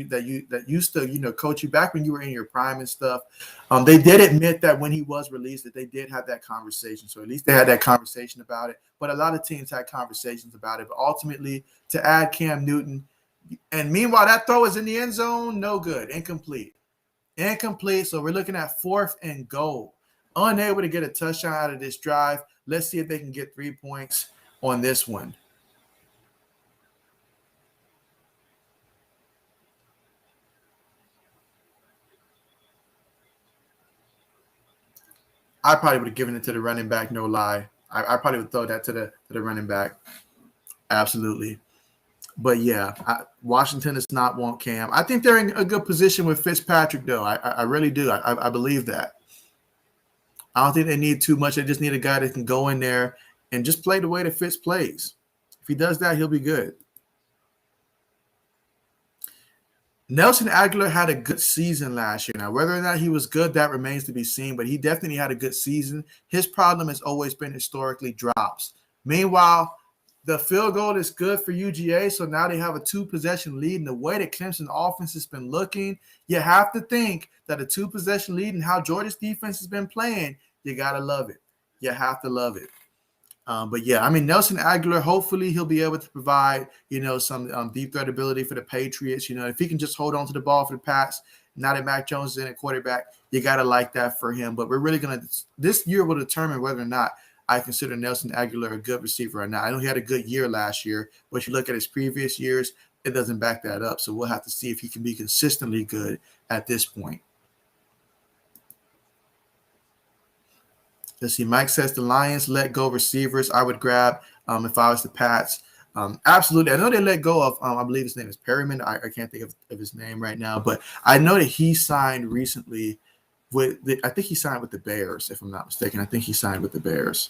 used to coach you back when you were in your prime and stuff, they did admit that when he was released that they did have that conversation. So at least they had that conversation about it. But a lot of teams had conversations about it. But ultimately, to add Cam Newton, and meanwhile that throw is in the end zone, no good, incomplete. So we're looking at 4th and goal. Unable to get a touchdown out of this drive. Let's see if they can get 3 points on this one. I probably would have given it to the running back, no lie. I probably would throw that to the running back. Absolutely. But yeah, Washington does not want Cam. I think they're in a good position with Fitzpatrick, though. I really do. I believe that. I don't think they need too much. They just need a guy that can go in there and just play the way that Fitz plays. If he does that, he'll be good. Nelson Aguilar had a good season last year. Now, whether or not he was good, that remains to be seen, but he definitely had a good season. His problem has always been historically drops. Meanwhile, the field goal is good for UGA, so now they have a 2-possession lead. And the way that Clemson offense has been looking, you have to think that a 2-possession lead and how Georgia's defense has been playing, you got to love it. You have to love it. But yeah, Nelson Aguilar, hopefully he'll be able to provide, some deep threat ability for the Patriots. If he can just hold on to the ball for the Pats, now that Mac Jones is in at quarterback, you got to like that for him. But we're really this year will determine whether or not I consider Nelson Aguilar a good receiver or not. I know he had a good year last year, but if you look at his previous years, it doesn't back that up. So we'll have to see if he can be consistently good at this point. Let's see. Mike says the Lions let go receivers. I would grab if I was the Pats. Absolutely. I know they let go of, I believe his name is Perryman. I can't think of his name right now, but I know that he signed recently I think he signed with the Bears, if I'm not mistaken. I think he signed with the Bears.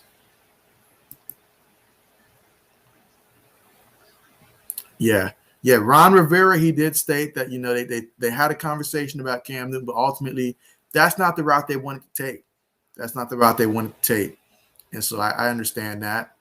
Yeah. Ron Rivera, he did state that, they had a conversation about Cam Newton, but ultimately that's not the route they wanted to take. And so I understand that.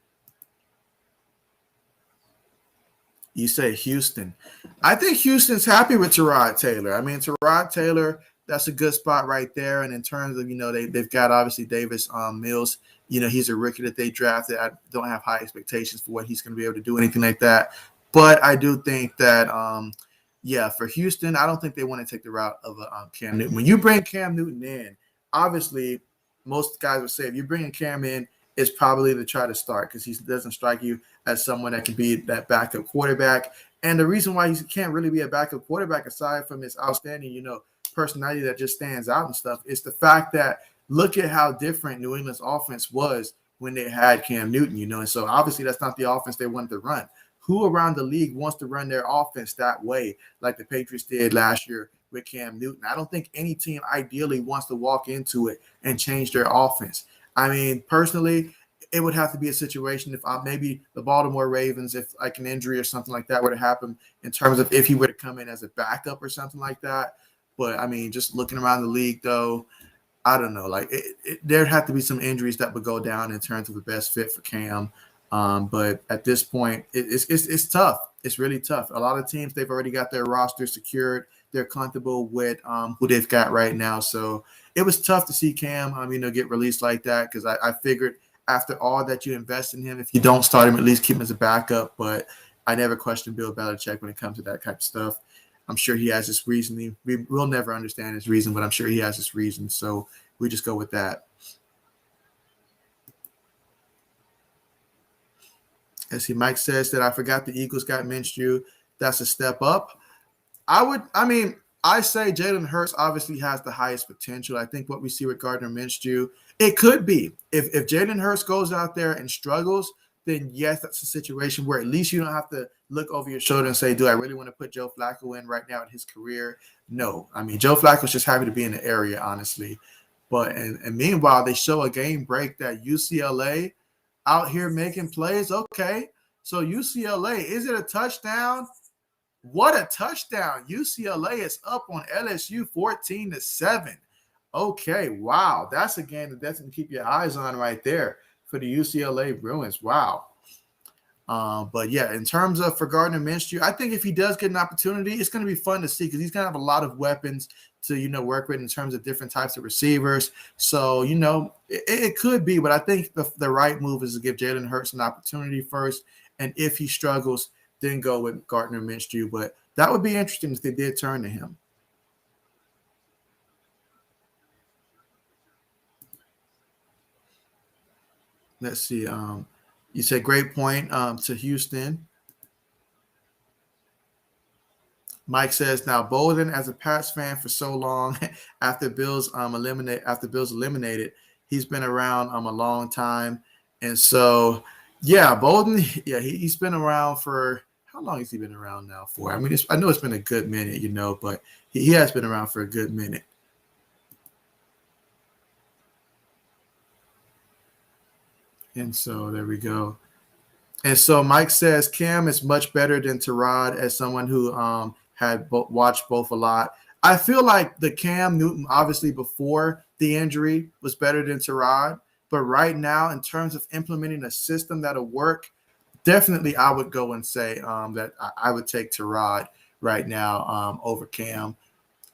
You say Houston. I think Houston's happy with Tyrod Taylor. Tyrod Taylor, that's a good spot right there. And in terms of, they've got obviously Davis Mills. He's a rookie that they drafted. I don't have high expectations for what he's going to be able to do, anything like that. But I do think that, for Houston, I don't think they want to take the route of Cam Newton. When you bring Cam Newton in, obviously, most guys would say if you're bringing Cam in, it's probably to try to start because he doesn't strike you as someone that can be that backup quarterback. And the reason why he can't really be a backup quarterback, aside from his outstanding, personality that just stands out and stuff, is the fact that look at how different New England's offense was when they had Cam Newton, And so obviously that's not the offense they wanted to run. Who around the league wants to run their offense that way, like the Patriots did last year with Cam Newton? I don't think any team ideally wants to walk into it and change their offense. Personally, it would have to be a situation if maybe the Baltimore Ravens, if like an injury or something like that were to happen, in terms of if he were to come in as a backup or something like that. But just looking around the league, though, I don't know. There'd have to be some injuries that would go down in terms of the best fit for Cam. But at this point, it's tough. It's really tough. A lot of teams, they've already got their roster secured. They're comfortable with who they've got right now. So it was tough to see Cam, get released like that, because I figured after all that you invest in him, if you don't start him, at least keep him as a backup. But I never questioned Bill Belichick when it comes to that type of stuff. I'm sure he has his reasoning. We'll never understand his reason, but I'm sure he has his reason. So we just go with that. Let's see. Mike says that I forgot the Eagles got Minshew. That's a step up. I say Jalen Hurts obviously has the highest potential. I think what we see with Gardner Minshew, it could be. If Jalen Hurts goes out there and struggles, then yes, that's a situation where at least you don't have to look over your shoulder and say, do I really want to put Joe Flacco in right now in his career? No. Joe Flacco's just happy to be in the area, honestly. But and meanwhile, they show a game break that UCLA out here making plays. Okay, so UCLA, is it a touchdown? What a touchdown. UCLA is up on LSU 14-7. Okay, wow. That's a game that definitely keep your eyes on right there for the UCLA Bruins. Wow. But yeah, in terms of for Gardner Minshew, I think if he does get an opportunity, it's going to be fun to see because he's going to have a lot of weapons to work with in terms of different types of receivers. So it could be, but I think the right move is to give Jalen Hurts an opportunity first, and if he struggles, then go with Gardner Minshew. But that would be interesting if they did turn to him. Let's see. You said great point to Houston. Mike says now Bolden, as a Pats fan for so long, after Bills eliminated, he's been around a long time, and so yeah, Bolden, yeah, he's been around for how long has he been around now for? I mean, I know it's been a good minute, but he has been around for a good minute. And so there we go. And so Mike says Cam is much better than Tyrod as someone who had watched both a lot. I feel like the Cam Newton, obviously before the injury, was better than Tyrod. But right now, in terms of implementing a system that'll work, definitely I would go and say that I would take Tyrod right now over Cam.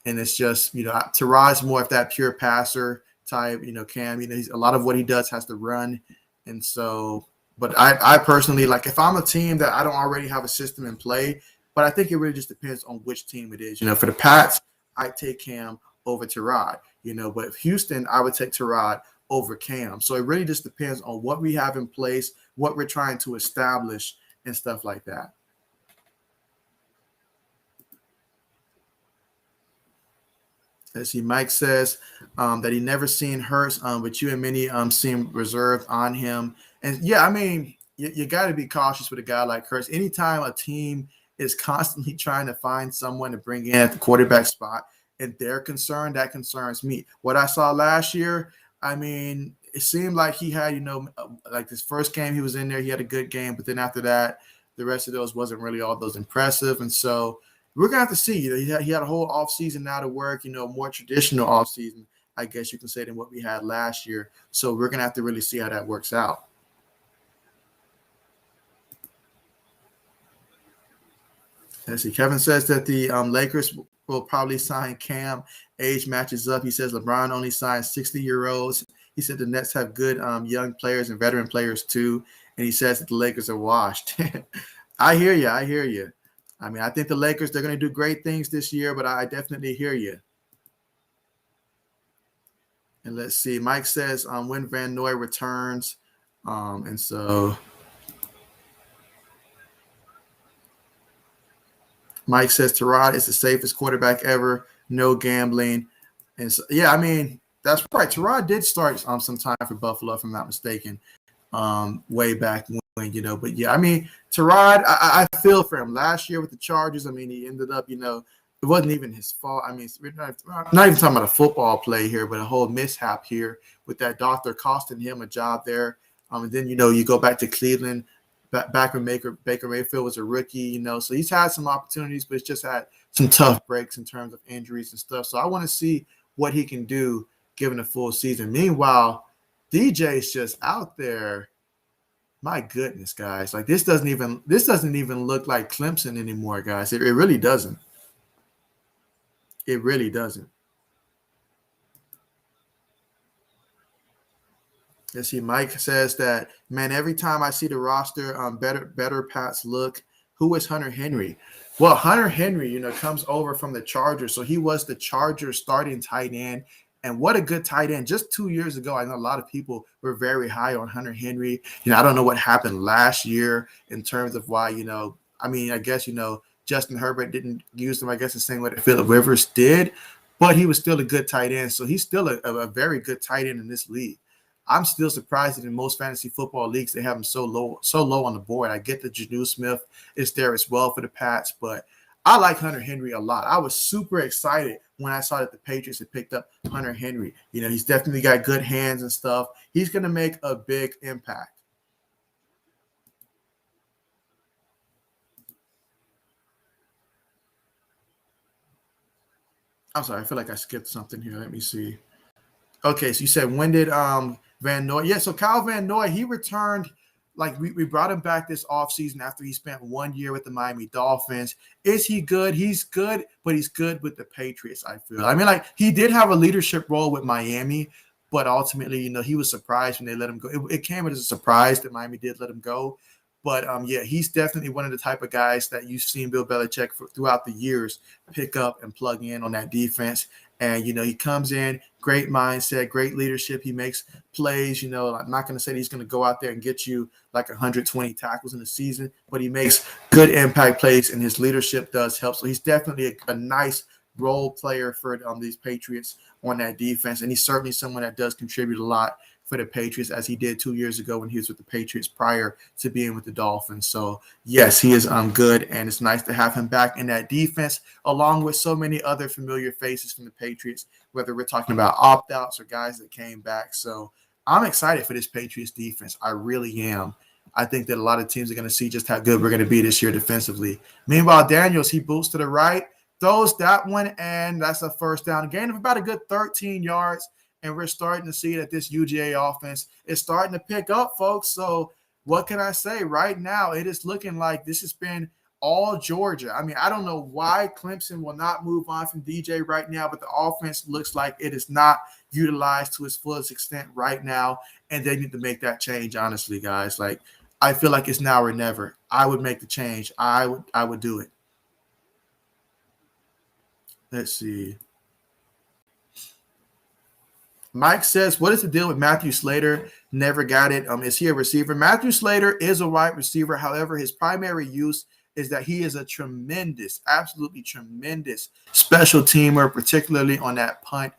And it's just, Tyrod's more of that pure passer type. Cam, a lot of what he does has to run. And so, but I personally, like, if I'm a team that I don't already have a system in play, but I think it really just depends on which team it is. For the Pats, I'd take Cam over Tyrod, but if Houston, I would take Tyrod over Cam. So it really just depends on what we have in place, what we're trying to establish, and stuff like that. Let's see. Mike says that he never seen Hurts, but you and many seem reserved on him. And yeah, I mean, you got to be cautious with a guy like Hurts. Anytime a team is constantly trying to find someone to bring in at the quarterback spot and they're concerned, that concerns me. What I saw last year, I mean, it seemed like he had, like this first game he was in there, he had a good game, but then after that, the rest of those wasn't really all those impressive. And so we're going to have to see. He had a whole offseason now to work, more traditional offseason, I guess you can say, than what we had last year. So we're going to have to really see how that works out. Let's see. Kevin says that the Lakers will probably sign Cam. Age matches up. He says LeBron only signs 60-year-olds. He said the Nets have good young players and veteran players too. And he says that the Lakers are washed. I hear you. I mean, I think the Lakers, they're going to do great things this year, but I definitely hear you. And let's see. Mike says when Van Noy returns. And so Mike says Tyrod is the safest quarterback ever. No gambling. And so, yeah, I mean, that's right. Tyrod did start some time for Buffalo, if I'm not mistaken, way back when, But yeah, I mean, Tyrod, I feel for him. Last year with the Chargers, I mean, he ended up, it wasn't even his fault. I mean, we're not even talking about a football play here, but a whole mishap here with that doctor costing him a job there. And then, you go back to Cleveland, back when Baker Mayfield was a rookie, so he's had some opportunities, but it's just had some tough breaks in terms of injuries and stuff. So I want to see what he can do given a full season. Meanwhile, DJ's just out there. My goodness, guys. Like this doesn't even look like Clemson anymore, guys. It really doesn't. It really doesn't. Let's see. Mike says that, man, every time I see the roster, better Pats look. Who is Hunter Henry? Well, Hunter Henry, comes over from the Chargers. So he was the Chargers starting tight end. And what a good tight end. Just 2 years ago, I know a lot of people were very high on Hunter Henry. I don't know what happened last year in terms of why, I mean, I guess, Justin Herbert didn't use him, I guess, the same way that Phillip Rivers did. But he was still a good tight end. So he's still a very good tight end in this league. I'm still surprised that in most fantasy football leagues, they have him so low on the board. I get that Janu Smith is there as well for the Pats, but I like Hunter Henry a lot. I was super excited when I saw that the Patriots had picked up Hunter Henry. He's definitely got good hands and stuff. He's going to make a big impact. I'm sorry, I feel like I skipped something here. Let me see. Okay, so you said when did Van Noy? Yeah, so Kyle Van Noy, he returned. Like we brought him back this offseason after he spent 1 year with the Miami Dolphins. Is he good? He's good, but he's good with the Patriots, I feel. I mean, like he did have a leadership role with Miami, but ultimately, he was surprised when they let him go. It came as a surprise that Miami did let him go. But yeah, he's definitely one of the type of guys that you've seen Bill Belichick throughout the years pick up and plug in on that defense. And, he comes in, great mindset, great leadership. He makes plays. I'm not going to say that he's going to go out there and get you like 120 tackles in a season, but he makes good impact plays, and his leadership does help. So he's definitely a nice role player for these Patriots on that defense. And he's certainly someone that does contribute a lot for the Patriots, as he did 2 years ago when he was with the Patriots prior to being with the Dolphins. So yes, he is good, and it's nice to have him back in that defense, along with so many other familiar faces from the Patriots, whether we're talking about opt-outs or guys that came back. So I'm excited for this Patriots defense. I really am. I think that a lot of teams are going to see just how good we're going to be this year defensively. Meanwhile, Daniels, he boots to the right, throws that one, and that's a first down. Gain of about a good 13 yards. And we're starting to see that this UGA offense is starting to pick up, folks. So what can I say? Right now, it is looking like this has been all Georgia. I mean, I don't know why Clemson will not move on from DJ right now, but the offense looks like it is not utilized to its fullest extent right now, and they need to make that change, honestly, guys. Like, I feel like it's now or never. I would make the change. I would do it. Let's see. Mike says, what is the deal with Matthew Slater? Never got it. Is he a receiver? Matthew Slater is a wide receiver. However, his primary use is that he is a tremendous, absolutely tremendous special teamer, particularly on that punt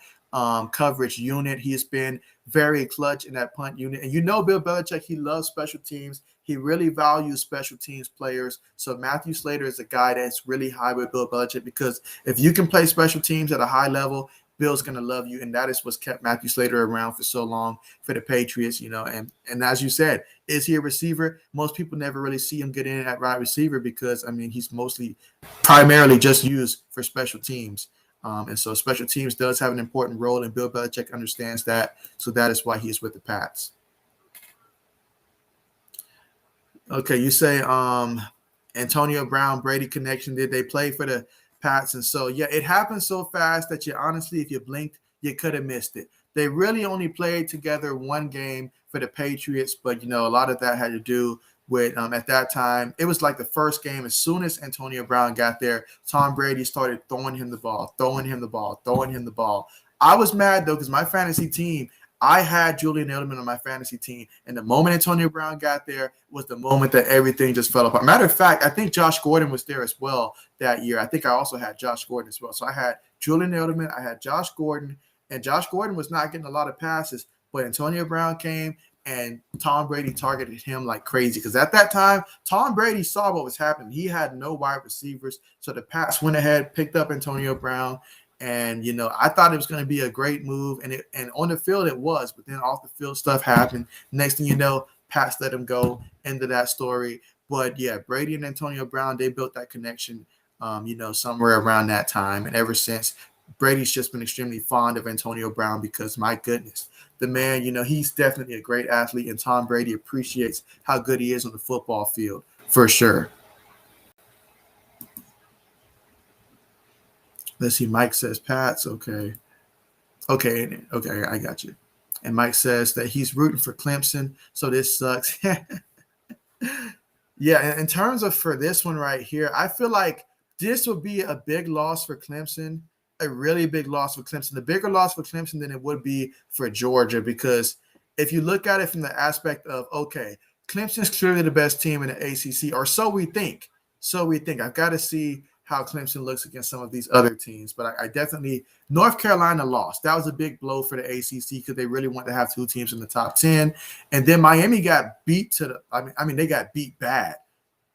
coverage unit. He has been very clutch in that punt unit. And Bill Belichick, he loves special teams. He really values special teams players. So Matthew Slater is a guy that's really high with Bill Belichick, because if you can play special teams at a high level, Bill's going to love you, and that is what's kept Matthew Slater around for so long for the Patriots, and as you said, is he a receiver? Most people never really see him get in at wide receiver because, I mean, he's primarily just used for special teams. And so special teams does have an important role, and Bill Belichick understands that, so that is why he is with the Pats. Okay, you say Antonio Brown, Brady connection. Did they play for the Pats? And so, yeah, it happened so fast that honestly, if you blinked, you could have missed it. They really only played together one game for the Patriots, but, a lot of that had to do with at that time, it was like the first game. As soon as Antonio Brown got there, Tom Brady started throwing him the ball. I was mad, though, because my fantasy team, I had Julian Edelman on my fantasy team, and the moment Antonio Brown got there was the moment that everything just fell apart. Matter of fact, I think Josh Gordon was there as well that year. I think I also had Josh Gordon as well. So I had Julian Edelman, I had Josh Gordon, and Josh Gordon was not getting a lot of passes, but Antonio Brown came, and Tom Brady targeted him like crazy, because at that time, Tom Brady saw what was happening. He had no wide receivers, so the Pats went ahead, picked up Antonio Brown. And, I thought it was going to be a great move. And on the field it was. But then off the field stuff happened. Next thing you know, Pats let him go. End of that story. But, yeah, Brady and Antonio Brown, they built that connection, somewhere around that time. And ever since, Brady's just been extremely fond of Antonio Brown because, my goodness, the man, he's definitely a great athlete. And Tom Brady appreciates how good he is on the football field, for sure. Let's see. Mike says Pats. Okay, I got you. And Mike says that he's rooting for Clemson, so this sucks. Yeah, in terms of for this one right here, I feel like this would be a big loss for Clemson, a really big loss for Clemson, a bigger loss for Clemson than it would be for Georgia, because if you look at it from the aspect of, okay, Clemson's clearly the best team in the ACC, or so we think. I've got to see how Clemson looks against some of these other teams. But I definitely – North Carolina lost. That was a big blow for the ACC because they really want to have two teams in the top 10. And then Miami got beat they got beat bad.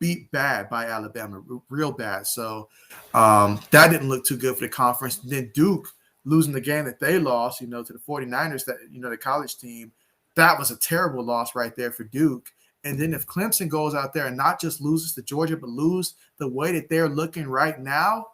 beat bad by Alabama, real bad. So that didn't look too good for the conference. And then Duke losing the game that they lost, to the 49ers, that, the college team, that was a terrible loss right there for Duke. And then if Clemson goes out there and not just loses to Georgia, but lose the way that they're looking right now,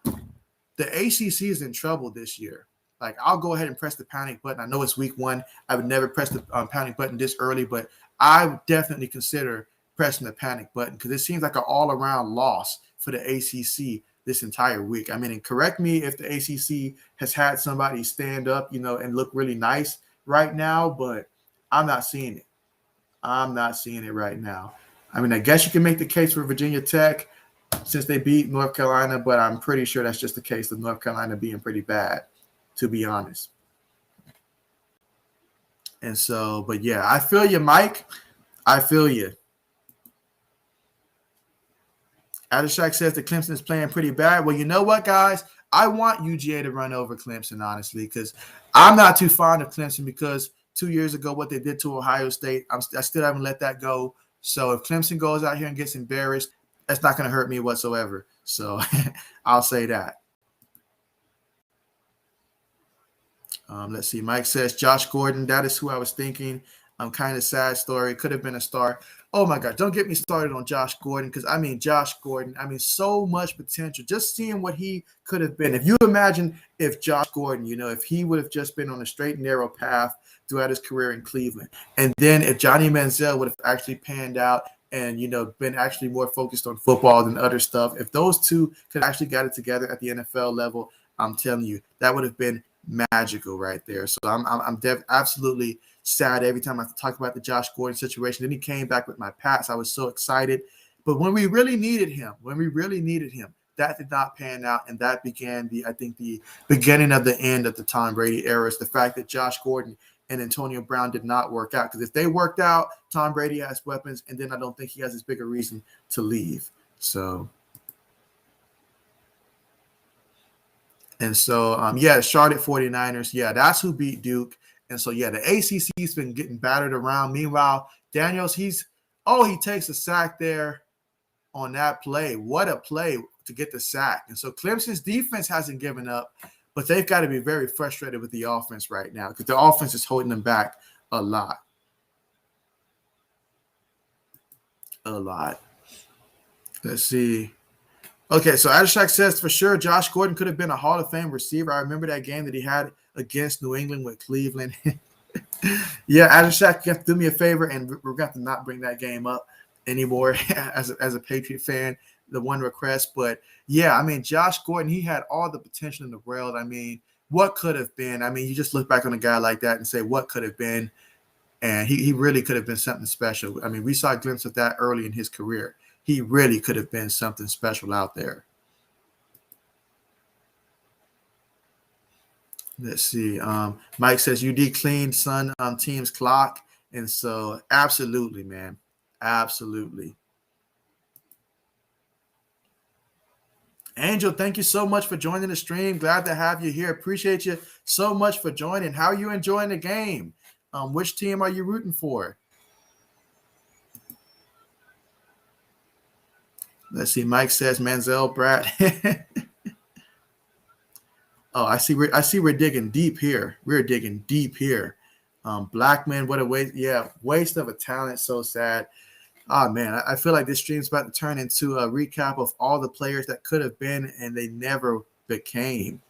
the ACC is in trouble this year. Like, I'll go ahead and press the panic button. I know it's week 1. I would never press the panic button this early, but I would definitely consider pressing the panic button because it seems like an all-around loss for the ACC this entire week. I mean, and correct me if the ACC has had somebody stand up, and look really nice right now, but I'm not seeing it. I'm not seeing it right now. I mean, I guess you can make the case for Virginia Tech since they beat North Carolina, but I'm pretty sure that's just the case of North Carolina being pretty bad, to be honest. And so, but yeah, I feel you, Mike. I feel you. Adishak says that Clemson is playing pretty bad. Well, you know what, guys? I want UGA to run over Clemson, honestly, because I'm not too fond of Clemson because 2 years ago, what they did to Ohio State, I still haven't let that go. So if Clemson goes out here and gets embarrassed, that's not going to hurt me whatsoever. So I'll say that. Let's see. Mike says Josh Gordon. That is who I was thinking. Kind of sad story. Could have been a star. Oh, my God. Don't get me started on Josh Gordon because, Josh Gordon, so much potential. Just seeing what he could have been. If you imagine if Josh Gordon, if he would have just been on a straight and narrow path throughout his career in Cleveland. And then if Johnny Manziel would have actually panned out and, been actually more focused on football than other stuff, if those two could actually got it together at the NFL level, I'm telling you, that would have been magical right there. So I'm absolutely sad every time I talk about the Josh Gordon situation. Then he came back with my Pats. I was so excited. But when we really needed him, that did not pan out. And that began the beginning of the end of the Tom Brady era. It's the fact that Josh Gordon and Antonio Brown did not work out. Because if they worked out, Tom Brady has weapons, and then I don't think he has as big a reason to leave. So, the Charlotte 49ers, that's who beat Duke. And so, the ACC's been getting battered around. Meanwhile, Daniels, he takes a sack there on that play. What a play to get the sack. And so Clemson's defense hasn't given up, but they've got to be very frustrated with the offense right now because the offense is holding them back a lot. Let's see. Okay, so Adishak says for sure Josh Gordon could have been a Hall of Fame receiver. I remember that game that he had against New England with Cleveland. Adishak, you have to do me a favor, and we're going to not bring that game up anymore as a Patriot fan, the one request. But, Josh Gordon, he had all the potential in the world. What could have been? You just look back on a guy like that and say, what could have been? And he really could have been something special. We saw a glimpse of that early in his career. He really could have been something special out there. Let's see. Mike says UD cleaned Sun team's clock. And so absolutely, man. Absolutely. Angel, thank you so much for joining the stream. Glad to have you here. Appreciate you so much for joining. How are you enjoying the game? Which team are you rooting for? Let's see. Mike says Manziel, Brad. Oh, I see. We're digging deep here. Blackman, what a waste. Yeah, waste of a talent. So sad. Oh, man, I feel like this stream's about to turn into a recap of all the players that could have been and they never became.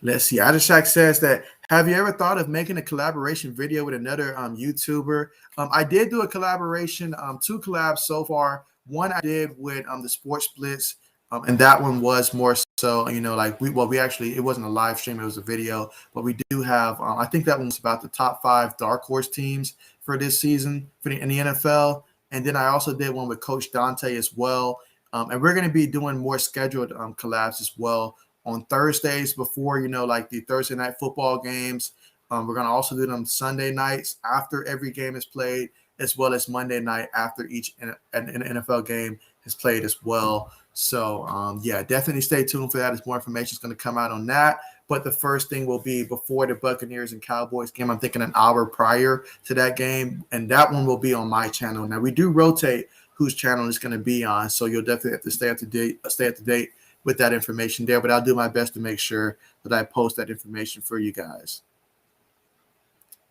Let's see. Adishak says that, have you ever thought of making a collaboration video with another YouTuber? I did do a collaboration, 2 collabs so far. One I did with the Sports Blitz, and that one was more so, it wasn't a live stream, it was a video, but we do have, I think that one's about the top 5 dark horse teams for this season in the NFL. And then I also did one with Coach Dante as well. And we're going to be doing more scheduled collabs as well on Thursdays before, the Thursday night football games. We're going to also do them Sunday nights after every game is played, as well as Monday night after each an NFL game is played as well. So, definitely stay tuned for that as more information is going to come out on that. But the first thing will be before the Buccaneers and Cowboys game. I'm thinking an hour prior to that game, and that one will be on my channel. Now we do rotate whose channel is going to be on, so you'll definitely have to stay up to date with that information there. But I'll do my best to make sure that I post that information for you guys.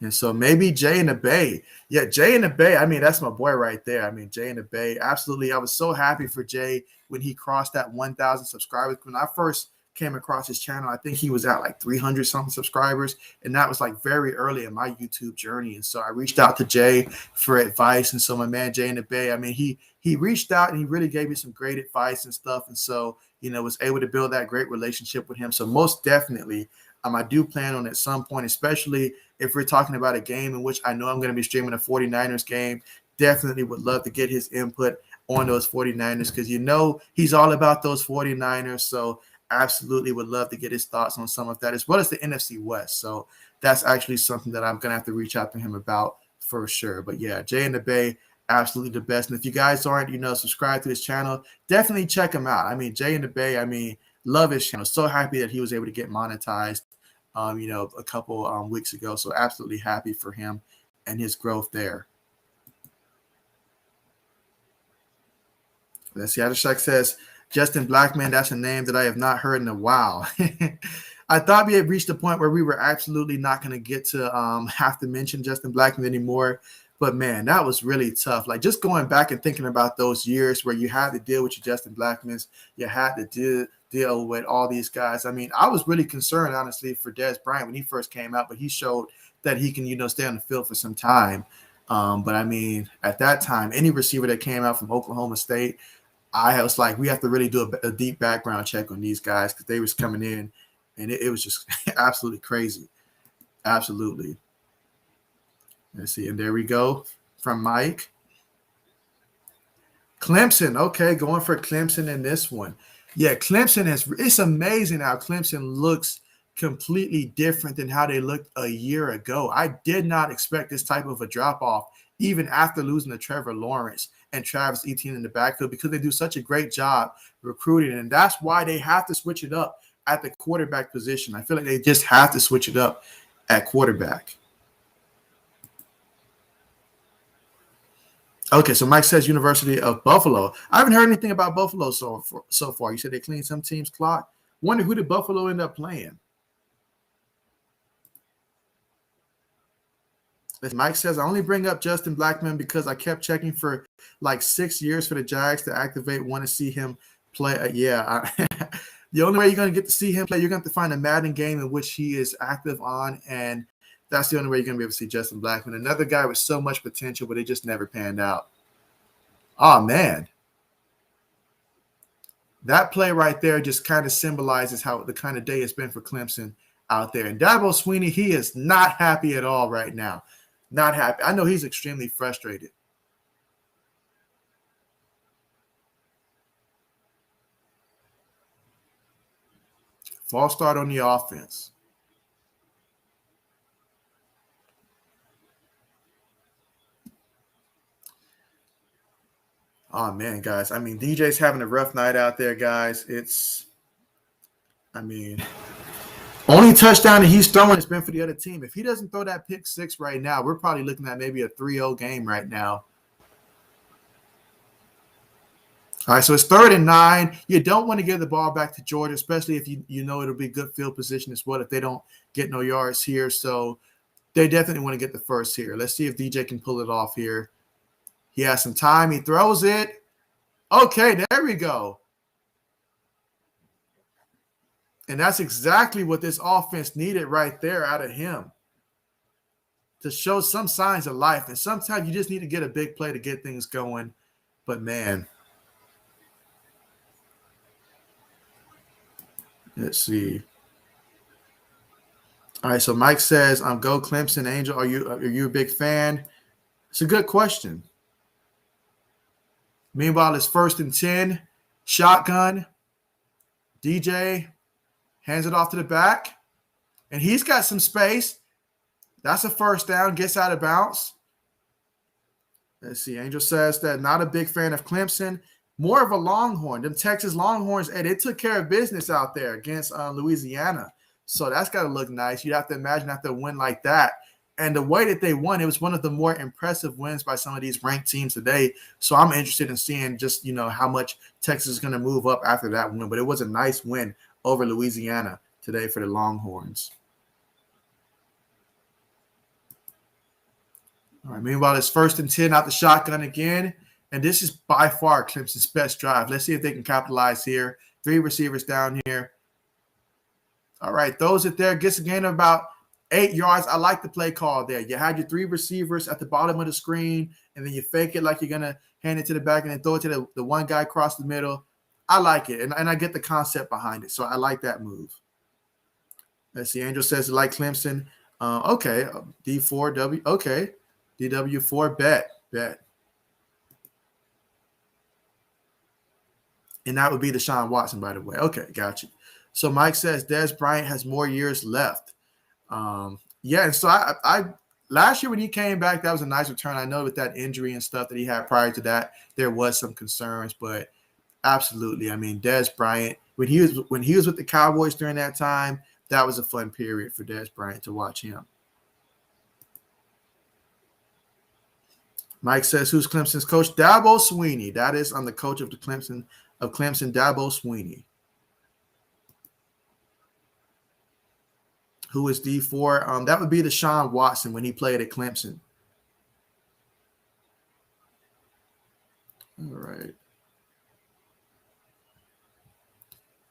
And so maybe Jay in the Bay. Yeah, Jay in the Bay. I mean, that's my boy right there. I mean, Jay in the Bay. Absolutely. I was so happy for Jay when he crossed that 1,000 subscribers. When I first came across his channel, I think he was at like 300 something subscribers. And that was like very early in my YouTube journey. And so I reached out to Jay for advice. And so my man, Jay in the Bay, I mean, he reached out and he really gave me some great advice and stuff. And so, was able to build that great relationship with him. So most definitely, I do plan on at some point, especially if we're talking about a game in which I know I'm going to be streaming a 49ers game, definitely would love to get his input on those 49ers because he's all about those 49ers. So absolutely would love to get his thoughts on some of that, as well as the NFC West. So that's actually something that I'm going to have to reach out to him about for sure. But yeah, Jay in the Bay, absolutely the best. And if you guys aren't, subscribed to his channel, definitely check him out. I mean, Jay in the Bay, love his channel. So happy that he was able to get monetized, a couple weeks ago. So absolutely happy for him and his growth there. Let's see. Adashak says, Justin Blackman, that's a name that I have not heard in a while. I thought we had reached a point where we were absolutely not going to get to have to mention Justin Blackman anymore. But, man, that was really tough. Like, just going back and thinking about those years where you had to deal with your Justin Blackmans, you had to deal with all these guys. I mean, I was really concerned, honestly, for Dez Bryant when he first came out, but he showed that he can, stay on the field for some time. But, I mean, at that time, any receiver that came out from Oklahoma State, I was like, we have to really do a deep background check on these guys because they was coming in, and it was just absolutely crazy. Absolutely. Let's see. And there we go from Mike. Clemson. Okay, going for Clemson in this one. Yeah, Clemson it's amazing how Clemson looks completely different than how they looked a year ago. I did not expect this type of a drop-off, even after losing to Trevor Lawrence and Travis Etienne in the backfield, because they do such a great job recruiting. And that's why they have to switch it up at the quarterback position. I feel like they just have to switch it up at quarterback. Okay, so Mike says University of Buffalo. I haven't heard anything about Buffalo so far. You said they cleaned some team's clock. Wonder who did Buffalo end up playing? As Mike says, I only bring up Justin Blackman because I kept checking for like 6 years for the Jags to activate. Want to see him play. The only way you're going to get to see him play, you're going to have to find a Madden game in which he is active on, and that's the only way you're going to be able to see Justin Blackman. Another guy with so much potential, but it just never panned out. Oh, man. That play right there just kind of symbolizes how the kind of day it's been for Clemson out there. And Dabo Swinney, he is not happy at all right now. Not happy. I know he's extremely frustrated. False start on the offense. Oh, man, guys. I mean, DJ's having a rough night out there, guys. Only touchdown that he's throwing has been for the other team. If he doesn't throw that pick six right now, we're probably looking at maybe a 3-0 game right now. All right, so it's 3rd and 9. You don't want to give the ball back to Georgia, especially if you know it'll be good field position as well if they don't get no yards here. So they definitely want to get the first here. Let's see if DJ can pull it off here. He has some time. He throws it. Okay, there we go. And that's exactly what this offense needed right there out of him, to show some signs of life. And sometimes you just need to get a big play to get things going. But, man, let's see. All right, so Mike says, go Clemson. Angel, are you a big fan? It's a good question. Meanwhile, it's 1st and 10. Shotgun. DJ hands it off to the back. And he's got some space. That's a first down. Gets out of bounds. Let's see. Angel says that not a big fan of Clemson. More of a Longhorn. Them Texas Longhorns, and they took care of business out there against Louisiana. So that's got to look nice. You'd have to imagine after a win like that. And the way that they won, it was one of the more impressive wins by some of these ranked teams today. So I'm interested in seeing just, how much Texas is going to move up after that win. But it was a nice win over Louisiana today for the Longhorns. All right, meanwhile, it's 1st and 10 out the shotgun again. And this is by far Clemson's best drive. Let's see if they can capitalize here. 3 receivers down here. All right, throws it there. Gets a gain of about 8 yards. I like the play call there. You had your 3 receivers at the bottom of the screen, and then you fake it like you're going to hand it to the back and then throw it to the one guy across the middle. I like it, and I get the concept behind it. So I like that move. Let's see. Angel says, like Clemson. Okay, D4W. Okay, DW4, bet. And that would be Deshaun Watson, by the way. Okay, got you. So Mike says Dez Bryant has more years left. Yeah, and so I last year when he came back, that was a nice return. I know with that injury and stuff that he had prior to that, there was some concerns, but absolutely. I mean, Dez Bryant, when he was with the Cowboys during that time, that was a fun period for Dez Bryant to watch him. Mike says, who's Clemson's coach? Dabo Swinney. That is, I'm the coach of Clemson, Dabo Swinney. Who is D4? That would be Deshaun Watson when he played at Clemson. All right.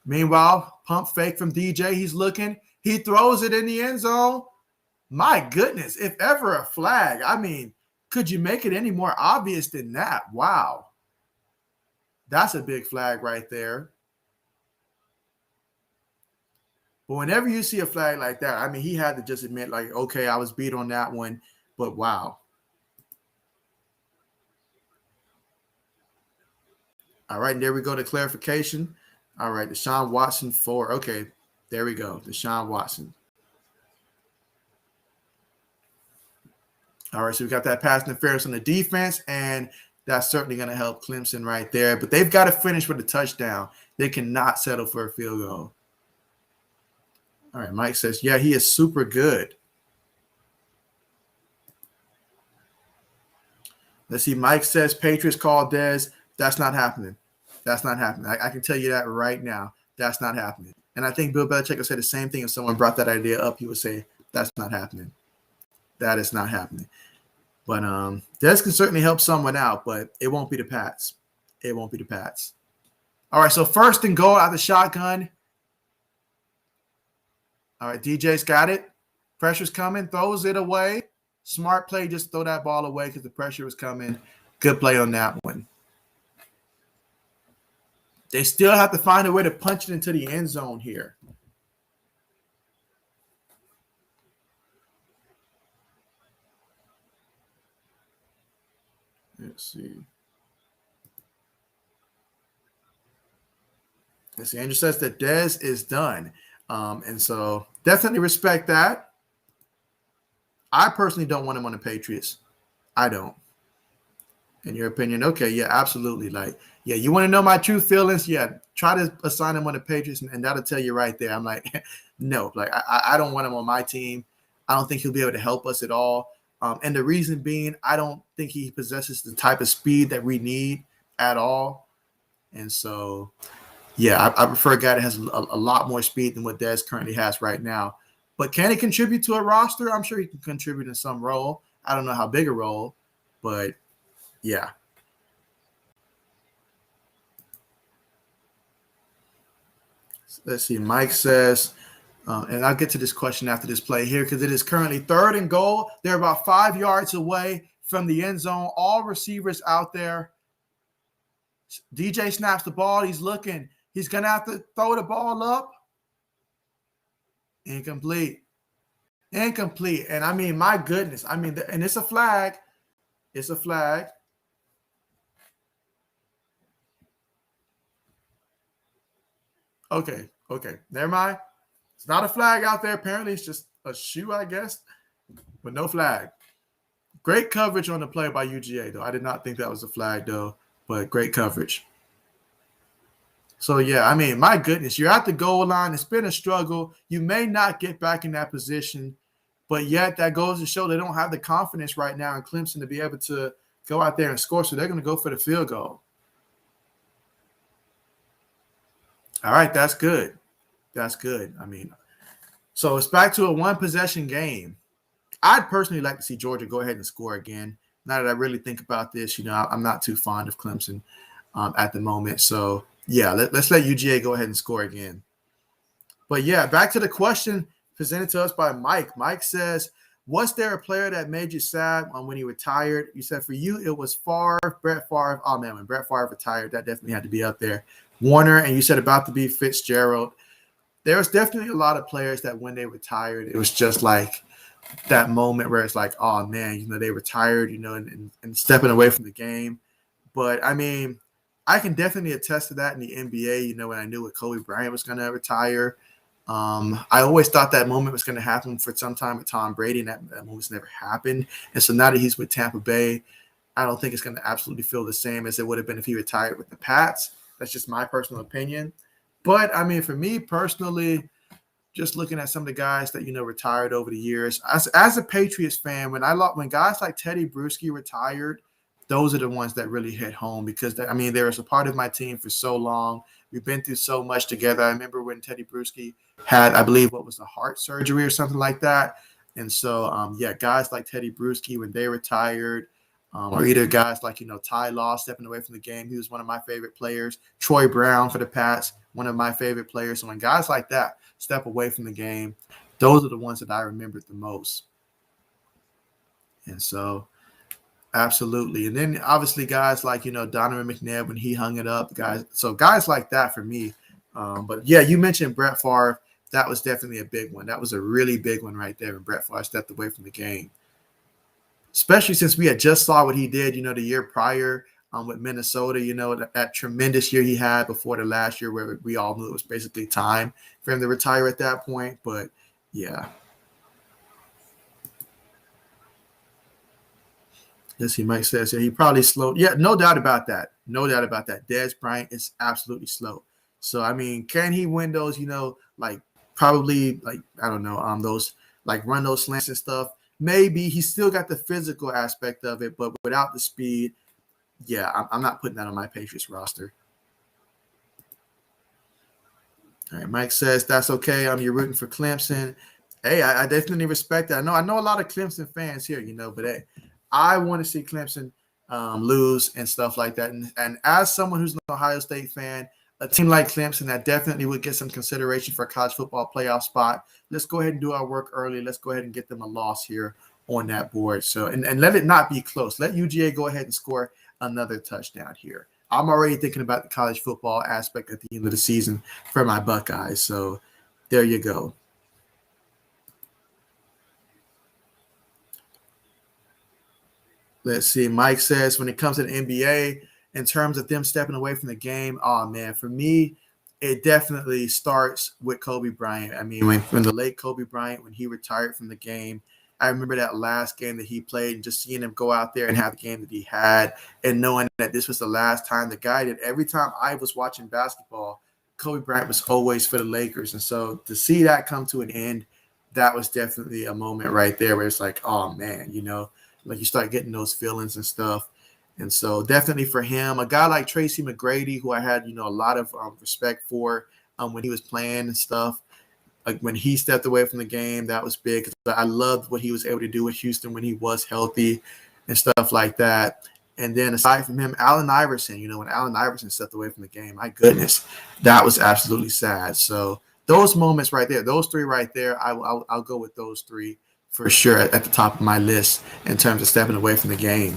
Meanwhile, pump fake from DJ. He's looking. He throws it in the end zone. My goodness, if ever a flag. I mean, could you make it any more obvious than that? Wow. That's a big flag right there. But whenever you see a flag like that, I mean, he had to just admit, like, okay, I was beat on that one, but wow. All right, and there we go to clarification. All right, Deshaun Watson 4. Okay, there we go, Deshaun Watson. All right, so we got that pass interference on the defense, and that's certainly going to help Clemson right there. But they've got to finish with a touchdown. They cannot settle for a field goal. All right, Mike says, yeah, he is super good. Let's see. Mike says Patriots call Dez. That's not happening. That's not happening. I can tell you that right now. That's not happening. And I think Bill Belichick would say the same thing if someone brought that idea up. He would say, that's not happening. That is not happening. But Dez can certainly help someone out, but it won't be the Pats. It won't be the Pats. All right, so 1st and goal out the shotgun. All right, DJ's got it. Pressure's coming, throws it away. Smart play, just throw that ball away because the pressure was coming. Good play on that one. They still have to find a way to punch it into the end zone here. Let's see. Andrew says that Dez is done. And so definitely respect that. I personally don't want him on the Patriots. I don't. In your opinion, okay, yeah, absolutely. Like, yeah, you want to know my true feelings? Yeah, try to assign him on the Patriots, and that'll tell you right there. I'm like, no, like I don't want him on my team. I don't think he'll be able to help us at all. And the reason being, I don't think he possesses the type of speed that we need at all. And so, yeah, I prefer a guy that has a lot more speed than what Dez currently has right now. But can he contribute to a roster? I'm sure he can contribute in some role. I don't know how big a role, but yeah. Let's see. Mike says, and I'll get to this question after this play here because it is currently 3rd and goal. They're about 5 yards away from the end zone. All receivers out there. DJ snaps the ball. He's looking. He's going to have to throw the ball up. Incomplete. And I mean, my goodness. I mean, and it's a flag. It's a flag. Okay. Never mind. It's not a flag out there. Apparently, it's just a shoe, I guess, but no flag. Great coverage on the play by UGA, though. I did not think that was a flag, though, but great coverage. So, yeah, I mean, my goodness, you're at the goal line. It's been a struggle. You may not get back in that position, but yet that goes to show they don't have the confidence right now in Clemson to be able to go out there and score. So they're going to go for the field goal. All right, that's good. That's good. I mean, so it's back to a one-possession game. I'd personally like to see Georgia go ahead and score again. Now that I really think about this, I'm not too fond of Clemson at the moment. So, yeah, let's let UGA go ahead and score again. But, yeah, back to the question presented to us by Mike. Mike says, was there a player that made you sad when he retired? You said for you it was Brett Favre. Oh, man, when Brett Favre retired, that definitely had to be up there. Warner, and you said about to be Fitzgerald. There was definitely a lot of players that when they retired, it was just like that moment where it's like, oh, man, they retired, and stepping away from the game. But, I mean, I can definitely attest to that in the NBA, when I knew what Kobe Bryant was going to retire. I always thought that moment was going to happen for some time with Tom Brady, and that moment's never happened. And so now that he's with Tampa Bay, I don't think it's going to absolutely feel the same as it would have been if he retired with the Pats. That's just my personal opinion. But, I mean, for me personally, just looking at some of the guys that, retired over the years, as a Patriots fan, when guys like Teddy Bruschi retired, those are the ones that really hit home because, they was a part of my team for so long. We've been through so much together. I remember when Teddy Bruschi had, I believe, what was the heart surgery or something like that. And so, guys like Teddy Bruschi, when they retired, or either guys like, Ty Law stepping away from the game. He was one of my favorite players. Troy Brown for the Pats, one of my favorite players. So when guys like that step away from the game, those are the ones that I remembered the most. And so, absolutely. And then obviously guys like, Donovan McNabb when he hung it up, guys. So guys like that for me. But yeah, you mentioned Brett Favre. That was definitely a big one. That was a really big one right there when Brett Favre stepped away from the game. Especially since we had just saw what he did, the year prior with Minnesota, that tremendous year he had before the last year where we all knew it was basically time for him to retire at that point. But yeah. Yes, he might say so. He probably slowed. Yeah, no doubt about that. No doubt about that. Dez Bryant is absolutely slow. So, I mean, can he win those, probably I don't know, those run those slants and stuff? Maybe. He's still got the physical aspect of it, but without the speed, yeah, I'm not putting that on my Patriots roster. All right, Mike says that's okay. You're rooting for Clemson. Hey, I definitely respect that. I know a lot of Clemson fans here, but hey, I want to see Clemson lose and stuff like that. And as someone who's an Ohio State fan, a team like Clemson that definitely would get some consideration for a college football playoff spot, let's go ahead and do our work early. Let's go ahead and get them a loss here on that board. So and let it not be close. Let UGA go ahead and score another touchdown here. I'm already thinking about the college football aspect at the end of the season for my Buckeyes. So there you go. Let's see. Mike says when it comes to the NBA, in terms of them stepping away from the game, oh, man, for me, it definitely starts with Kobe Bryant. I mean, when the late Kobe Bryant, when he retired from the game, I remember that last game that he played and just seeing him go out there and have the game that he had and knowing that this was the last time the guy did. Every time I was watching basketball, Kobe Bryant was always for the Lakers. And so to see that come to an end, that was definitely a moment right there where it's like, oh, man, like you start getting those feelings and stuff. And so definitely for him, a guy like Tracy McGrady, who I had, a lot of respect for when he was playing and stuff. Like when he stepped away from the game, that was big. I loved what he was able to do with Houston when he was healthy and stuff like that. And then aside from him, Allen Iverson, when Allen Iverson stepped away from the game, my goodness, that was absolutely sad. So those moments right there, those three right there, I'll go with those three for sure at the top of my list in terms of stepping away from the game.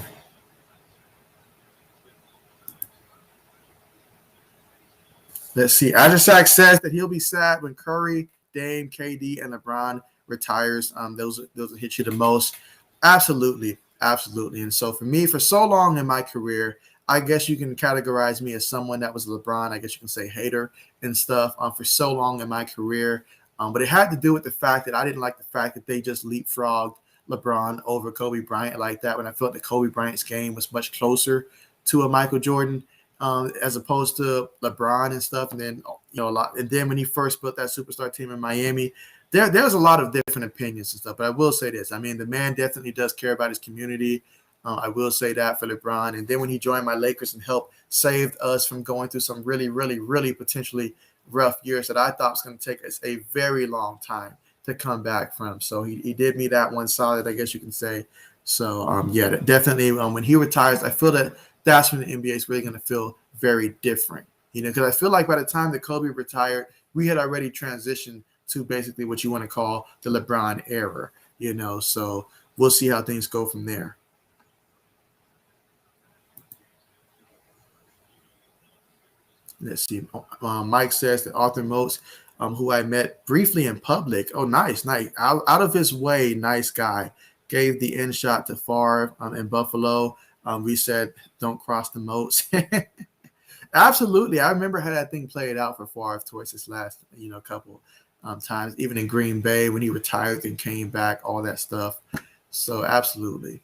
Let's see. Ajasak says that he'll be sad when Curry, Dame, KD, and LeBron retires. Those will hit you the most. Absolutely. Absolutely. And so for me, for so long in my career, I guess you can categorize me as someone that was LeBron. I guess you can say hater and stuff for so long in my career. But it had to do with the fact that I didn't like the fact that they just leapfrogged LeBron over Kobe Bryant like that when I felt that Kobe Bryant's game was much closer to a Michael Jordan. as opposed to LeBron and stuff. And then, a lot. And then when he first built that superstar team in Miami, there's a lot of different opinions and stuff. But I will say this. I mean, the man definitely does care about his community. I will say that for LeBron. And then when he joined my Lakers and helped save us from going through some really, really, really potentially rough years that I thought was going to take us a very long time to come back from. So he did me that one solid, I guess you can say. So, yeah, definitely when he retires, I feel that that's when the NBA is really going to feel very different, because I feel like by the time that Kobe retired, we had already transitioned to basically what you want to call the LeBron era, so we'll see how things go from there. Let's see. Mike says that Arthur Moats, who I met briefly in public. Oh, nice. Out of his way, nice guy. Gave the end shot to Favre in Buffalo. We said, don't cross the Moats. Absolutely. I remember how that thing played out for Favre towards his last, couple times, even in Green Bay when he retired and came back, all that stuff. So absolutely.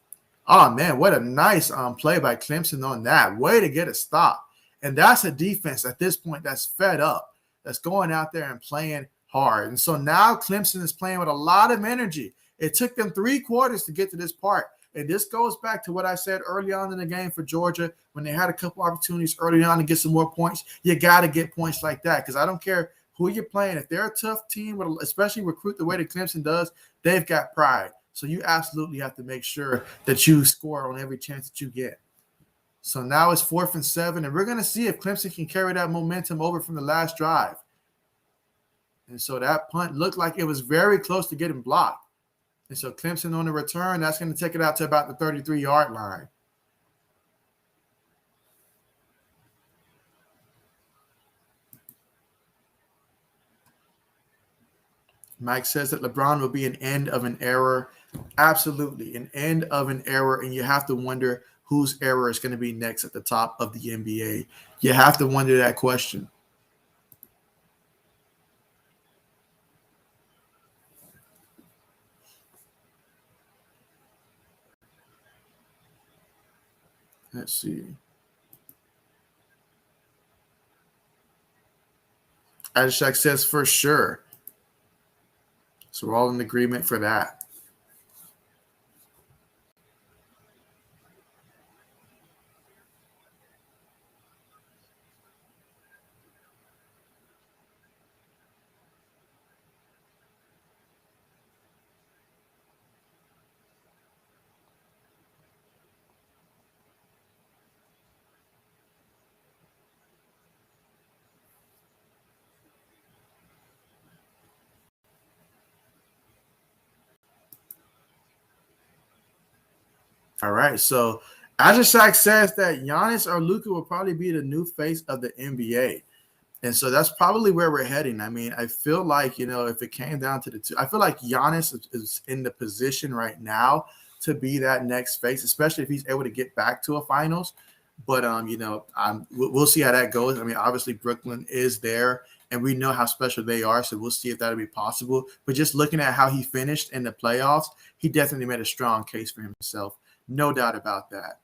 Oh, man, what a nice play by Clemson on that. Way to get a stop. And that's a defense at this point that's fed up, that's going out there and playing hard. And so now Clemson is playing with a lot of energy. It took them 3 quarters to get to this part. And this goes back to what I said early on in the game for Georgia when they had a couple opportunities early on to get some more points. You got to get points like that because I don't care who you're playing. If they're a tough team, especially recruit the way that Clemson does, they've got pride. So you absolutely have to make sure that you score on every chance that you get. So now it's 4th and 7, and we're going to see if Clemson can carry that momentum over from the last drive. And so that punt looked like it was very close to getting blocked. And so Clemson on the return, that's going to take it out to about the 33-yard line. Mike says that LeBron will be an end of an era. Absolutely, an end of an era, and you have to wonder whose era is going to be next at the top of the NBA. You have to wonder that question. Let's see. Adishak says for sure. So we're all in agreement for that. All right. So Ajashak says that Giannis or Luka will probably be the new face of the NBA. And so that's probably where we're heading. I mean, I feel like, if it came down to the two, I feel like Giannis is in the position right now to be that next face, especially if he's able to get back to a finals. But, we'll see how that goes. I mean, obviously Brooklyn is there and we know how special they are. So we'll see if that'll be possible. But just looking at how he finished in the playoffs, he definitely made a strong case for himself. No doubt about that.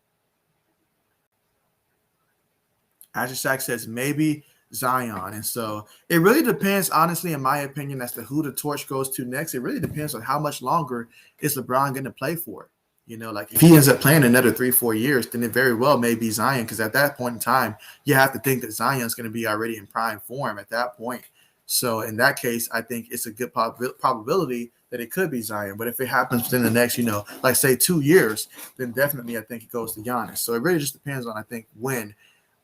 Ajashak says maybe Zion. And so it really depends, honestly, in my opinion, as to who the torch goes to next. It really depends on how much longer is LeBron going to play for. Like if he ends up playing another 3-4 years, then it very well may be Zion, because at that point in time, you have to think that Zion's going to be already in prime form at that point. So in that case, I think it's a good probability that it could be Zion. But if it happens within the next, like say 2 years, then definitely I think it goes to Giannis. So it really just depends on, I think, when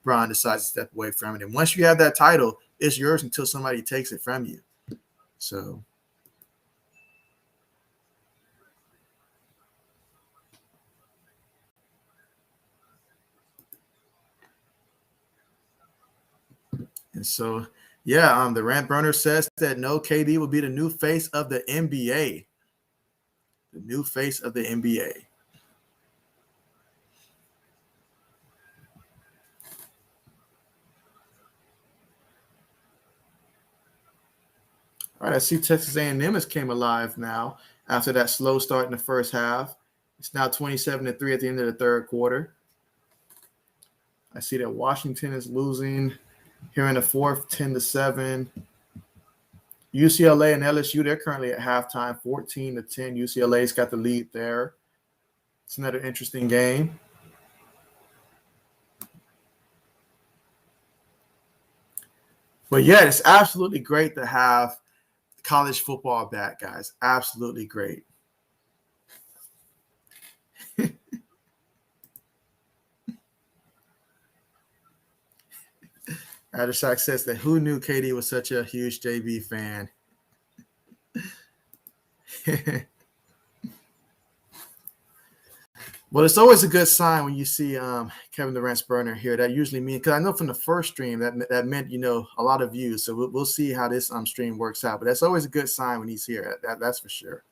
Bron decides to step away from it. And once you have that title, it's yours until somebody takes it from you. So. And so, yeah, the Rant Burner says that no, KD will be the new face of the NBA. The new face of the NBA. All right, I see Texas A&M has came alive now after that slow start in the first half. It's now 27-3 at the end of the third quarter. I see that Washington is losing here in the fourth, 10-7. UCLA and LSU, they're currently at halftime, 14-10. UCLA's got the lead there. It's another interesting game. But yeah, it's absolutely great to have college football back, guys. Absolutely great. Addersack says that who knew KD was such a huge JB fan? Well, it's always a good sign when you see Kevin Durant's burner here. That usually means, because I know from the first stream that meant, a lot of views. So we'll see how this stream works out. But that's always a good sign when he's here. That's for sure.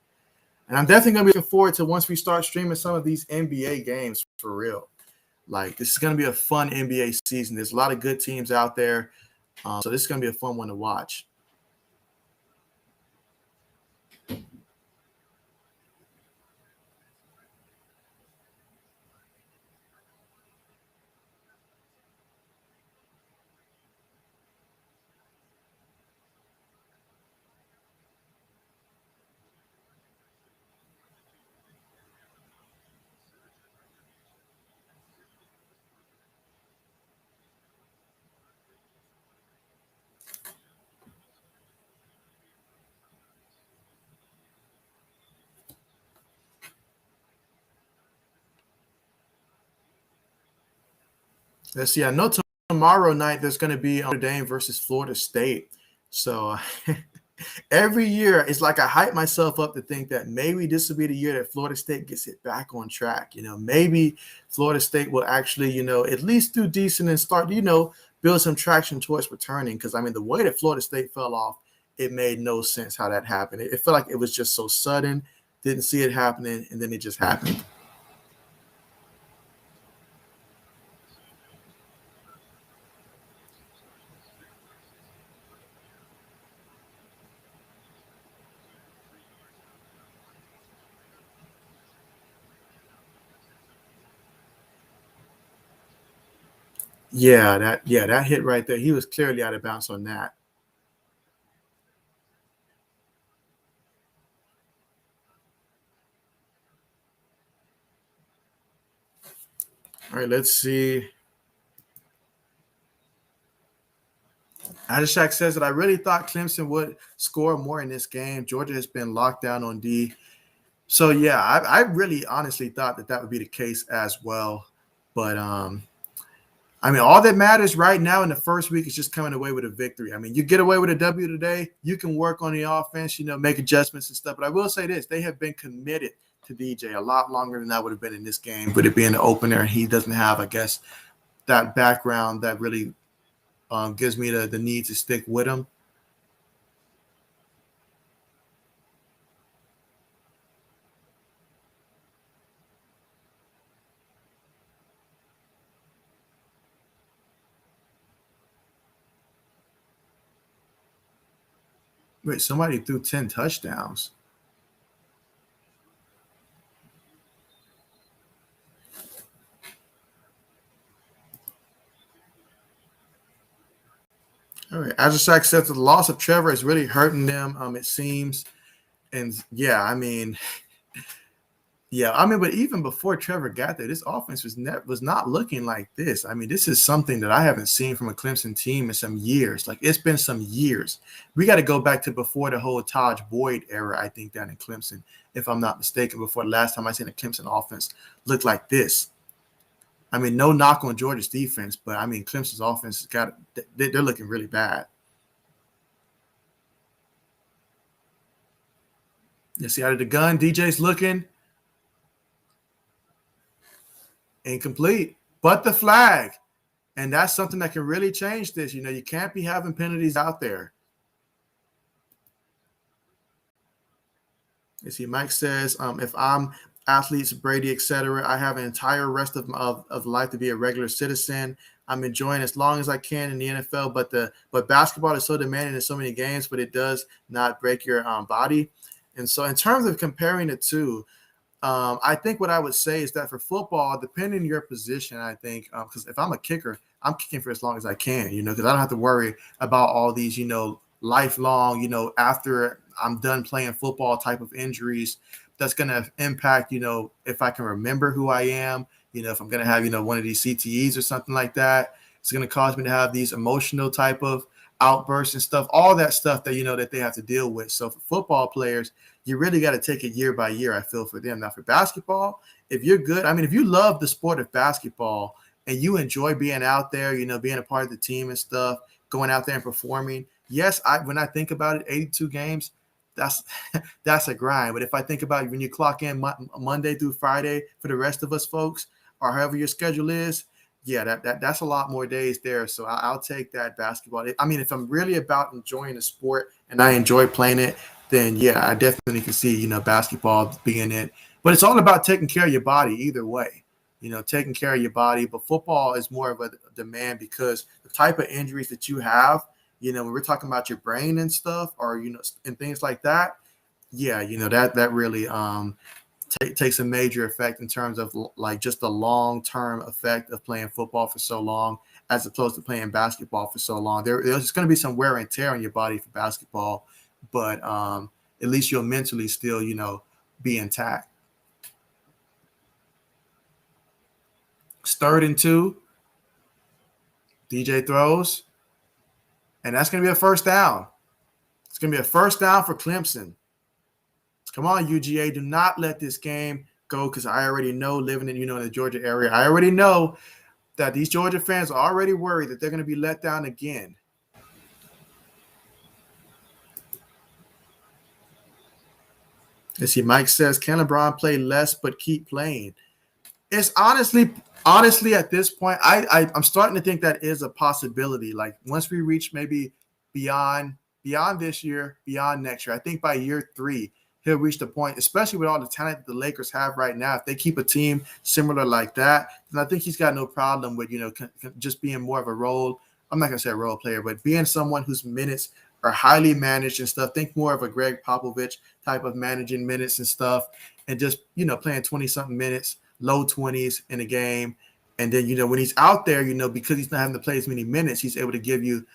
And I'm definitely going to be looking forward to once we start streaming some of these NBA games for real. Like, this is going to be a fun NBA season. There's a lot of good teams out there. So this is going to be a fun one to watch. Let's see. I know tomorrow night there's going to be Notre Dame versus Florida State. So every year it's like I hype myself up to think that maybe this will be the year that Florida State gets it back on track. Maybe Florida State will actually, at least do decent and start, build some traction towards returning. Because, the way that Florida State fell off, it made no sense how that happened. It felt like it was just so sudden, didn't see it happening, and then it just happened. Yeah, that hit right there. He was clearly out of bounds on that. All right, let's see. Adishak says that I really thought Clemson would score more in this game. Georgia has been locked down on D. So, yeah, I really honestly thought that would be the case as well. But, all that matters right now in the first week is just coming away with a victory. You get away with a W today, you can work on the offense, make adjustments and stuff. But I will say this, they have been committed to DJ a lot longer than I would have been in this game. With it being the opener, and he doesn't have, I guess, that background that really gives me the need to stick with him. Wait, somebody threw 10 touchdowns. All right. Azashak says the loss of Trevor is really hurting them, it seems. And but even before Trevor got there, this offense was not looking like this. This is something that I haven't seen from a Clemson team in some years. Like, it's been some years. We got to go back to before the whole Taj Boyd era, I think, down in Clemson, if I'm not mistaken, before the last time I seen a Clemson offense look like this. No knock on Georgia's defense, but Clemson's offense they're looking really bad. You see, out of the gun, DJ's looking incomplete, but the flag. And that's something that can really change this. You can't be having penalties out there. You see, Mike says, if I'm athletes, Brady, etc., I have an entire rest of life to be a regular citizen. I'm enjoying as long as I can in the NFL, but basketball is so demanding in so many games, but it does not break your body. And so in terms of comparing the two, I think what I would say is that for football, depending on your position, I think because if I'm a kicker, I'm kicking for as long as I can, because I don't have to worry about all these, lifelong, after I'm done playing football type of injuries that's going to impact, if I can remember who I am, if I'm going to have, one of these CTEs or something like that. It's going to cause me to have these emotional type of outbursts and stuff, all that stuff that, that they have to deal with. So for football players, you really got to take it year by year, I feel, for them. Now, for basketball, if you're good, if you love the sport of basketball and you enjoy being out there, being a part of the team and stuff, going out there and performing, yes, when I think about it, 82 games, that's a grind. But if I think about it, when you clock in Monday through Friday for the rest of us folks, or however your schedule is, yeah, that's a lot more days there. So I'll take that basketball. If I'm really about enjoying the sport and I enjoy playing it, then yeah, I definitely can see, basketball being it. But it's all about taking care of your body either way, taking care of your body. But football is more of a demand because the type of injuries that you have, when we're talking about your brain and stuff or, and things like that, yeah, that really takes a major effect in terms of like just the long-term effect of playing football for so long as opposed to playing basketball for so long. There's going to be some wear and tear on your body for basketball, but at least you'll mentally still, be intact. It's 3rd and 2. DJ throws, and that's going to be a first down. It's going to be a first down for Clemson. Come on, UGA, do not let this game go because I already know, living in, in the Georgia area, I already know that these Georgia fans are already worried that they're going to be let down again. Let's see, Mike says, can LeBron play less but keep playing? It's honestly at this point, I'm starting to think that is a possibility. Like once we reach maybe beyond this year, beyond next year, I think by year 3, he'll reach the point, especially with all the talent that the Lakers have right now. If they keep a team similar like that, then I think he's got no problem with, just being more of a role. I'm not going to say a role player, but being someone whose minutes are highly managed and stuff. Think more of a Greg Popovich type of managing minutes and stuff and just, playing 20-something minutes, low 20s in a game. And then, when he's out there, because he's not having to play as many minutes, he's able to give you,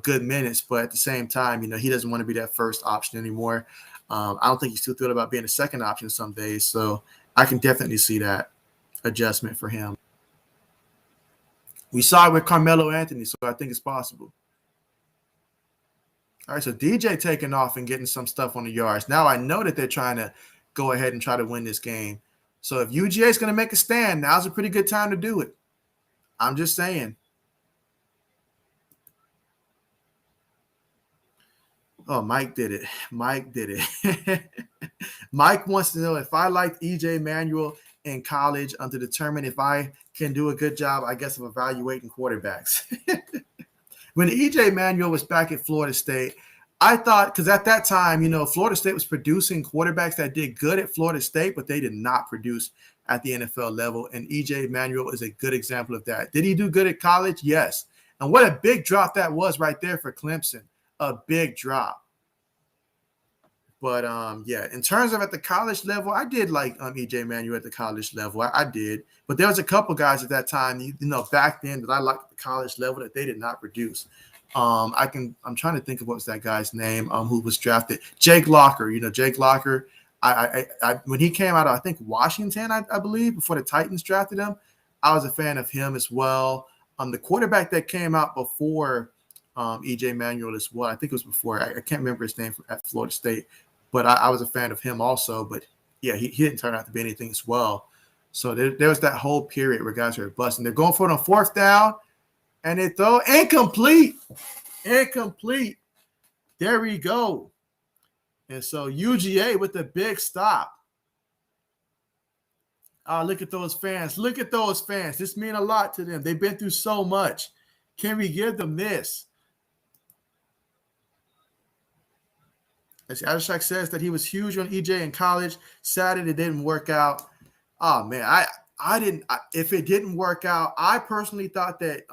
good minutes. But at the same time, he doesn't want to be that first option anymore. I don't think he's too thrilled about being a second option some days. So I can definitely see that adjustment for him. We saw it with Carmelo Anthony, so I think it's possible. All right, so DJ taking off and getting some stuff on the yards. Now I know that they're trying to go ahead and try to win this game. So if UGA is going to make a stand, now's a pretty good time to do it. I'm just saying. Oh, Mike did it. Mike did it. Mike wants to know if I liked EJ Manuel in college to determine if I can do a good job, I guess, of evaluating quarterbacks. When EJ Manuel was back at Florida State, I thought, because at that time, Florida State was producing quarterbacks that did good at Florida State, but they did not produce at the NFL level. And EJ Manuel is a good example of that. Did he do good at college? Yes. And what a big drop that was right there for Clemson. A big drop. But, yeah, in terms of at the college level, I did like EJ Manuel at the college level. I did. But there was a couple guys at that time, back then that I liked at the college level that they did not produce. I'm trying to think of what was that guy's name who was drafted. Jake Locker. Jake Locker. I when he came out of, I think, Washington, I believe, before the Titans drafted him, I was a fan of him as well. The quarterback that came out before EJ Manuel as well, I think it was before. I can't remember his name at Florida State. But I was a fan of him also. But, yeah, he didn't turn out to be anything as well. So there was that whole period where guys were busting. They're going for it on 4th down, and they throw incomplete. Incomplete. There we go. And so UGA with the big stop. Look at those fans. Look at those fans. This means a lot to them. They've been through so much. Can we give them this? As Adashak says that he was huge on EJ in college. Sad it didn't work out. Oh man, I didn't. If it didn't work out, I personally thought that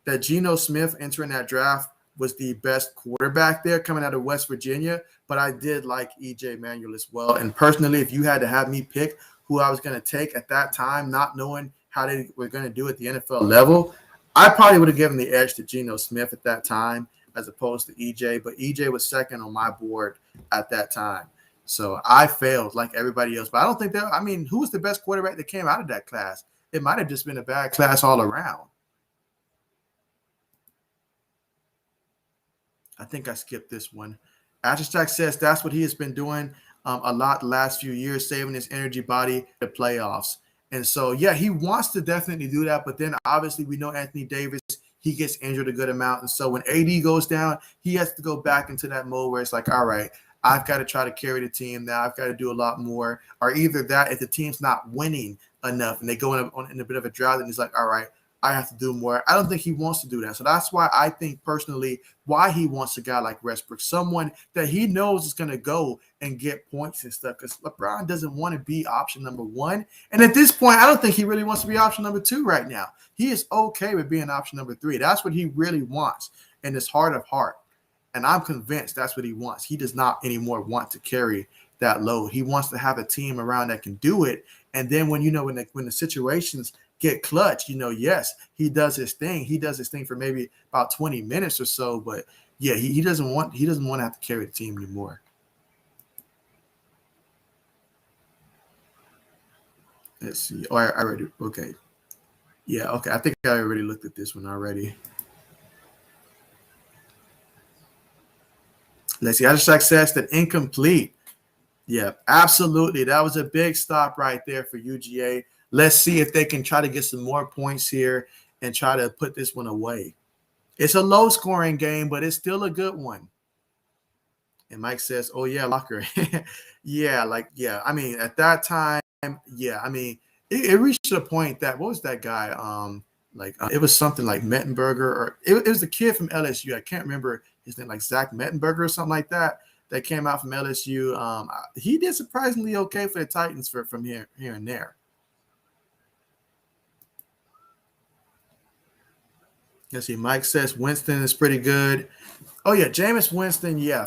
that Geno Smith entering that draft was the best quarterback there coming out of West Virginia, but I did like EJ Manuel as well. And personally, if you had to have me pick who I was going to take at that time, not knowing how they were going to do at the NFL level, I probably would have given the edge to Geno Smith at that time as opposed to EJ, but EJ was second on my board at that time. So I failed like everybody else. But I don't think that – I mean, who was the best quarterback that came out of that class? It might have just been a bad class all around. I think I skipped this one. Asherstack says that's what he has been doing a lot the last few years, saving his energy body to playoffs. And so, yeah, he wants to definitely do that. But then obviously we know Anthony Davis, he gets injured a good amount. And so when AD goes down, he has to go back into that mode where it's like, all right, I've got to try to carry the team now. I've got to do a lot more. Or either that, if the team's not winning enough and they go in a bit of a drought, and he's like, all right, I have to do more. I don't think he wants to do that. So that's why I think personally why he wants a guy like Westbrook, someone that he knows is going to go and get points and stuff, because LeBron doesn't want to be option number one. And at this point, I don't think he really wants to be option number two right now. He is okay with being option number three. That's what he really wants in his heart of heart. And I'm convinced that's what he wants. He does not anymore want to carry that load. He wants to have a team around that can do it. And then when the situations get clutch, yes, he does his thing. He does his thing for maybe about 20 minutes or so. But yeah, he doesn't want to have to carry the team anymore. Let's see. Oh, I already okay. Yeah, okay. I think I already looked at this one already. Let's see. I just says that incomplete. Yeah, absolutely. That was a big stop right there for UGA. Let's see if they can try to get some more points here and try to put this one away. It's a low-scoring game, but it's still a good one. And Mike says, oh, yeah, Locker. Yeah. I mean, at that time, yeah, I mean, it reached a point that – what was that guy? It was something like Mettenberger, or it was the kid from LSU. I can't remember his name, like Zach Mettenberger or something like that came out from LSU. He did surprisingly okay for the Titans from here and there. Let's see. Mike says Winston is pretty good. Oh, yeah, Jameis Winston, yeah.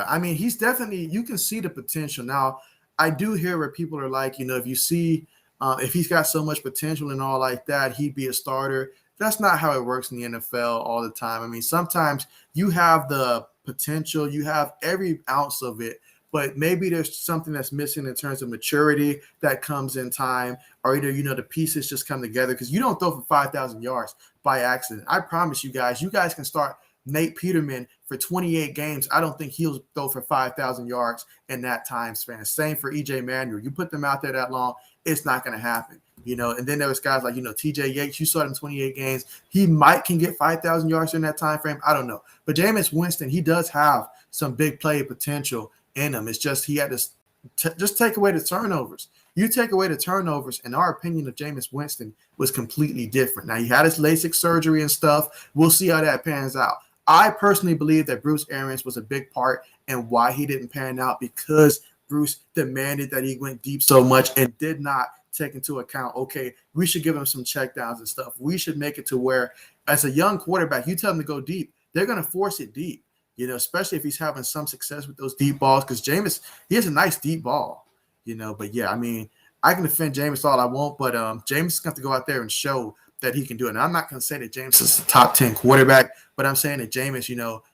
I mean, he's definitely – you can see the potential. Now, I do hear where people are like, if you see if he's got so much potential and all like that, he'd be a starter. That's not how it works in the NFL all the time. I mean, sometimes you have the potential, you have every ounce of it, but maybe there's something that's missing in terms of maturity that comes in time, or either, the pieces just come together, because you don't throw for 5,000 yards by accident. I promise you guys can start Nate Peterman for 28 games. I don't think he'll throw for 5,000 yards in that time span. Same for EJ Manuel. You put them out there that long, it's not going to happen. And then there was guys like, TJ Yates, you saw him 28 games. He can get 5,000 yards in that time frame. I don't know. But Jameis Winston, he does have some big play potential in him. It's just he had to just take away the turnovers. You take away the turnovers, and our opinion of Jameis Winston was completely different. Now, he had his LASIK surgery and stuff. We'll see how that pans out. I personally believe that Bruce Arians was a big part in why he didn't pan out, because Bruce demanded that he went deep so much and did not take into account, okay, we should give him some checkdowns and stuff. We should make it to where, as a young quarterback, you tell him to go deep, they're going to force it deep, especially if he's having some success with those deep balls, because Jameis, he has a nice deep ball, But, yeah, I mean, I can defend Jameis all I want, but Jameis is going to have to go out there and show that he can do it. And I'm not going to say that Jameis is a top 10 quarterback, but I'm saying that Jameis,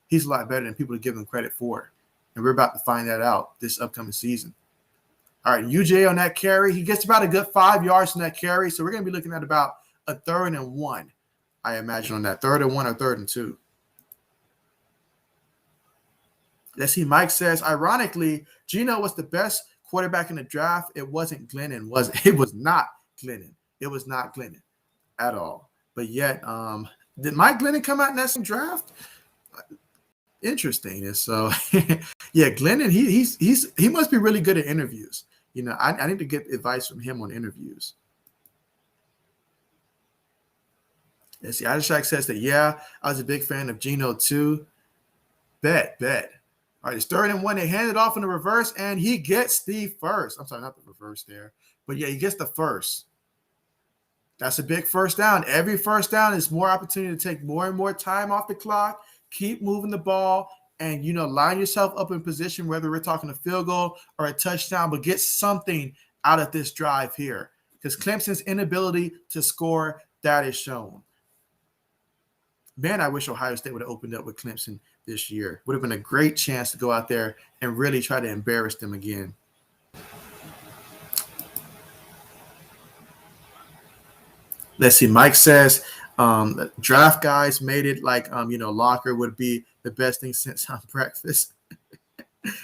he's a lot better than people give him credit for. And we're about to find that out this upcoming season. All right, UJ on that carry. He gets about a good 5 yards on that carry. So we're going to be looking at about a 3rd and 1, I imagine, on that 3rd and 1 or 3rd and 2. Let's see. Mike says, ironically, Geno was the best quarterback in the draft. It wasn't Glennon, was it? It was not Glennon. It was not Glennon at all. But yet, did Mike Glennon come out in that same draft? Interesting. And so, yeah, Glennon, he must be really good at interviews. I need to get advice from him on interviews. Let's see. Adishak says that, yeah, I was a big fan of Geno too. Bet. All right, it's 3rd and 1. They hand it off in the reverse, and he gets the first. I'm sorry, not the reverse there. But, yeah, he gets the first. That's a big first down. Every first down is more opportunity to take more and more time off the clock, keep moving the ball and, line yourself up in position, whether we're talking a field goal or a touchdown, but get something out of this drive here because Clemson's inability to score, that is shown. Man, I wish Ohio State would have opened up with Clemson this year. Would have been a great chance to go out there and really try to embarrass them again. Let's see. Mike says draft guys made it like, Locker would be the best thing since on breakfast.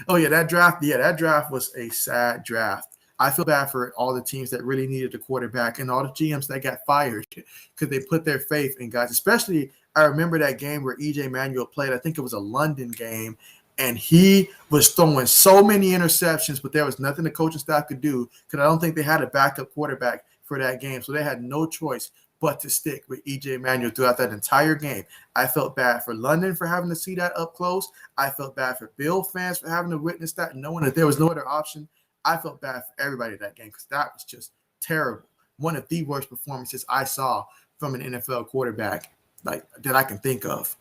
Oh, yeah, that draft was a sad draft. I feel bad for all the teams that really needed a quarterback and all the GMs that got fired because they put their faith in guys. Especially, I remember that game where E.J. Manuel played. I think it was a London game, and he was throwing so many interceptions, but there was nothing the coaching staff could do because I don't think they had a backup quarterback for that game. So they had no choice but to stick with E.J. Manuel throughout that entire game. I felt bad for London for having to see that up close. I felt bad for Bill fans for having to witness that, knowing that there was no other option. I felt bad for everybody that game because that was just terrible. One of the worst performances I saw from an NFL quarterback that I can think of.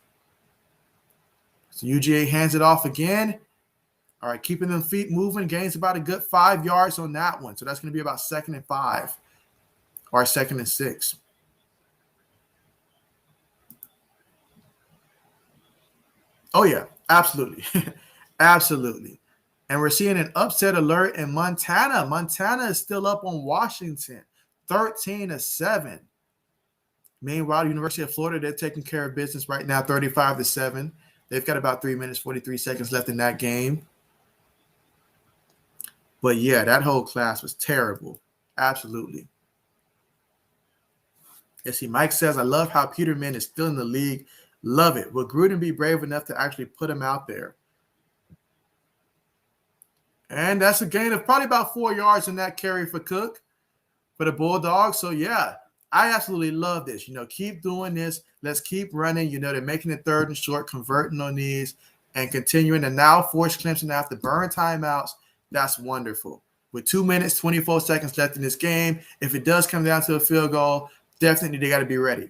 So UGA hands it off again. All right, keeping them feet moving. Gains about a good 5 yards on that one. So that's going to be about 2nd and 5 or 2nd and 6. Oh, yeah, absolutely. Absolutely. And we're seeing an upset alert in Montana. Montana is still up on Washington, 13-7. Meanwhile, University of Florida, they're taking care of business right now, 35-7. They've got about 3 minutes, 43 seconds left in that game. But, yeah, that whole class was terrible. Absolutely. Let's see, Mike says, I love how Peterman is still in the league. Love it. Will Gruden be brave enough to actually put him out there? And that's a gain of probably about 4 yards in that carry for Cook for the Bulldogs. So, yeah, I absolutely love this. Keep doing this. Let's keep running. They're making it 3rd and short, converting on these, and continuing to now force Clemson to have to burn timeouts. That's wonderful. With 2 minutes, 24 seconds left in this game, if it does come down to a field goal, definitely they got to be ready.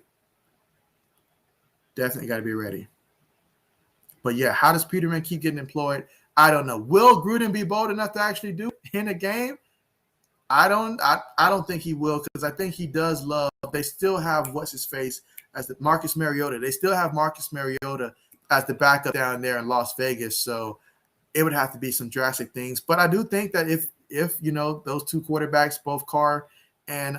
Definitely got to be ready. But, yeah, how does Peterman keep getting employed? I don't know. Will Gruden be bold enough to actually do it in a game? I don't think he will because I think he does love. They still have what's-his-face as the Marcus Mariota. They still have Marcus Mariota as the backup down there in Las Vegas. So it would have to be some drastic things. But I do think that if those two quarterbacks, both Carr and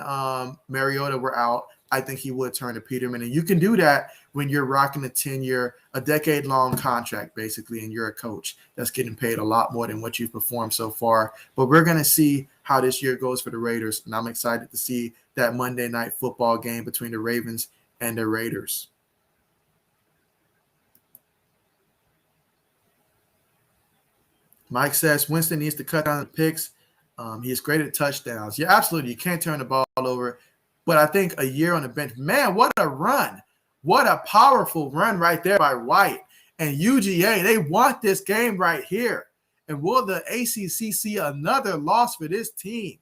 Mariota, were out, I think he would turn to Peterman. And you can do that when you're rocking a decade-long contract, basically, and you're a coach that's getting paid a lot more than what you've performed so far. But we're going to see how this year goes for the Raiders, and I'm excited to see that Monday night football game between the Ravens and the Raiders. Mike says Winston needs to cut down the picks. He is great at touchdowns. Yeah, absolutely. You can't turn the ball over. But I think a year on the bench, man, what a run. What a powerful run right there by White. And UGA, they want this game right here. And will the ACC see another loss for this team?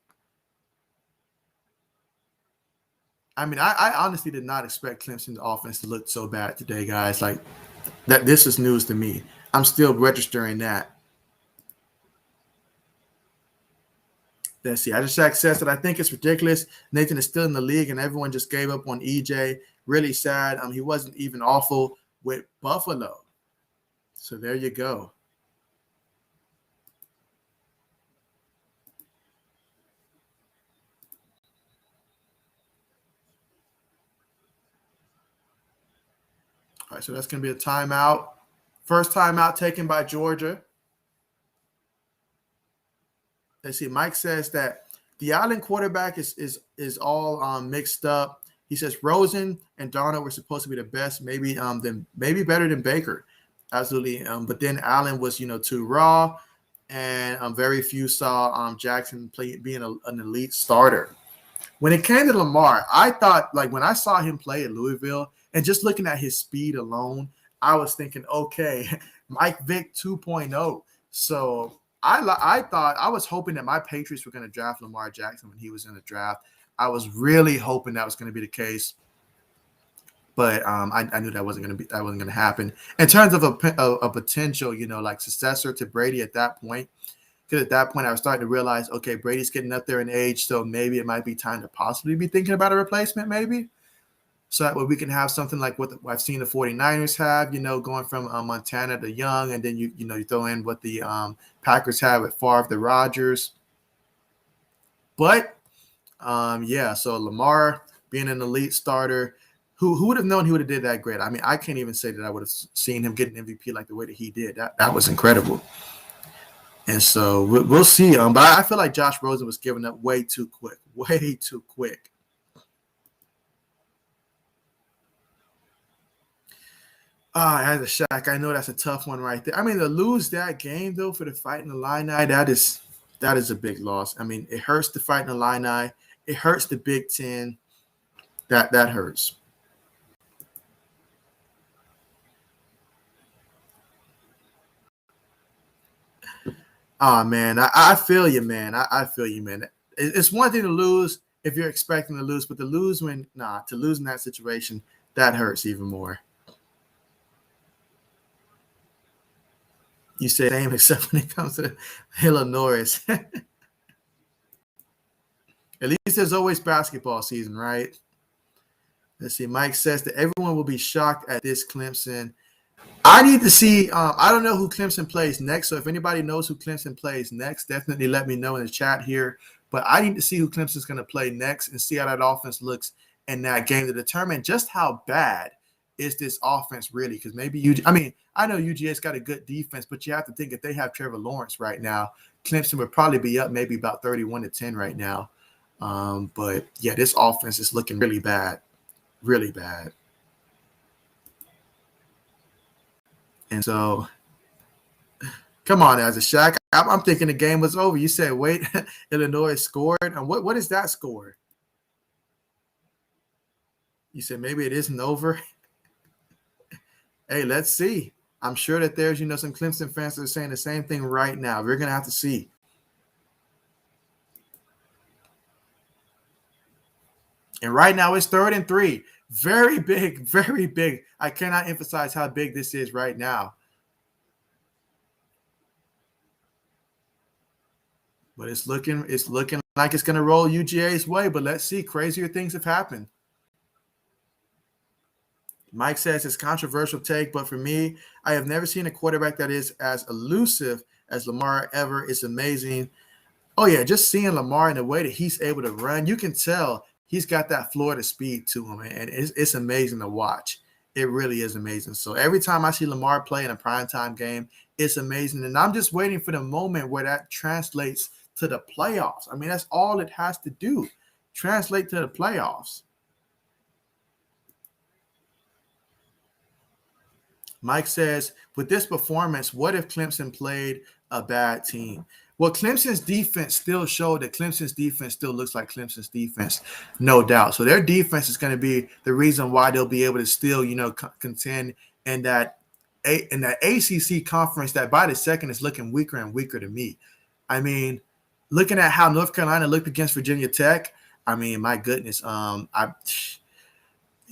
I mean, I honestly did not expect Clemson's offense to look so bad today, guys. Like, that. This is news to me. I'm still registering that. Let's see. I just says that I think it's ridiculous. Nathan is still in the league, and everyone just gave up on EJ. Really sad. He wasn't even awful with Buffalo. So there you go. All right, so that's going to be a timeout. First timeout taken by Georgia. Let's see. Mike says that the Allen quarterback is all mixed up. He says Rosen and Darnold were supposed to be the best, maybe better than Baker, absolutely. But then Allen was too raw, and very few saw Jackson being an elite starter. When it came to Lamar, I thought, like, when I saw him play at Louisville and just looking at his speed alone, I was thinking, okay, Mike Vick 2.0. So I thought, I was hoping that my Patriots were going to draft Lamar Jackson when he was in the draft. I was really hoping that was going to be the case. But I knew that wasn't going to happen. In terms of a potential, like successor to Brady at that point, because at that point I was starting to realize, okay, Brady's getting up there in age, so maybe it might be time to possibly be thinking about a replacement, maybe. So that way we can have something like what I've seen the 49ers have, going from Montana to Young, and then you throw in what the Packers have with Favre to Rodgers. But so Lamar being an elite starter, who would have known he would have did that great? I mean, I can't even say that I would have seen him get an MVP like the way that he did. That was incredible. And so we'll see. But I feel like Josh Rosen was giving up way too quick. As a Shaq, I know that's a tough one right there. I mean, to lose that game though for the Fighting Illini, that is a big loss. I mean, it hurts the Fighting Illini. It hurts the Big Ten. That hurts. Oh man, I feel you, man. I feel you, man. It's one thing to lose if you're expecting to lose, but to lose to lose in that situation, that hurts even more. You say same except when it comes to Illinois. At least there's always basketball season, right? Let's see. Mike says that everyone will be shocked at this Clemson. I need to see. I don't know who Clemson plays next. So if anybody knows who Clemson plays next, definitely let me know in the chat here. But I need to see who Clemson's going to play next and see how that offense looks in that game to determine just how bad is this offense really. Because maybe I know UGA's got a good defense, but you have to think if they have Trevor Lawrence right now, Clemson would probably be up maybe about 31-10 right now. But yeah, this offense is looking really bad. Really bad. And so, come on, as a Shaq, I'm thinking the game was over. You said, wait, Illinois scored. And what is that score? You said maybe it isn't over. Hey, let's see. I'm sure that there's, some Clemson fans that are saying the same thing right now. We're going to have to see. And right now it's 3rd and 3. Very big, very big. I cannot emphasize how big this is right now. But it's looking like it's going to roll UGA's way. But let's see. Crazier things have happened. Mike says it's controversial take, but for me, I have never seen a quarterback that is as elusive as Lamar ever. It's amazing. Oh, yeah, just seeing Lamar and the way that he's able to run, you can tell he's got that Florida speed to him, and it's amazing to watch. It really is amazing. So every time I see Lamar play in a primetime game, it's amazing. And I'm just waiting for the moment where that translates to the playoffs. I mean, that's all it has to do, translate to the playoffs. Mike says, with this performance, what if Clemson played a bad team? Well, Clemson's defense still showed that Clemson's defense still looks like Clemson's defense, no doubt. So their defense is going to be the reason why they'll be able to still, contend in that ACC conference that by the second is looking weaker and weaker to me. I mean, looking at how North Carolina looked against Virginia Tech, I mean, my goodness,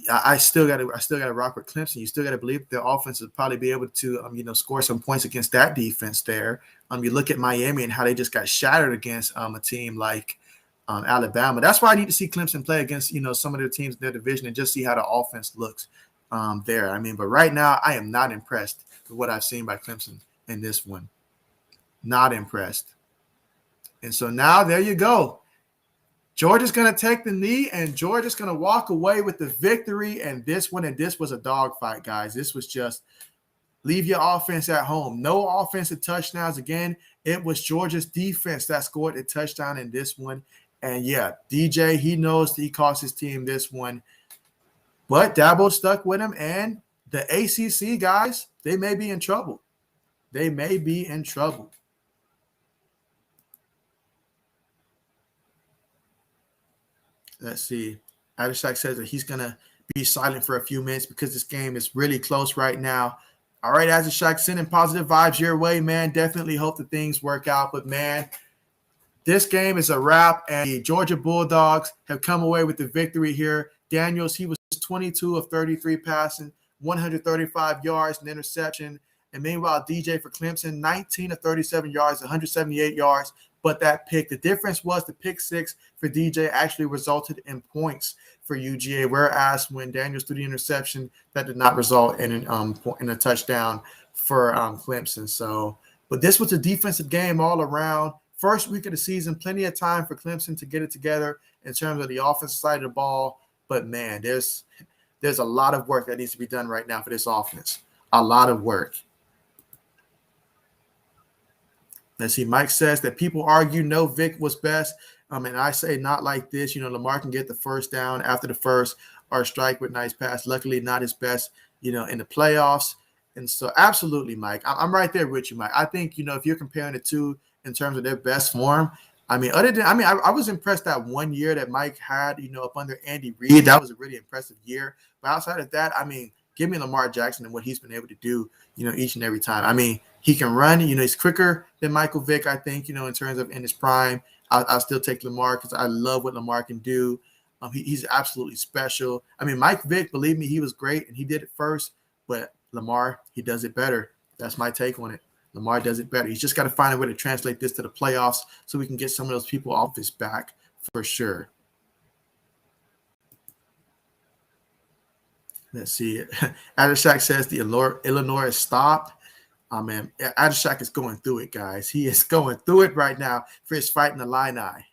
I still got to rock with Clemson. You still got to believe their offense will probably be able to, score some points against that defense there. You look at Miami and how they just got shattered against a team like Alabama. That's why I need to see Clemson play against, some of their teams in their division and just see how the offense looks there. I mean, but right now I am not impressed with what I've seen by Clemson in this one. Not impressed. And so now there you go. Georgia's going to take the knee, and Georgia's going to walk away with the victory. And this was a dogfight, guys. This was just leave your offense at home. No offensive touchdowns again. It was Georgia's defense that scored a touchdown in this one. And, yeah, DJ, he knows he cost his team this one. But Dabo stuck with him, and the ACC guys, they may be in trouble. They may be in trouble. Let's see. Adishak says that he's going to be silent for a few minutes because this game is really close right now. All right, Adishak, sending positive vibes your way, man. Definitely hope that things work out. But, man, this game is a wrap, and the Georgia Bulldogs have come away with the victory here. Daniels, he was 22 of 33 passing, 135 yards, and interception. And meanwhile, DJ for Clemson, 19 of 37 yards, 178 yards. But that pick, the difference was the pick six for DJ actually resulted in points for UGA, whereas when Daniels threw the interception, that did not result in a touchdown for Clemson. So, but this was a defensive game all around. First week of the season, plenty of time for Clemson to get it together in terms of the offensive side of the ball. But man, there's a lot of work that needs to be done right now for this offense. A lot of work. Let's see. Mike says that people argue no Vic was best. And I say not like this. Lamar can get the first down after the first or strike with nice pass. Luckily, not his best, in the playoffs. And so absolutely, Mike, I'm right there with you, Mike. I think, if you're comparing the two in terms of their best form, I was impressed that 1 year that Mike had, up under Andy Reid. That was a really impressive year. But outside of that, give me Lamar Jackson and what he's been able to do, each and every time. He can run, he's quicker than Michael Vick, I think, in terms of in his prime. I'll still take Lamar because I love what Lamar can do. He's absolutely special. Mike Vick, believe me, he was great and he did it first, but Lamar, he does it better. That's my take on it. Lamar does it better. He's just got to find a way to translate this to the playoffs so we can get some of those people off his back for sure. Let's see. Adishak says the Illinois stopped. Adishak is going through it, guys. He is going through it right now for his fight in the Illini.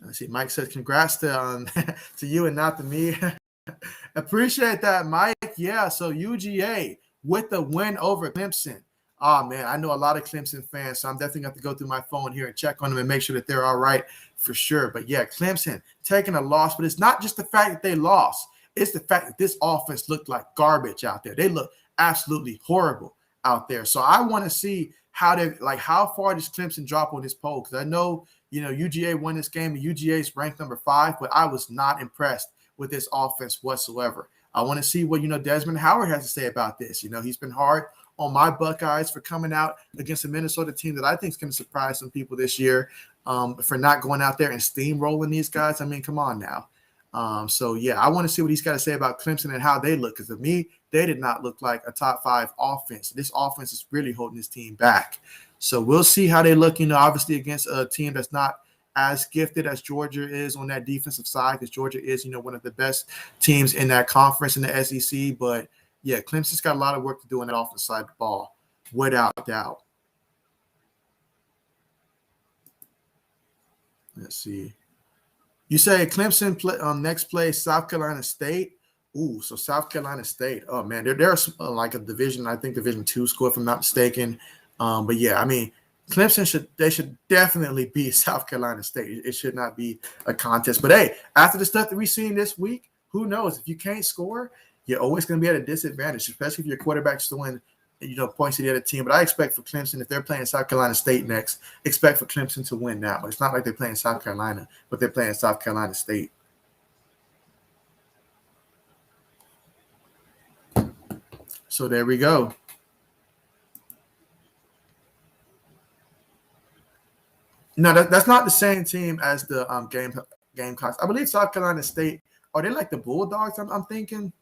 Let's see. Mike says, congrats to you and not to me. Appreciate that, Mike. Yeah, so UGA with the win over Clemson. Oh, man, I know a lot of Clemson fans, so I'm definitely going to have to go through my phone here and check on them and make sure that they're all right for sure. But, yeah, Clemson taking a loss. But it's not just the fact that they lost. It's the fact that this offense looked like garbage out there. They look absolutely horrible out there. So I want to see how far does Clemson drop on this poll? Because I know, UGA won this game and UGA is ranked number 5, but I was not impressed with this offense whatsoever. I want to see what, Desmond Howard has to say about this. He's been hard on my Buckeyes for coming out against a Minnesota team that I think is going to surprise some people this year for not going out there and steamrolling these guys. Come on now. So, yeah, I want to see what he's got to say about Clemson and how they look. Because to me, they did not look like a top 5 offense. This offense is really holding this team back. So we'll see how they look, obviously against a team that's not as gifted as Georgia is on that defensive side, because Georgia is, one of the best teams in that conference in the SEC. But, yeah, Clemson's got a lot of work to do on that offensive side of the ball, without doubt. Let's see. You say Clemson next play South Carolina State. Ooh, so South Carolina State. Oh man, they're like a division. I think Division II school, if I'm not mistaken. But yeah, Clemson should definitely beat South Carolina State. It should not be a contest. But hey, after the stuff that we've seen this week, who knows? If you can't score, you're always going to be at a disadvantage, especially if your quarterback's throwing points to the other team. But I expect for Clemson, if they're playing South Carolina State next, expect for Clemson to win now. It's not like they're playing South Carolina, but they're playing South Carolina State. So there we go. No, that's not the same team as the Gamecocks. I believe South Carolina State, are they like the Bulldogs? I'm thinking.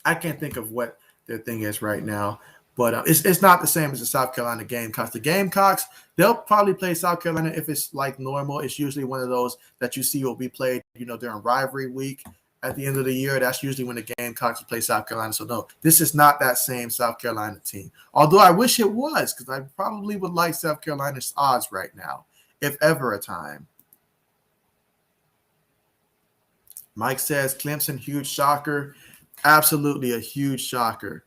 I can't think of what their thing is right now, but it's not the same as the South Carolina Gamecocks. The Gamecocks, they'll probably play South Carolina if it's like normal. It's usually one of those that you see will be played, during rivalry week at the end of the year. That's usually when the Gamecocks will play South Carolina. So no, this is not that same South Carolina team. Although I wish it was, because I probably would like South Carolina's odds right now, if ever a time. Mike says Clemson, huge shocker. Absolutely a huge shocker.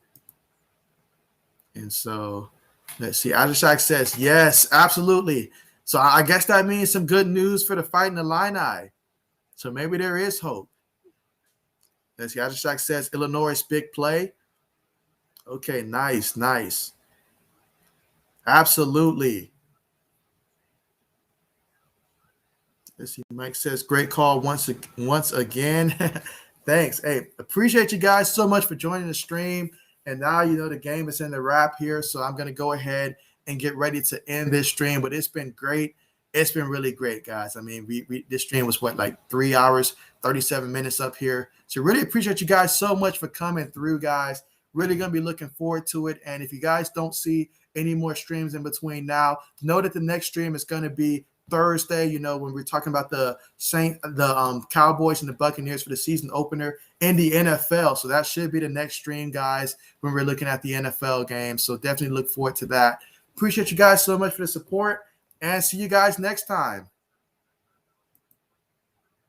And so let's see. Adishak says, yes, absolutely. So I guess that means some good news for the Fighting Illini. So maybe there is hope. Let's see. Adishak says, Illinois big play. Okay, nice. Absolutely. Let's see. Mike says, great call once again. Thanks. Hey, appreciate you guys so much for joining the stream. And now, the game is in the wrap here. So I'm going to go ahead and get ready to end this stream. But it's been great, it's been really great, guys. I mean, this stream was like 3 hours, 37 minutes up here. So really appreciate you guys so much for coming through, guys. Really going to be looking forward to it. And if you guys don't see any more streams in between now, know that the next stream is going to be Thursday, when we're talking about the Cowboys and the Buccaneers for the season opener in the NFL. So that should be the next stream, guys, when we're looking at the NFL game. So definitely look forward to that. Appreciate you guys so much for the support, and see you guys next time.